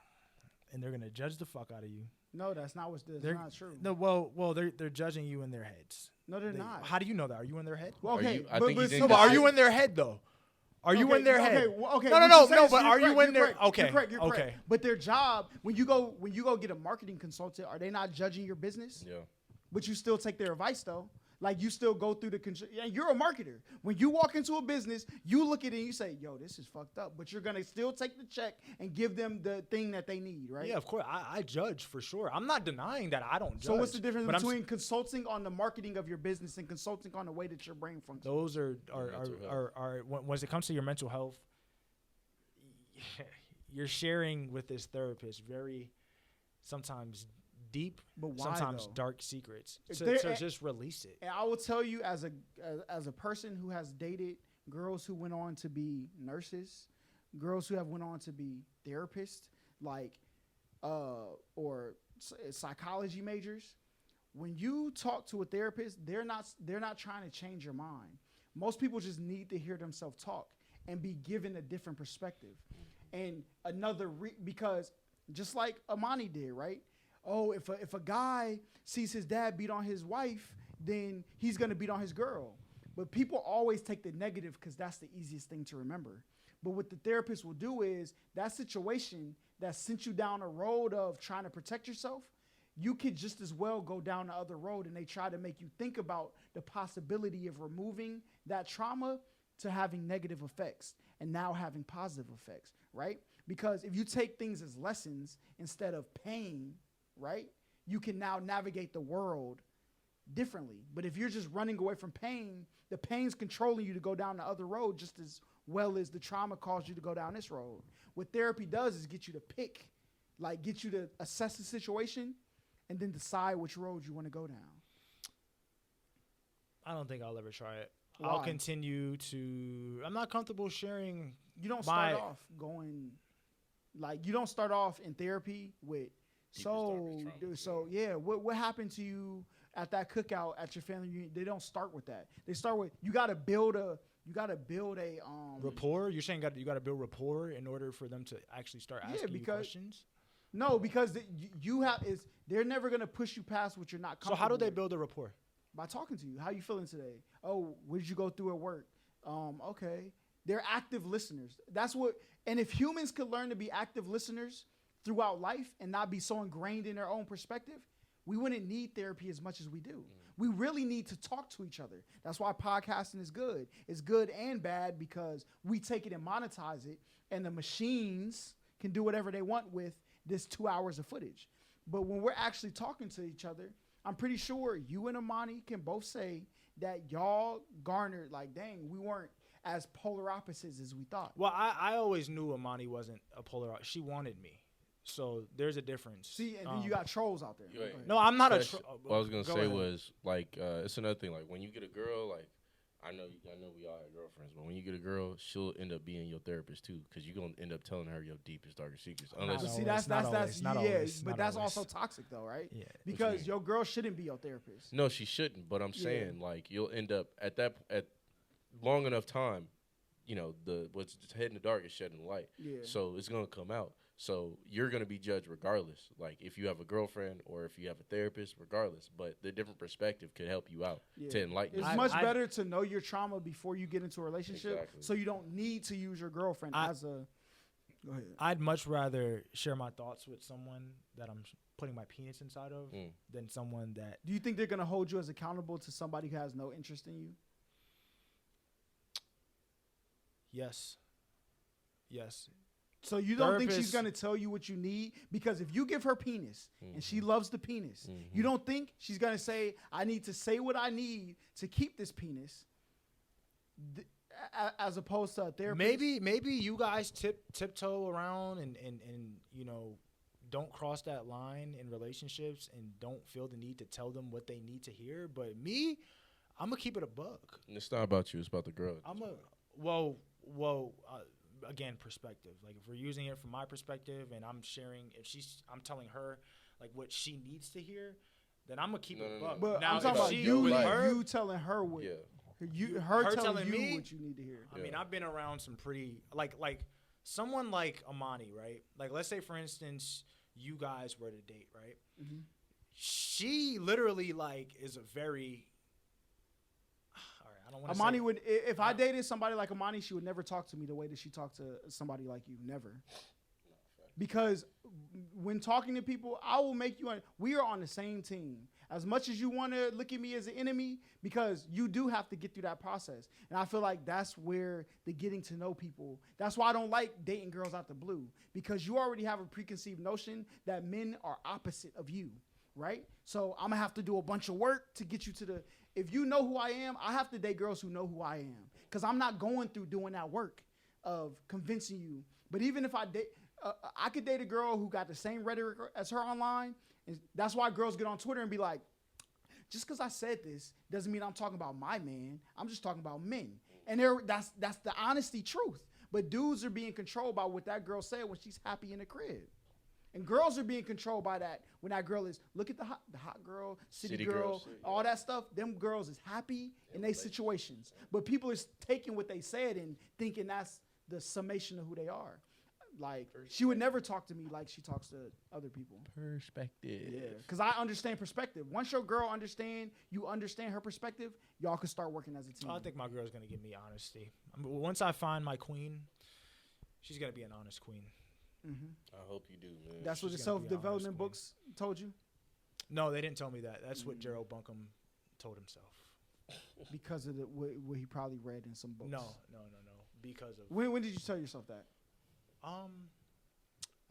and they're gonna judge the fuck out of you. No, that's not not true. No, well, they're judging you in their heads. No, they're not. How do you know that? Are you in their head? Well, okay, but are you in their head though? Are you in their head? Okay. No. But are you in there? Okay. You're correct. But their job, when you go get a marketing consultant, are they not judging your business? Yeah. But you still take their advice though. Like, you still go through you're a marketer. When you walk into a business, you look at it and you say, yo, this is fucked up. But you're going to still take the check and give them the thing that they need, right? Yeah, of course. I judge for sure. I'm not denying that I don't judge. So what's the difference between consulting on the marketing of your business and consulting on the way that your brain functions? Those are when it comes to your mental health, you're sharing with this therapist very sometimes deep, but why, sometimes though? dark secrets. So just release it. And I will tell you, as a person who has dated girls who went on to be nurses, girls who have went on to be therapists, or psychology majors, when you talk to a therapist, they're not trying to change your mind. Most people just need to hear themselves talk and be given a different perspective. And because just like Amani did, right? Oh, if a guy sees his dad beat on his wife, then he's going to beat on his girl. But people always take the negative because that's the easiest thing to remember. But what the therapist will do is that situation that sent you down a road of trying to protect yourself, you could just as well go down the other road, and they try to make you think about the possibility of removing that trauma to having negative effects and now having positive effects, right? Because if you take things as lessons instead of pain, right, you can now navigate the world differently. But if you're just running away from pain, the pain's controlling you to go down the other road just as well as the trauma caused you to go down this road. What therapy does is get you to pick, get you to assess the situation and then decide which road you want to go down. I don't think I'll ever try it. Why? I'll continue to. I'm not comfortable sharing. You don't start off going, you don't start off in therapy with, what happened to you at that cookout at your family reunion? They don't start with that. They start with, you got to build a rapport. You're saying you got to build rapport in order for them to actually start asking you questions? No, because they're never going to push you past what you're not comfortable with. So how do they build a rapport? By talking to you. How you feeling today? Oh, what did you go through at work? Okay. They're active listeners. That's what, and if humans could learn to be active listeners throughout life and not be so ingrained in their own perspective, we wouldn't need therapy as much as we do. We really need to talk to each other. That's why podcasting is good. It's good and bad because we take it and monetize it, and the machines can do whatever they want with this 2 hours of footage. But when we're actually talking to each other, I'm pretty sure you and Amani can both say that y'all garnered, dang, we weren't as polar opposites as we thought. Well, I always knew Amani wasn't a polar opposite. She wanted me. So there's a difference. See, and then you got trolls out there. No, I'm not a troll. What I was gonna say was it's another thing. When you get a girl, I know we all have girlfriends, but when you get a girl, she'll end up being your therapist too, because you're gonna end up telling her your deepest, darkest secrets. That's also toxic though, right? Yeah. Because your girl shouldn't be your therapist. No, she shouldn't. But I'm saying you'll end up at long enough time, what's head in the dark is shedding light. Yeah. So it's gonna come out. So you're going to be judged regardless, if you have a girlfriend or if you have a therapist, regardless. But the different perspective could help you out to enlighten you. It's much better to know your trauma before you get into a relationship, so you don't need to use your girlfriend as a... Go ahead. I'd much rather share my thoughts with someone that I'm putting my penis inside of than someone that... Do you think they're going to hold you as accountable to somebody who has no interest in you? Yes. So you don't think she's going to tell you what you need? Because if you give her penis and she loves the penis, you don't think she's going to say, I need to say what I need to keep this penis, as opposed to a therapist? Maybe you guys tiptoe around and don't cross that line in relationships and don't feel the need to tell them what they need to hear. But me, I'm gonna keep it a buck. It's not about you. It's about the girl. Again, perspective. Like if we're using it from my perspective, and I'm sharing, I'm telling her like what she needs to hear, then I'm gonna keep it a buck. But now, I'm talking about you telling her what. Yeah. Her telling me what you need to hear. I mean, I've been around some pretty like someone like Amani, right? Like let's say for instance, you guys were to date, right? Mm-hmm. She literally like is a very Amani would, if I dated somebody like Amani, she would never talk to me the way that she talked to somebody like you. Never. Because when talking to people, I will make you, we are on the same team. As much as you want to look at me as an enemy, because you do have to get through that process. And I feel like that's where the getting to know people, that's why I don't like dating girls out the blue. Because you already have a preconceived notion that men are opposite of you, right? So I'm going to have to do a bunch of work to get you to the, if you know who I am, I have to date girls who know who I am. Because I'm not going through doing that work of convincing you. But even if I date, I could date a girl who got the same rhetoric as her online. And that's why girls get on Twitter and be like, just because I said this doesn't mean I'm talking about my man. I'm just talking about men. And that's the honesty truth. But dudes are being controlled by what that girl said when she's happy in the crib. And girls are being controlled by that when that girl is, look at the hot girl, city girl, all that stuff. Them girls is happy in their situations. But people are taking what they said and thinking that's the summation of who they are. Like, she would never talk to me like she talks to other people. Perspective. Yeah, because I understand perspective. Once your girl you understand her perspective, y'all can start working as a team. I think my girl's going to give me honesty. Once I find my queen, she's going to be an honest queen. Mm-hmm. I hope you do, man. That's what the self-development books told you? No, they didn't tell me that. That's what Gerald Bunkum told himself. Because of what he probably read in some books. No. Because of when did you tell yourself that?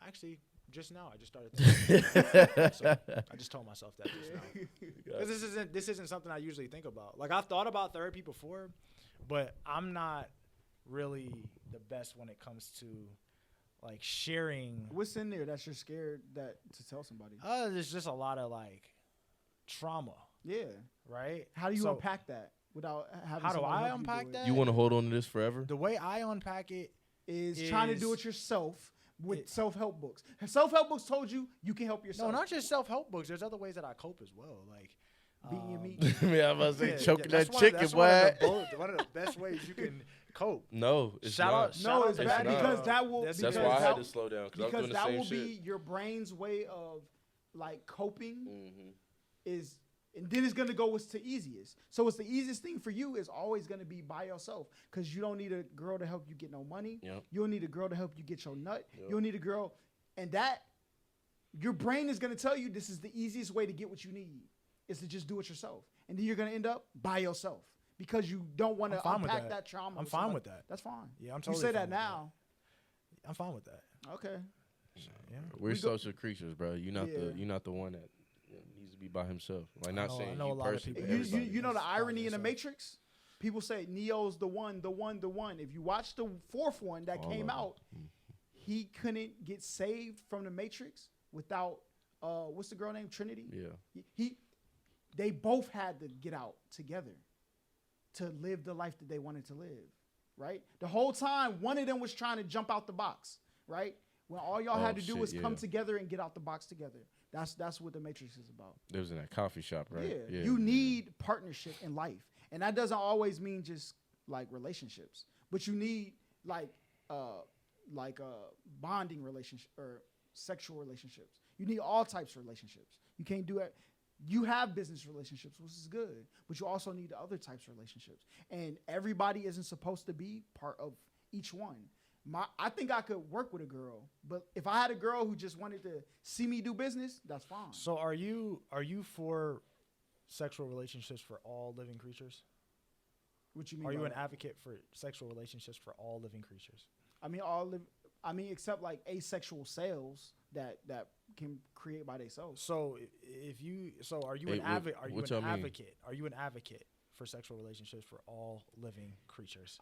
Actually, just now. I just started. So I just told myself that just now. Because this isn't something I usually think about. Like I've thought about therapy before, but I'm not really the best when it comes to like sharing. What's in there that you're scared to tell somebody? There's just a lot of like trauma. Yeah. Right. How do you unpack that without having? How do I unpack that? You want to hold on to this forever? The way I unpack it is trying to do it yourself with self-help books. Self-help books told you can help yourself. No, not just self-help books. There's other ways that I cope as well. Like beating your meat. Yeah, I'm about to say choking that chicken, boy. One of the best ways you can cope. No, it's not. No, it's bad because that will. That's why I had to slow down because that will be your brain's way of like coping. Mm-hmm. And then it's going to go what's the easiest. So it's the easiest thing for you is always going to be by yourself because you don't need a girl to help you get no money. Yep. You don't need a girl to help you get your nut. Yep. You don't need a girl. And that, your brain is going to tell you this is the easiest way to get what you need is to just do it yourself. And then you're going to end up by yourself because you don't want to unpack that trauma. I'm fine with that. That's fine. Yeah, I'm totally You say fine that now. I'm fine with that. Okay. So, yeah. We're social creatures, bro. You're not the one that needs to be by himself. Like not saying I know you a lot of personally. people. You know the irony in the Matrix? People say Neo's the one. If you watch the fourth one that came out, he couldn't get saved from the Matrix without what's the girl named Trinity? Yeah. They both had to get out together to live the life that they wanted to live, right? The whole time, one of them was trying to jump out the box, right? When all y'all had to do was come together and get out the box together. That's what the Matrix is about. It was in that coffee shop, right? Yeah. You need partnership in life. And that doesn't always mean just like relationships, but you need like bonding relationship or sexual relationships. You need all types of relationships. You can't do it. You have business relationships, which is good, but you also need other types of relationships. And everybody isn't supposed to be part of each one. I think I could work with a girl, but if I had a girl who just wanted to see me do business, that's fine. So are you for sexual relationships for all living creatures? What you mean? Are you an advocate for sexual relationships for all living creatures? I mean, except like asexual cells that can create by themselves. So are you an advocate? Are you an advocate for sexual relationships for all living creatures?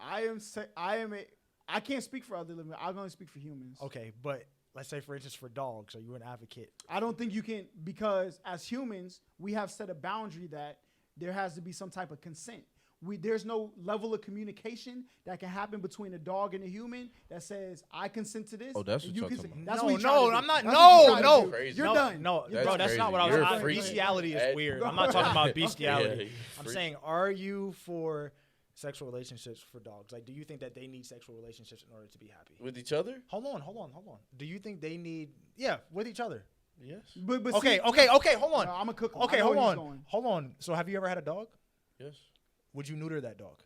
I can't speak for other living. I can only speak for humans. Okay, but let's say, for instance, for dogs, are you an advocate? I don't think you can, because as humans, we have set a boundary that there has to be some type of consent. There's no level of communication that can happen between a dog and a human that says, I consent to this. Oh, that's what you y'all consent. talking That's No, what you're trying no, to do. I'm not. That's what No, you're no. trying to do. You're no, done. No, That's bro, that's crazy. not what I was. You're freaky. Bestiality is Hey. weird. I'm not talking about bestiality. Yeah, I'm freak. saying, are you for sexual relationships for dogs? Like, do you think that they need sexual relationships in order to be happy? With each other? Hold on. Do you think they need, with each other? Yes. But Okay, see, hold on. No, I'm a cook. Okay, hold on. So have you ever had a dog? Yes. Would you neuter that dog?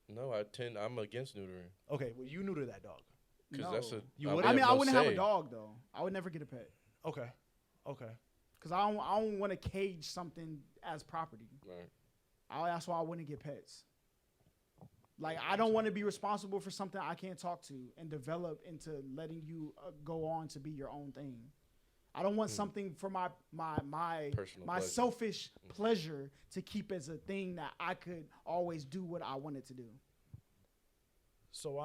No, I'm against neutering. Okay, well, you neuter that dog. Because No. that's a. You I would? have I mean, I no wouldn't have say. a dog though. I would never get a pet Okay. because I don't want to cage something as property. Right. That's why I wouldn't get pets. Like, I don't want to be responsible for something I can't talk to and develop into letting you go on to be your own thing. I don't want something for my Personal my pleasure. selfish pleasure to keep as a thing that I could always do what I wanted to do. So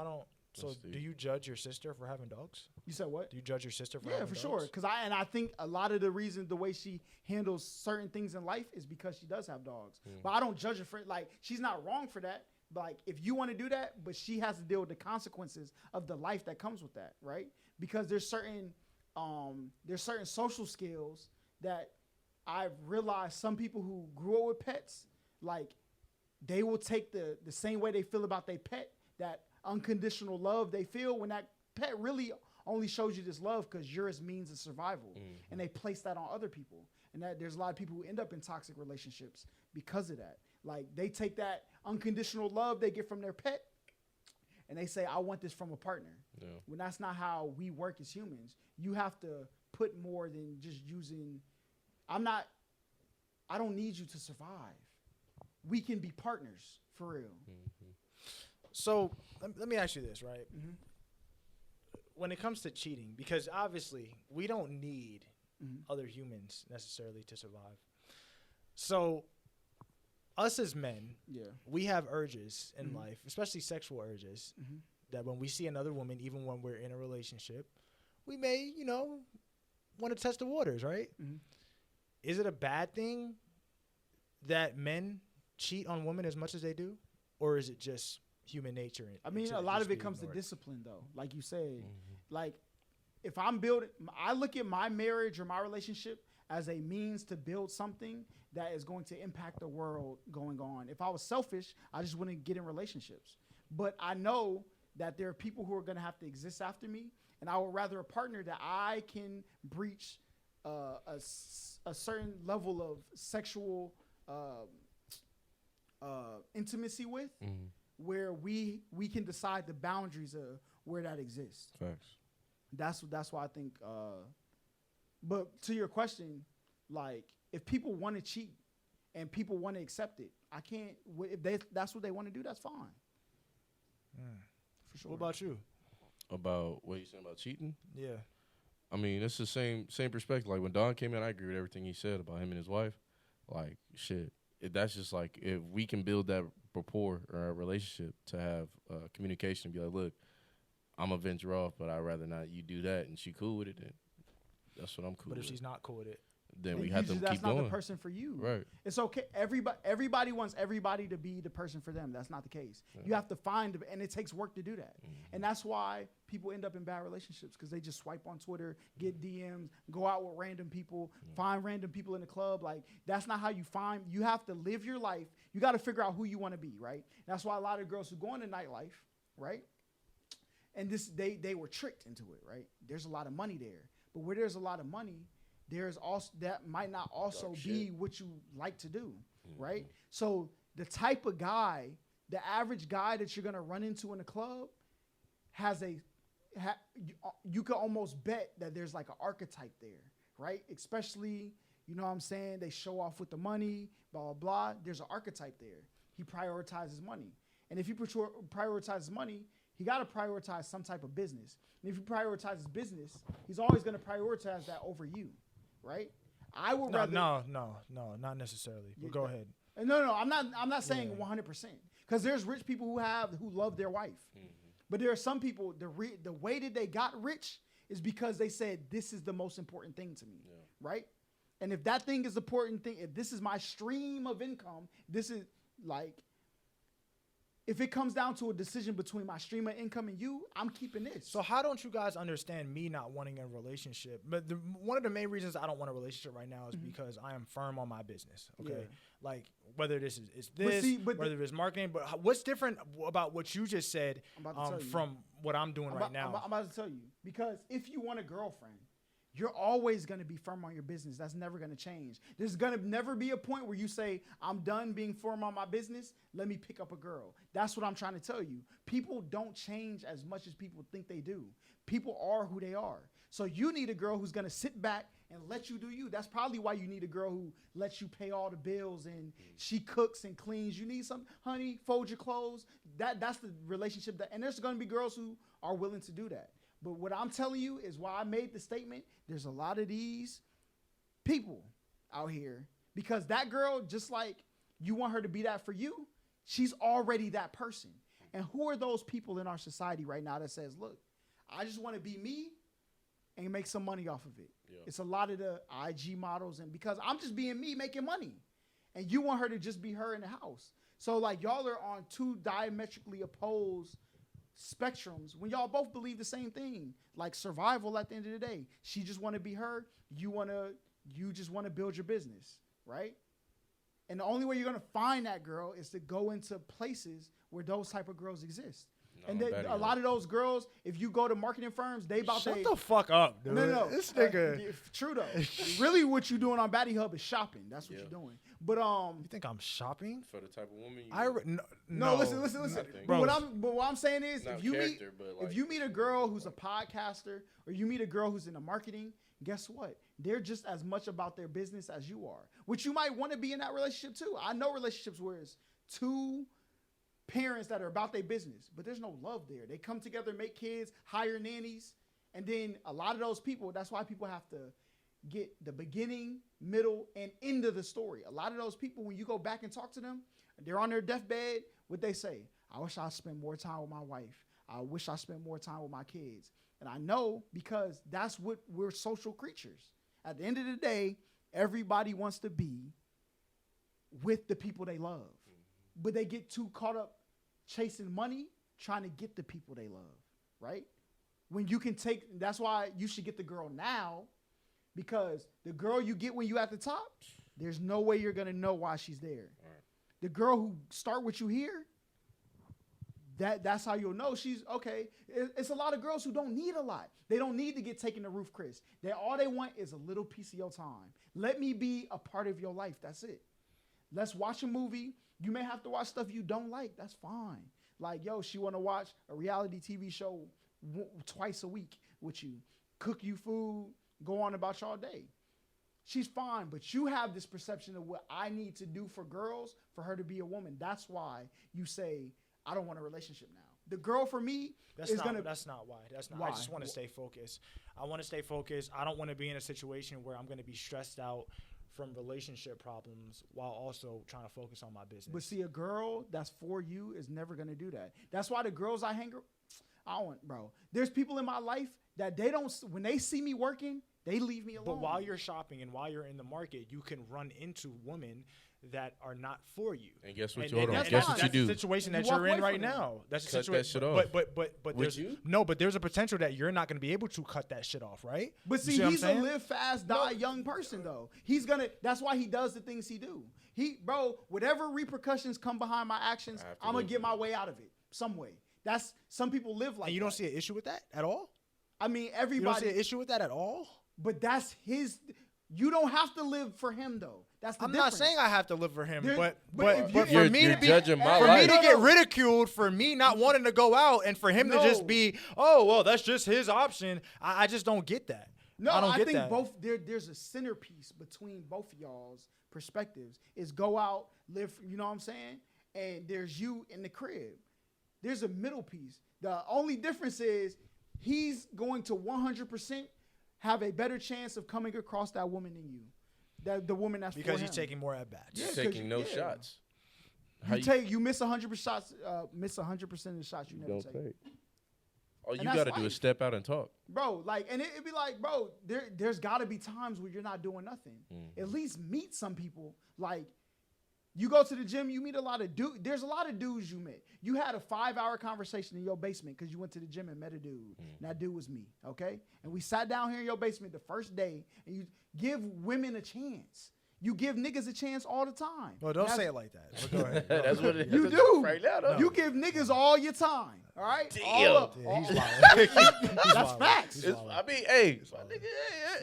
That's do deep. you judge your sister for having dogs? You said what? Do you judge your sister for Yeah, having for dogs? sure. Because I think a lot of the reason the way she handles certain things in life is because she does have dogs. But I don't judge her for it. Like, she's not wrong for that. But like, if you want to do that, but she has to deal with the consequences of the life that comes with that, right? Because there's certain social skills that I've realized some people who grew up with pets, like, they will take the same way they feel about their pet, that unconditional love they feel when that pet really only shows you this love because you're his means of survival. And they place that on other people. And that there's a lot of people who end up in toxic relationships because of that. Like, they take that unconditional love they get from their pet and they say, I want this from a partner. Yeah. When that's not how we work as humans. You have to put more than just using, I don't need you to survive. We can be partners, for real. So let me ask you this, right? When it comes to cheating, because obviously we don't need other humans necessarily to survive. So us as men, we have urges in life, especially sexual urges, that when we see another woman, even when we're in a relationship, we may, want to test the waters, right? Is it a bad thing that men cheat on women as much as they do? Or is it just human nature? I mean, a lot of it comes to discipline, though. Like you said, like, if I'm building, I look at my marriage or my relationship as a means to build something that is going to impact the world going on. If I was selfish, I just wouldn't get in relationships. But I know that there are people who are going to have to exist after me, and I would rather a partner that I can breach a certain level of sexual intimacy with, where we can decide the boundaries of where that exists. Facts. That's why I think. But to your question, like, if people want to cheat and people want to accept it, I can't. If that's what they want to do, that's fine. For sure. What about you? About what you saying about cheating? Yeah. I mean, it's the same perspective. Like, when Don came in, I agree with everything he said about him and his wife. Like, shit. That's just like, if we can build that rapport or a relationship to have communication and be like, look, I'm a venture off, but I'd rather not you do that, and she cool with it, then that's what I'm cool with. But if she's not cool with it, then we have to that's keep not going. the person for you. Right. It's okay. Everybody wants everybody to be the person for them. That's not the case. You have to find, and it takes work to do that. And that's why people end up in bad relationships, because they just swipe on Twitter, get DMs, go out with random people, find random people in the club. Like, that's not how you find. You have to live your life. You got to figure out who you want to be, right? That's why a lot of girls who go into nightlife, right? And they were tricked into it, right? There's a lot of money there. But where there's a lot of money, there's also that might not also be what you like to do, right? So the type of guy, the average guy that you're gonna run into in a club, has you could almost bet that there's like an archetype there, right? Especially, you know what I'm saying? They show off with the money, blah blah blah. There's an archetype there. He prioritizes money, and if he prioritizes money, he got to prioritize some type of business. And if he prioritizes business, he's always gonna prioritize that over you. Right? I would rather. No, not necessarily. But go ahead. No. I'm not saying 100%, because there's rich people who love their wife, but there are some people the way that they got rich is because they said this is the most important thing to me, right? And if that thing is the important thing, if this is my stream of income, this is like, if it comes down to a decision between my stream of income and you, I'm keeping this. So how don't you guys understand me not wanting a relationship? But one of the main reasons I don't want a relationship right now is because I am firm on my business. Okay, like whether this is whether it's marketing, but what's different about what you just said from what I'm doing right now? I'm about to tell you, because if you want a girlfriend, you're always going to be firm on your business. That's never going to change. There's going to never be a point where you say, I'm done being firm on my business. Let me pick up a girl. That's what I'm trying to tell you. People don't change as much as people think they do. People are who they are. So you need a girl who's going to sit back and let you do you. That's probably why you need a girl who lets you pay all the bills and she cooks and cleans. You need some, honey, fold your clothes. That's the relationship. And there's going to be girls who are willing to do that. But what I'm telling you is why I made the statement, there's a lot of these people out here, because that girl, just like you want her to be that for you, she's already that person. And who are those people in our society right now that says, look, I just want to be me and make some money off of it. Yeah. It's a lot of the IG models, and because I'm just being me making money, and you want her to just be her in the house. So like y'all are on two diametrically opposed spectrums when y'all both believe the same thing, like survival at the end of the day. She just want to be her, you just want to build your business, right? And the only way you're going to find that girl is to go into places where those type of girls exist. And a lot of those girls, if you go to marketing firms, they about Shut the fuck up, dude. No. This nigga. True though. Really, what you doing on Batty Hub is shopping. That's what you're doing. But you think I'm shopping for the type of woman? No. Listen. Bro. But what I'm saying is, if you meet a girl who's a podcaster or you meet a girl who's into marketing, guess what? They're just as much about their business as you are. Which you might want to be in that relationship too. I know relationships where it's two parents that are about their business, but there's no love there. They come together, make kids, hire nannies, and then a lot of those people, that's why people have to get the beginning, middle, and end of the story. A lot of those people, when you go back and talk to them, they're on their deathbed, what they say, I wish I spent more time with my wife. I wish I spent more time with my kids. And I know, because that's what we're social creatures. At the end of the day, everybody wants to be with the people they love. But they get too caught up chasing money, trying to get the people they love, right? When you can that's why you should get the girl now, because the girl you get when you at the top, there's no way you're going to know why she's there. Right. The girl who start with you here, that's how you'll know she's okay. It's a lot of girls who don't need a lot. They don't need to get taken to Roof Chris. All they want is a little piece of your time. Let me be a part of your life. That's it. Let's watch a movie. You may have to watch stuff you don't like. That's fine. Like, yo, she want to watch a reality TV show twice a week with you, cook you food, go on about y'all day. She's fine, but you have this perception of what I need to do for girls for her to be a woman. That's why you say, I don't want a relationship now. The girl for me That's not why. I just want to stay focused. I want to stay focused. I don't want to be in a situation where I'm going to be stressed out from relationship problems while also trying to focus on my business. But see, a girl that's for you is never going to do that. That's why the girls I hang around, bro. There's people in my life that when they see me working, they leave me alone. But while you're shopping and while you're in the market, you can run into women that are not for you. And guess what? Guess what you do? That's the situation that you're in right now. That's the situation. That shit off. But there's a potential that you're not going to be able to cut that shit off, right? But see, he's a live fast, die young person though. That's why he does the things he do. Whatever repercussions come behind my actions, I'm gonna get my way out of it some way. Some people live like. And you don't see an issue with that at all? I mean, everybody. You don't see an issue with that at all? But that's his. You don't have to live for him though. That's the difference. I'm not saying I have to live for him, but for me to get ridiculed for me not wanting to go out and for him to just be, oh well, that's just his option. I just don't get that. No, I think both there's a centerpiece between both of y'all's perspectives. Is go out, live. You know what I'm saying? And there's you in the crib. There's a middle piece. The only difference is he's going to 100% have a better chance of coming across that woman than you. The woman that's because for him. He's taking more at bats. He's taking no shots. You miss 100% shots. Miss 100% of the shots you never take. All you got to do is step out and talk. Bro, like, and it'd be like, bro, there's got to be times where you're not doing nothing. At least meet some people. Like, you go to the gym, you meet a lot of dudes. There's a lot of dudes you met. You had a 5-hour conversation in your basement because you went to the gym and met a dude. And that dude was me, okay? And we sat down here in your basement the first day, and you give women a chance. You give niggas a chance all the time. Well, don't say it like that. But go ahead. That's what it is. You do. Right now, though. You give niggas all your time. All right? Damn. He's wild. That's facts. I mean, hey, my nigga,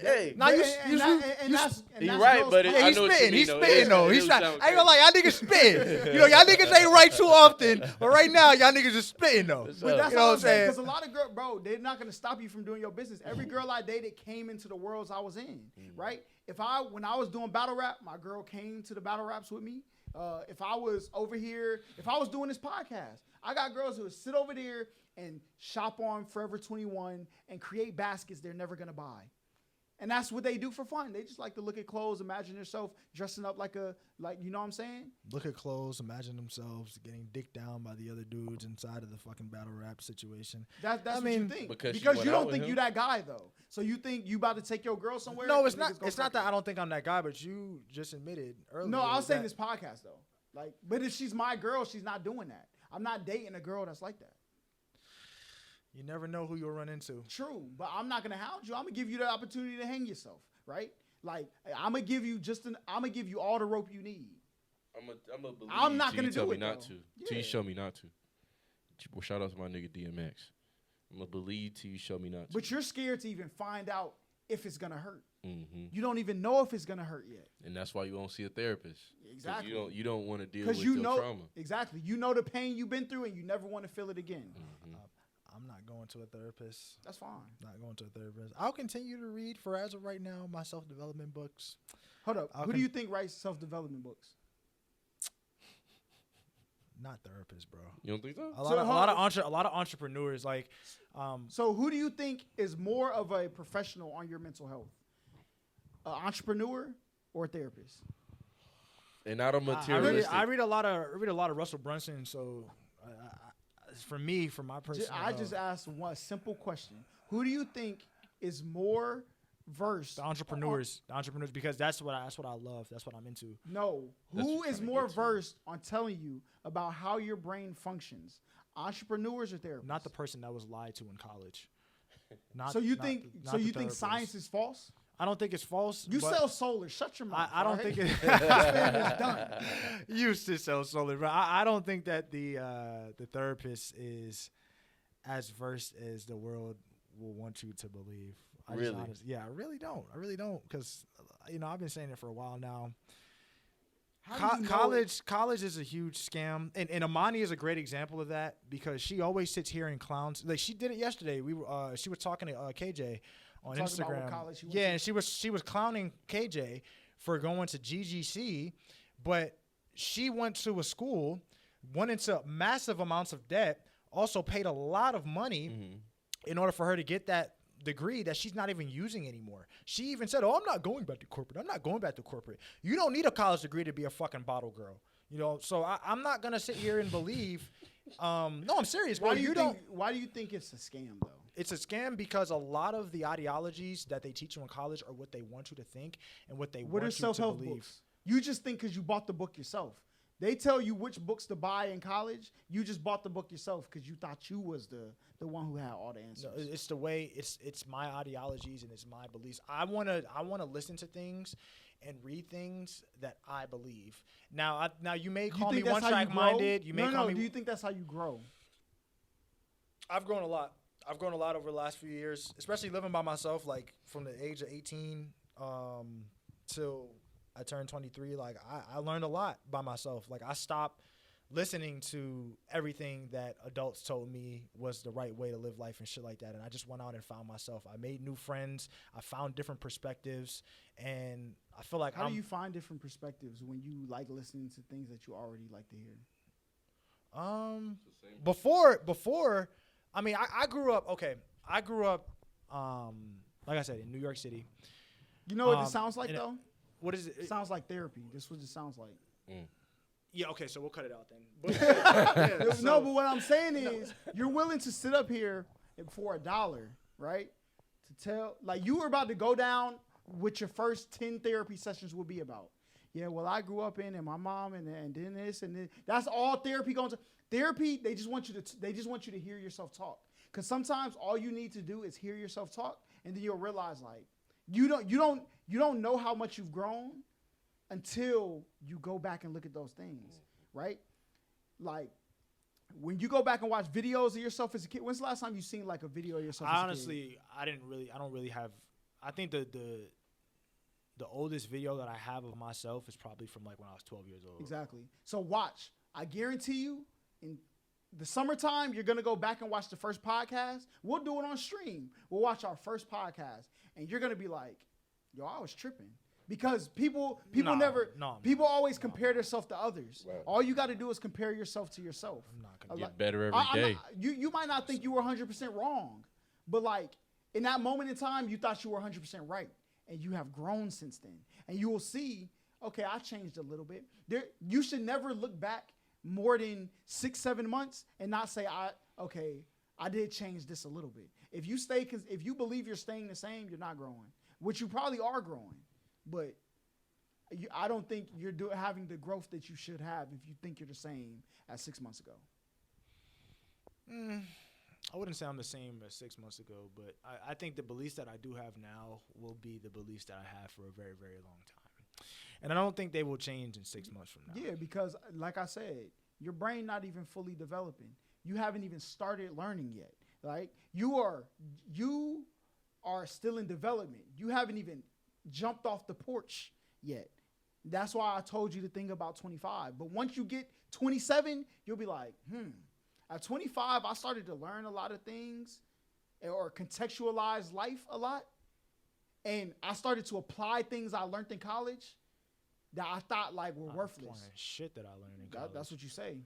hey. Nah, that's He right, but I know what you mean. He's spitting though. He's not. I ain't gonna lie, y'all niggas spitting. You know, y'all niggas ain't right too often, but right now y'all niggas is spitting though. But that's You know what what I'm I'm saying. saying? Because a lot of girls, bro, they're not gonna stop you from doing your business. Every girl I dated came into the worlds I was in, right? When I was doing battle rap, my girl came to the battle raps with me. If I was over here, if I was doing this podcast, I got girls who would sit over there and shop on Forever 21 and create baskets they're never gonna buy. And that's what they do for fun. They just like to look at clothes, imagine themselves dressing up like you know what I'm saying? Look at clothes, imagine themselves getting dicked down by the other dudes inside of the fucking battle rap situation. That's what you think. Because you don't think you that guy though. So you think you about to take your girl somewhere? No, it's not. It's not that I don't think I'm that guy, but you just admitted earlier. No, I was saying this podcast though. Like, but if she's my girl, she's not doing that. I'm not dating a girl that's like that. You never know who you'll run into. True, but I'm not gonna hound you. I'm gonna give you the opportunity to hang yourself, right? Like, I'm gonna give you all the rope you need. I'm not gonna do it. Till you show me not to. Well, shout out to my nigga DMX. I'm gonna believe till you show me not to. But you're scared to even find out if it's gonna hurt. You don't even know if it's gonna hurt yet. And that's why you won't see a therapist. Exactly. You don't want to deal with your trauma. Exactly. You know the pain you've been through, and you never want to feel it again. I'm not going to a therapist. That's fine. Not going to a therapist. I'll continue to read, for as of right now, my self-development books. Hold up. Who do you think writes self-development books? Not therapists, bro. You don't think so? A lot of entrepreneurs like. So who do you think is more of a professional on your mental health? An entrepreneur or a therapist? And not a materialistic. I read a lot of Russell Brunson. So, for my personal, I just asked one simple question: who do you think is more versed? The entrepreneurs, because that's what I love. That's what I'm into. No, who is more versed on telling you about how your brain functions? Entrepreneurs or therapists? Not the person that was lied to in college. So you think science is false? I don't think it's false. You sell solar. Shut your mouth. I don't think it. It's done. You used to sell solar, but I don't think that the therapist is as versed as the world will want you to believe. I really don't, because I've been saying it for a while now. College is a huge scam, and Amani is a great example of that, because she always sits here and clowns. Like, she did it yesterday. She was talking to KJ on Instagram. And she was clowning KJ for going to GGC, but she went to a school, went into massive amounts of debt, also paid a lot of money in order for her to get that degree that she's not even using anymore. She even said, "Oh, I'm not going back to corporate. You don't need a college degree to be a fucking bottle girl." So I'm not gonna sit here and believe. No, I'm serious. Why do you think it's a scam though? It's a scam because a lot of the ideologies that they teach you in college are what they want you to think and what they want you to believe. What are self-help books? You just think because you bought the book yourself. They tell you which books to buy in college. You just bought the book yourself because you thought you was the one who had all the answers. No, it's the way it's my ideologies and it's my beliefs. I wanna listen to things and read things that I believe. Now you may call me one track minded. You may call me. Do you think that's how you grow? I've grown a lot. Over the last few years, especially living by myself. Like from the age of 18 till I turned 23, like I learned a lot by myself. Like I stopped listening to everything that adults told me was the right way to live life and shit like that. And I just went out and found myself. I made new friends. I found different perspectives. And I feel like How do you find different perspectives when you like listening to things that you already like to hear? Before, I mean, I grew up, like I said, in New York City. You know what this sounds like, though? What is it? It sounds like therapy. This is what it sounds like. Yeah, okay, so we'll cut it out then. No, but what I'm saying is you're willing to sit up here for $1, right? To tell, like, you were about to go down what your first 10 therapy sessions will be about. Yeah, well, I grew up in, and my mom, and then this, and then that's all therapy going to. Therapy, they just want you to hear yourself talk. Because sometimes all you need to do is hear yourself talk, and then you'll realize, like, you don't know how much you've grown until you go back and look at those things, right? Like, when you go back and watch videos of yourself as a kid, when's the last time you seen like a video of yourself as a kid? Honestly, I don't really have. I think the oldest video that I have of myself is probably from like when I was 12 years old. Exactly. So watch. I guarantee you, in the summertime, you're gonna go back and watch the first podcast. We'll do it on stream. We'll watch our first podcast, and you're gonna be like, "Yo, I was tripping." Because people always compare themselves to others. Right. All you got to do is compare yourself to yourself. I'm not gonna get better every day. You might not think you were 100% wrong, but like in that moment in time, you thought you were 100% right, and you have grown since then. And you will see, okay, I changed a little bit. You should never look back more than 6-7 months and not say, I did change this a little bit. If you believe you're staying the same, you're not growing, which you probably are growing. But I don't think you're having the growth that you should have if you think you're the same as 6 months ago. I wouldn't say I'm the same as 6 months ago, but I think the beliefs that I do have now will be the beliefs that I have for a very, very long time. And I don't think they will change in 6 months from now. Yeah, because like I said, your brain not even fully developing. You haven't even started learning yet. Like you are still in development. You haven't even jumped off the porch yet. That's why I told you to think about 25. But once you get 27, you'll be like, At 25, I started to learn a lot of things or contextualize life a lot. And I started to apply things I learned in college that I thought like were worthless. Shit that I learned in college. That's what you say.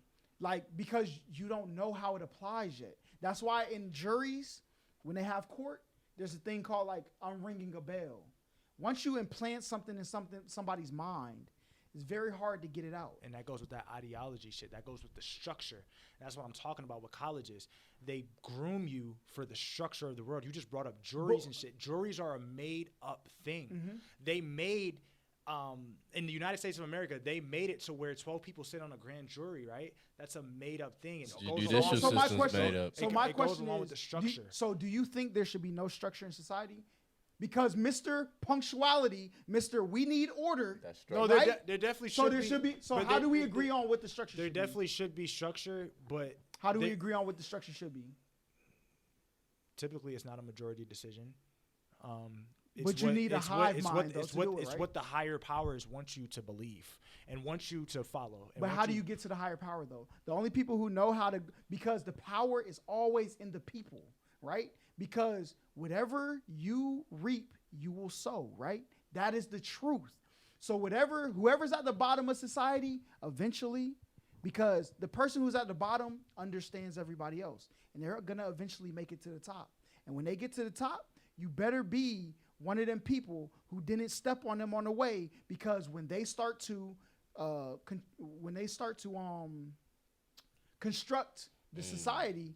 Like, because you don't know how it applies yet. That's why in juries, when they have court, there's a thing called like unringing a bell. Once you implant something in somebody's mind, it's very hard to get it out. And that goes with that ideology shit. That goes with the structure. That's what I'm talking about with colleges. They groom you for the structure of the world. You just brought up juries and shit. Juries are a made-up thing. Mm-hmm. They made, in the United States of America, they made it to where 12 people sit on a grand jury, right? That's a made-up thing. And the judicial system's made up. So my question is, with the structure. Do you think there should be no structure in society? Because Mr. Punctuality, Mr. We need order. That's no, right? there definitely should be. So there should be. So how do we agree on what the structure should be? There definitely should be structure, but how do we agree on what the structure should be? Typically, it's not a majority decision. But you need a hive mind, though, to do it, right? It's what the higher powers want you to believe and want you to follow. But how do you get to the higher power, though? The only people who know how to, because the power is always in the people, right? Because whatever you reap, you will sow, right? That is the truth. So whoever's at the bottom of society, eventually, because the person who's at the bottom understands everybody else, and they're going to eventually make it to the top. And when they get to the top, you better be one of them people who didn't step on them on the way, because when they start to construct the society,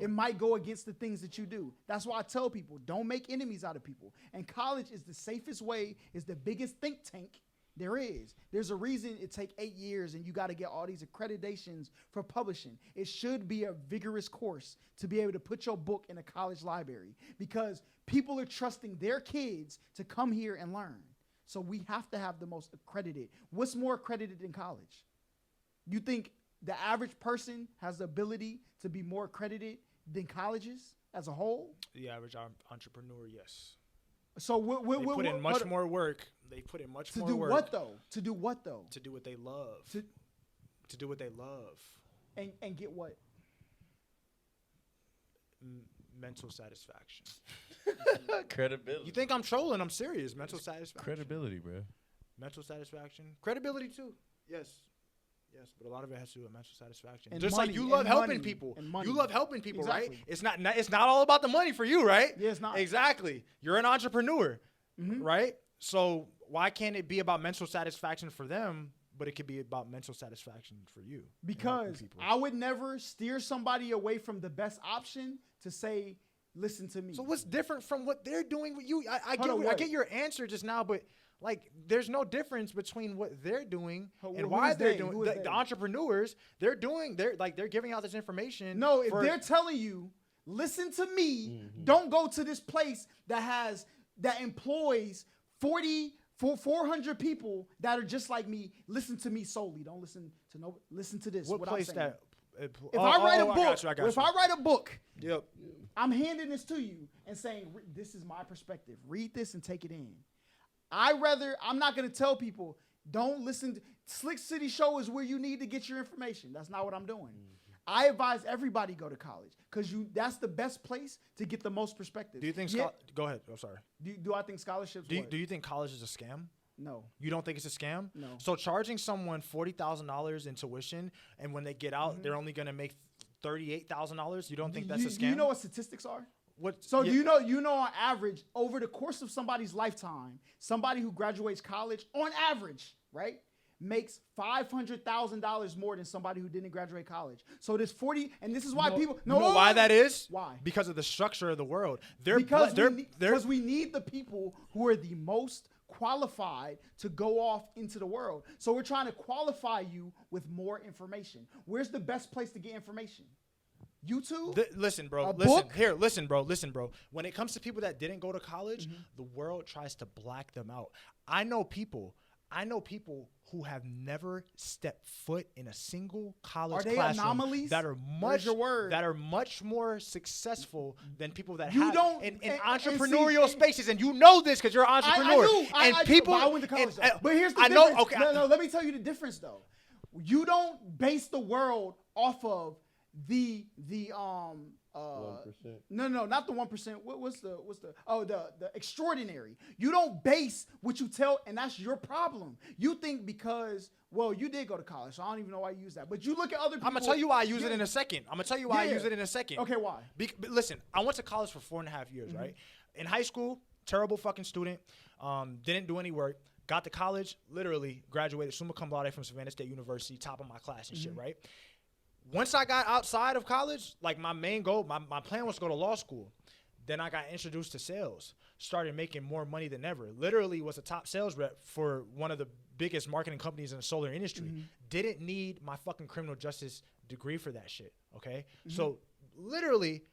it might go against the things that you do. That's why I tell people, don't make enemies out of people. And college is the safest way, is the biggest think tank there is. There's a reason it takes 8 years and you got to get all these accreditations for publishing. It should be a vigorous course to be able to put your book in a college library, because people are trusting their kids to come here and learn. So we have to have the most accredited. What's more accredited than college? You think the average person has the ability to be more accredited than colleges as a whole? The average entrepreneur, yes. So they put in much more work. They put in much more work. To do what though? To do what though? To do what they love. To do what they love. And get what? Mental satisfaction. Credibility. You think I'm trolling? I'm serious. Mental satisfaction. Credibility, bro. Mental satisfaction. Credibility too. Yes, but a lot of it has to do with mental satisfaction. And just money, like you love helping people. You love helping people, right? It's not all about the money for you, right? Yeah, it's not. Exactly. You're an entrepreneur, right? So why can't it be about mental satisfaction for them, but it could be about mental satisfaction for you? Because I would never steer somebody away from the best option to say, listen to me. So what's different from what they're doing with you? I Hold on, get your answer just now, but like, there's no difference between what they're doing Who and why is they're they? doing. Who is The they? entrepreneurs, they're giving out this information. No, if they're telling you, listen to me, don't go to this place that employs 400 people that are just like me. Listen to me solely. Don't listen to no. Listen to this. What place I'm saying. that? If I write a book, I got if you. I write a book, Yep. I'm handing this to you and saying, this is my perspective. Read this and take it in. I'm not going to tell people, don't listen. Slick City Show is where you need to get your information. That's not what I'm doing. I advise everybody go to college because that's the best place to get the most perspective. Do you think? Go ahead. I'm sorry. Do I think scholarships? Do you think college is a scam? No. You don't think it's a scam? No. So charging someone $40,000 in tuition, and when they get out, they're only gonna make $38,000. You don't think that's a scam? Do you know what statistics are? What? So do you know on average, over the course of somebody's lifetime, somebody who graduates college, on average, right, makes $500,000 more than somebody who didn't graduate college. So there's 40, and this is why people. No, you know why that is? Why? Because of the structure of the world. Because we need the people who are the most qualified to go off into the world. So we're trying to qualify you with more information. Where's the best place to get information? YouTube? Listen, bro. Listen, bro. When it comes to people that didn't go to college, the world tries to black them out. I know people who have never stepped foot in a single college classroom. Are they anomalies? That are much more successful than people that in entrepreneurial spaces. And you know this because you're an entrepreneur. I went to college. But here's the difference. I know. Okay. No, let me tell you the difference though. You don't base the world off of the 1%. No, not the 1%. What's the extraordinary. You don't base what you tell, and that's your problem. You think because, well, you did go to college, so I don't even know why you use that. But you look at other people. I'm gonna tell you why I use it in a second. Okay, why? Listen, I went to college for 4.5 years, right? In high school, terrible fucking student. Didn't do any work. Got to college, literally graduated summa cum laude from Savannah State University, top of my class and shit, right? Once I got outside of college, like my main goal, my plan was to go to law school. Then I got introduced to sales, started making more money than ever. Literally was a top sales rep for one of the biggest marketing companies in the solar industry. Didn't need my fucking criminal justice degree for that shit, okay? So literally,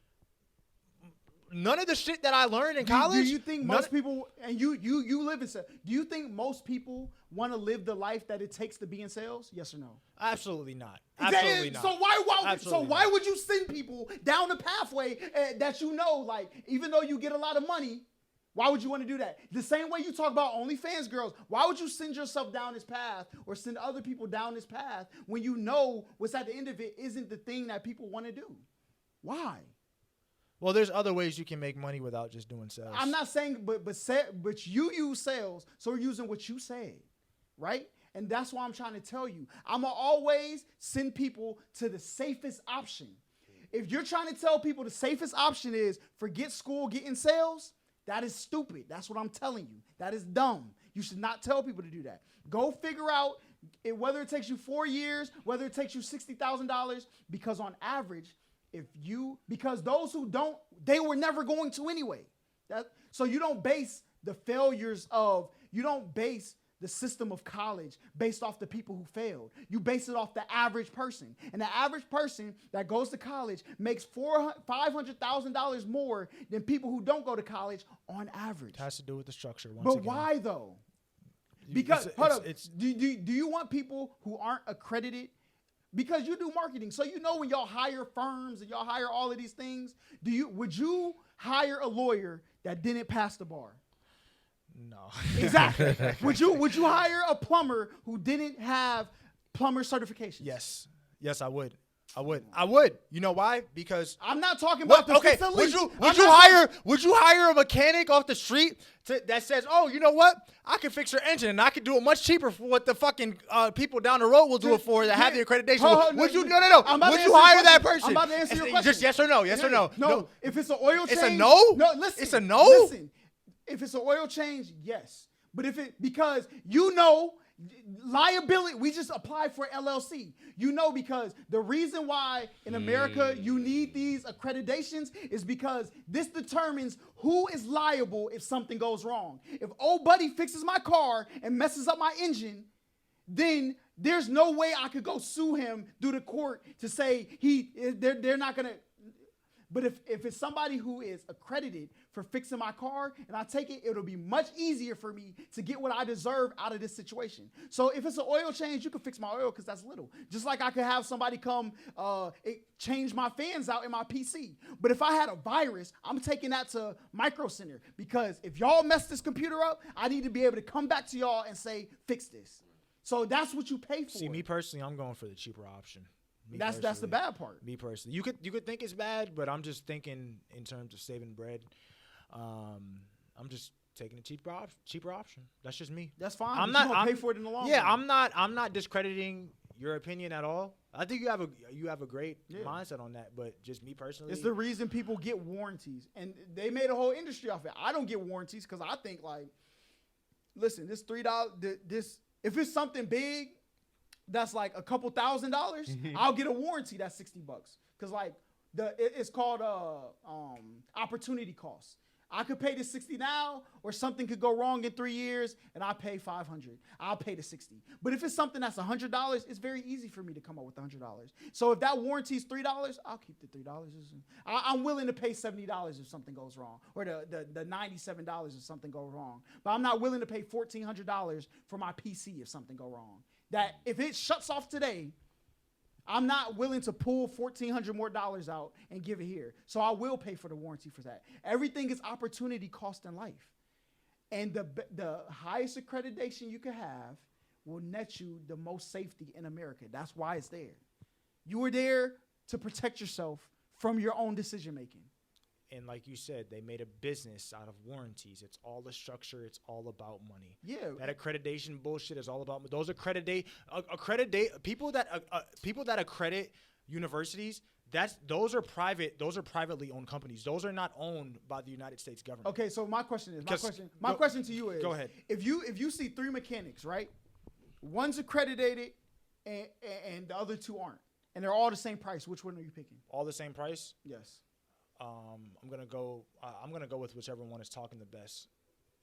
none of the shit that I learned in college. Do you think most people, and you live in sales, do you think most people want to live the life that it takes to be in sales? Yes or no? Absolutely not. Absolutely not. So why would you send people down the pathway that you know, like, even though you get a lot of money, why would you want to do that? The same way you talk about OnlyFans girls, why would you send yourself down this path or send other people down this path when you know what's at the end of it isn't the thing that people want to do? Why? Well, there's other ways you can make money without just doing sales. I'm not saying, but you use sales, so we're using what you said, right? And that's why I'm trying to tell you. I'm going to always send people to the safest option. If you're trying to tell people the safest option is forget school, get in sales, that is stupid. That's what I'm telling you. That is dumb. You should not tell people to do that. Go figure out whether it takes you 4 years, whether it takes you $60,000, because on average, because those who don't, they were never going to anyway. So you don't base the system of college based off the people who failed. You base it off the average person. And the average person that goes to college makes $500,000 more than people who don't go to college on average. It has to do with the structure. But why though? Because do you want people who aren't accredited? Because you do marketing, so you know when y'all hire firms and y'all hire all of these things, would you hire a lawyer that didn't pass the bar? No. Exactly. Would you hire a plumber who didn't have plumber certification? Yes, I would. I would. You know why? Because I'm not talking about the facility. Would you hire a mechanic off the street that says, "Oh, you know what? I can fix your engine and I can do it much cheaper for what the fucking people down the road will do it for that have the accreditation." No. Would you hire that person? I'm about to answer your question. Just yes or no. Yes or no. No. If it's an oil change, it's a no. No, listen. It's a no. Listen. If it's an oil change, yes. But because you know Liability, we just applied for LLC. You know, because the reason why in America you need these accreditations is because this determines who is liable if something goes wrong. If old buddy fixes my car and messes up my engine, then there's no way I could go sue him through the court to say they're not going to. But if it's somebody who is accredited for fixing my car and I take it, it'll be much easier for me to get what I deserve out of this situation. So if it's an oil change, you can fix my oil because that's little. Just like I could have somebody come change my fans out in my PC. But if I had a virus, I'm taking that to Micro Center because if y'all mess this computer up, I need to be able to come back to y'all and say, fix this. So that's what you pay for. See, me personally, I'm going for the cheaper option. That's the bad part. Me personally, you could think it's bad, but I'm just thinking in terms of saving bread. I'm just taking a cheaper option. That's just me. That's fine. I'm not pay for it in the long run. Yeah, I'm not discrediting your opinion at all. I think you have a great mindset on that, but just me personally, it's the reason people get warranties, and they made a whole industry off it. I don't get warranties because I think like, listen, this $3, this if it's something big. That's like a couple $1,000s, I'll get a warranty that's $60. Cause like it's called opportunity cost. I could pay the $60 now, or something could go wrong in 3 years, and I pay $500. I'll pay the $60. But if it's something that's $100, it's very easy for me to come up with $100. So if that warranty is $3, I'll keep the $3. I'm willing to pay $70 if something goes wrong, or the $97 if something goes wrong. But I'm not willing to pay $1,400 for my PC if something go wrong. That if it shuts off today, I'm not willing to pull $1,400 more out and give it here. So I will pay for the warranty for that. Everything is opportunity cost in life. And the highest accreditation you can have will net you the most safety in America. That's why it's there. You are there to protect yourself from your own decision making. And like you said, they made a business out of warranties. It's all the structure. It's all about money. Yeah. That accreditation bullshit is all about those people that accredit universities. Those are privately owned companies. Those are not owned by the United States government. Okay, so my question to you is, go ahead. If you see 3 mechanics, right? One's accredited and the other 2 aren't, and they're all the same price, which one are you picking? All the same price? Yes. I'm gonna go with whichever one is talking the best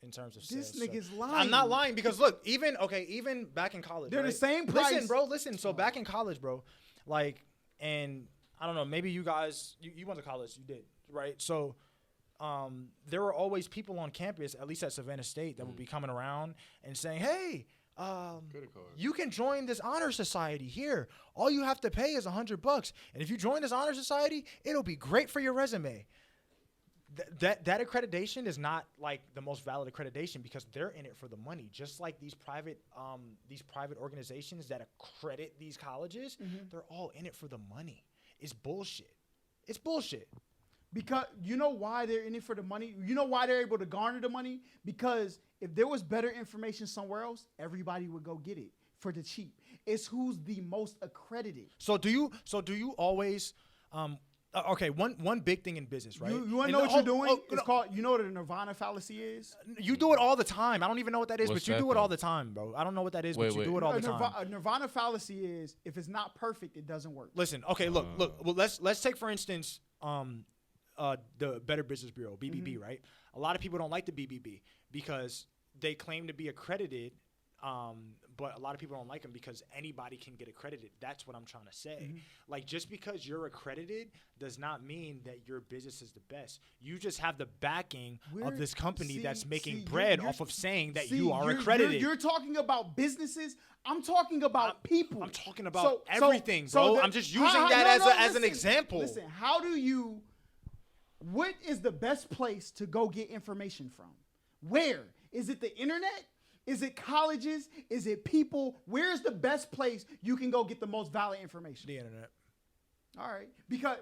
in terms of sales. This nigga's lying. I'm not lying because look, even back in college, they're right? the same price. Listen, bro. So back in college, bro, like, and I don't know, maybe you guys, you went to college, you did, right? So, there were always people on campus, at least at Savannah State, that would be coming around and saying, "Hey, you can join this honor society here. All you have to pay is $100, and if you join this honor society, it'll be great for your resume." That accreditation is not like the most valid accreditation because they're in it for the money. Just like these private organizations that accredit these colleges, they're all in it for the money. It's bullshit. It's bullshit. Because you know why they're in it for the money? You know why they're able to garner the money? Because if there was better information somewhere else, everybody would go get it for the cheap. It's who's the most accredited. So do you always okay, one big thing in business, right? You want to know what you're doing? It's called, you know what a Nirvana fallacy is? You do it all the time. I don't even know what that is, What's but you that do it though? all the time, bro. I don't know what that is, but you do it all the time. A Nirvana fallacy is if it's not perfect, it doesn't work. Listen, okay, look. Well, let's take for instance the Better Business Bureau, BBB, right? A lot of people don't like the BBB because they claim to be accredited, but a lot of people don't like them because anybody can get accredited. That's what I'm trying to say. Like, just because you're accredited does not mean that your business is the best. You just have the backing of this company that's making bread off of saying that you are accredited. You're talking about businesses. I'm talking about people. I'm talking about everything, bro. I'm just using that as an example. Listen, what is the best place to go get information from? Where? Is it the internet? Is it colleges? Is it people? Where's the best place you can go get the most valid information? The internet. All right. Because,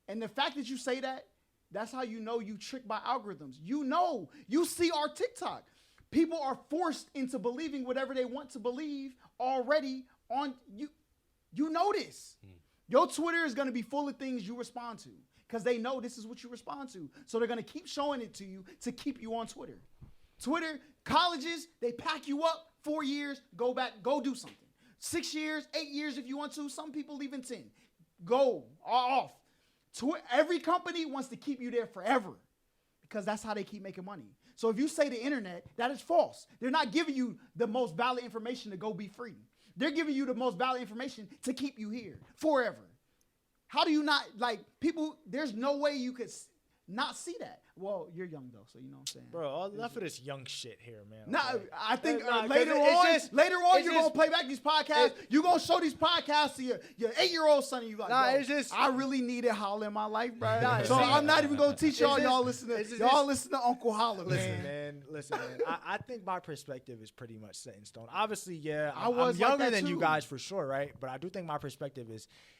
and the fact that you say that, that's how you know you tricked by algorithms. You see our TikTok. People are forced into believing whatever they want to believe already on you. You know this. Your Twitter is going to be full of things you respond to because they know this is what you respond to. So they're going to keep showing it to you to keep you on Twitter. Colleges, they pack you up 4 years, go back, go do something. 6 years, 8 years if you want to. Some people even 10. Go off. Every company wants to keep you there forever because that's how they keep making money. So if you say the internet, that is false. They're not giving you the most valid information to go be free. They're giving you the most valid information to keep you here forever. How do you not, like, people, there's no way you could not see that. Well, you're young, though, so you know what I'm saying. Bro, all enough of this young shit here, man. No, Okay. I think later on, you're going to play back these podcasts. You're going to show these podcasts to your 8-year-old son, and you like, I really needed Holla in my life, bro. I'm not even going to teach y'all. Y'all listen to Uncle Holla, man. Listen, man. I think my perspective is pretty much set in stone. Obviously, yeah, I'm younger than you guys for sure, right? But I do think my perspective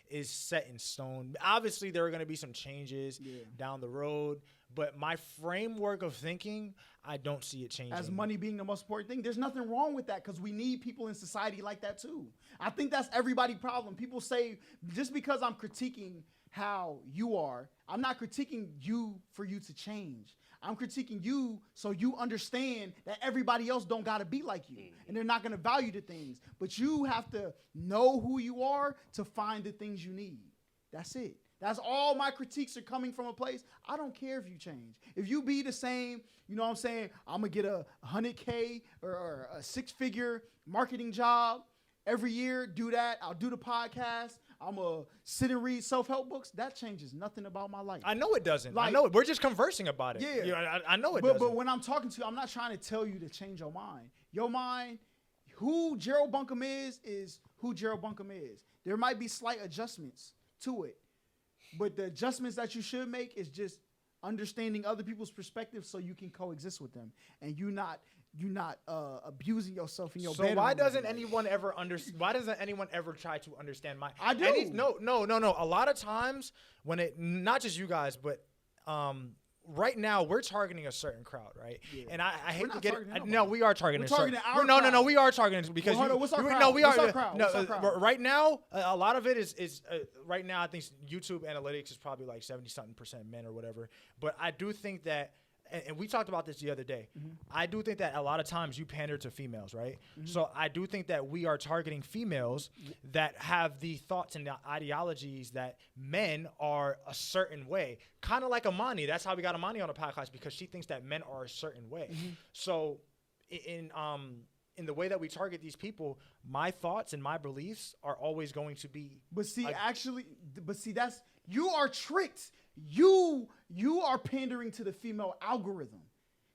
is set in stone. Obviously, there are going to be some changes down the road. But my framework of thinking, I don't see it changing. As money being the most important thing, there's nothing wrong with that because we need people in society like that too. I think that's everybody's problem. People say, just because I'm critiquing how you are, I'm not critiquing you for you to change. I'm critiquing you so you understand that everybody else don't got to be like you. And they're not going to value the things. But you have to know who you are to find the things you need. That's it. That's all my critiques are coming from a place. I don't care if you change. If you be the same, you know what I'm saying? I'm going to get a 100K or a 6-figure marketing job every year. Do that. I'll do the podcast. I'm going to sit and read self-help books. That changes nothing about my life. I know it doesn't. Like, I know it. We're just conversing about it. Yeah. You know, I know it doesn't. But when I'm talking to you, I'm not trying to tell you to change your mind. Your mind, who Gerald Buncombe is who Gerald Buncombe is. There might be slight adjustments to it. But the adjustments that you should make is just understanding other people's perspectives so you can coexist with them and you're not abusing yourself in your bedroom. So why doesn't anyone ever try to understand my? I do. No. A lot of times when not just you guys, but right now we're targeting a certain crowd, right? Yeah. And I hate to get it. No, we are targeting. We're targeting our crowd. No, we are targeting because what's our crowd? What's our crowd? Right now, a lot of it is right now. I think YouTube analytics is probably like 70-something% men or whatever. But I do think that. And we talked about this the other day. Mm-hmm. I do think that a lot of times you pander to females, right? Mm-hmm. So I do think that we are targeting females that have the thoughts and the ideologies that men are a certain way. Kind of like Amani. That's how we got Amani on the podcast because she thinks that men are a certain way. Mm-hmm. So in the way that we target these people, my thoughts and my beliefs are always going to be. But see, that's you are tricked. You are pandering to the female algorithm.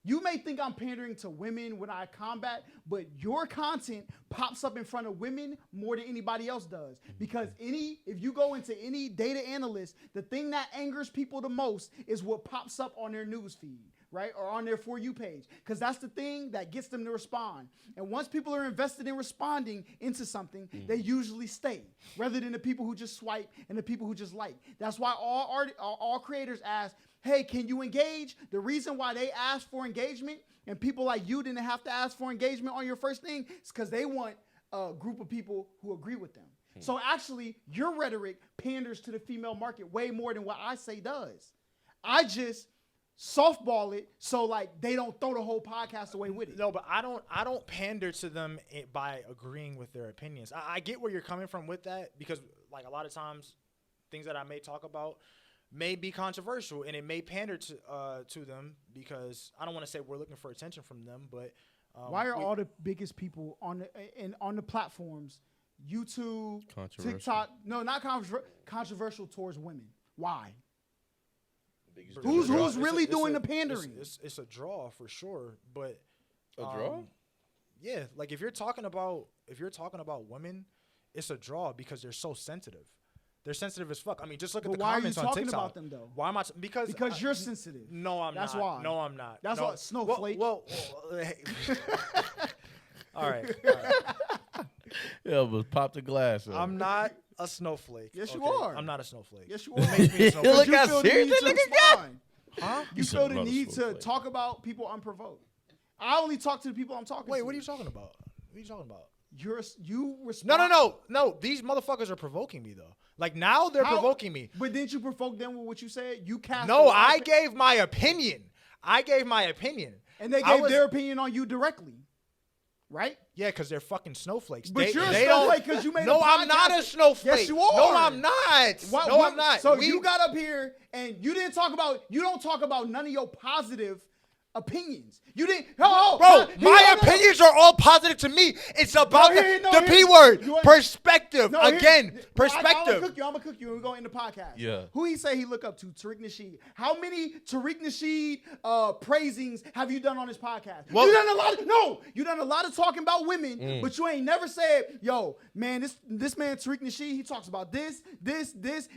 You may think I'm pandering to women when I combat, but your content pops up in front of women more than anybody else does. Because if you go into any data analyst, the thing that angers people the most is what pops up on their news feed, right? Or on their For You page. Because that's the thing that gets them to respond. And once people are invested in responding into something, they usually stay, rather than the people who just swipe and the people who just like. That's why all creators ask, hey, can you engage? The reason why they ask for engagement and people like you didn't have to ask for engagement on your first thing is because they want a group of people who agree with them. So actually, your rhetoric panders to the female market way more than what I say does. I just softball it so like they don't throw the whole podcast away with it. No, but I don't pander to them by agreeing with their opinions. I get where you're coming from with that because like a lot of times things that I may talk about may be controversial and it may pander to them because I don't want to say we're looking for attention from them, but why are all the biggest people on the platforms, YouTube, TikTok, no, not controversial towards women? Why? Who's really doing the pandering? It's a draw for sure, but a draw? Yeah, like if you're talking about women, it's a draw because they're so sensitive. They're sensitive as fuck. I mean, just look at the comments on TikTok. Why are you talking about them though? Why am I? Because you're sensitive. No, I'm not. That's why. No, I'm not. That's why. Snowflake. Well hey. All right. Yeah, but pop the glass up. I'm not a snowflake. Yes, you are. I'm not a snowflake. Yes, you are. It makes me a snowflake. Look how serious that nigga got. Huh? You feel the need to talk about people unprovoked. I only talk to the people I'm talking to. Wait, what are you talking about? What are you talking about? You respond. No. These motherfuckers are provoking me though. Like now they're provoking me. But didn't you provoke them with what you said? You cast. No, I gave my opinion. And they gave their opinion on you directly. right? Yeah, because they're fucking snowflakes. But you're a snowflake because you made a podcast. No, I'm not a snowflake. Yes, you are. No, I'm not. I'm not. So you got up here and you don't talk about none of your positive opinions. You didn't. Bro, my opinions are all positive to me. It's about the P word. Perspective. Perspective. I'm going to cook you and we're going to end the podcast. Yeah. Who he say he look up to? Tariq Nasheed. How many Tariq Nasheed praisings have you done on this podcast? Well, you done a lot of talking about women, but you ain't never said, yo, man, this man Tariq Nasheed, he talks about this,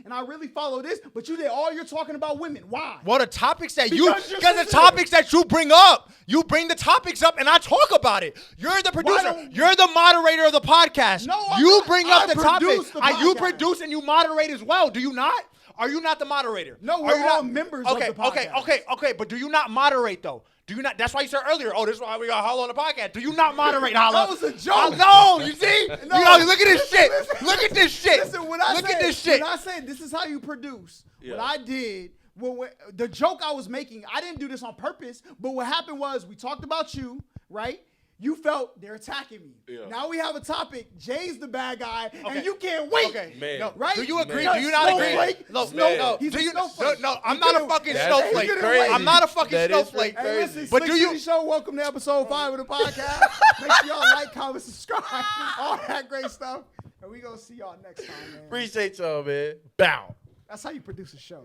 and I really follow this, but you did all you're talking about women. Why? Well, the topics that because the topics that you bring up. You bring the topics up and I talk about it. You're the producer. You're the moderator of the podcast. No, you bring up the topic. You podcast. Produce and you moderate as well. Do you not? Are you not the moderator? No, we're all members of the podcast. Okay. But do you not moderate though? Do you not? That's why you said earlier. Oh, this is why we got Holla on the podcast. Do you not moderate Holla? That was a joke. No, you see? Look at this shit. Look at this shit. Listen, when I said this is how you produce, what I did. Well, the joke I was making, I didn't do this on purpose, but what happened was we talked about you, right? You felt they're attacking me. Yeah. Now we have a topic. Jay's the bad guy, and you can't wait. Okay, man. No, right? Do you agree? Man. Do you not agree? No. He's a snowflake. No, I'm not a fucking snowflake. I'm not a fucking snowflake. Hey, listen, but do you? City Show, welcome to episode 5 of the podcast. Make sure y'all like, comment, subscribe, all that great stuff. And we gonna see y'all next time, man. Appreciate y'all, man. Bow. That's how you produce a show.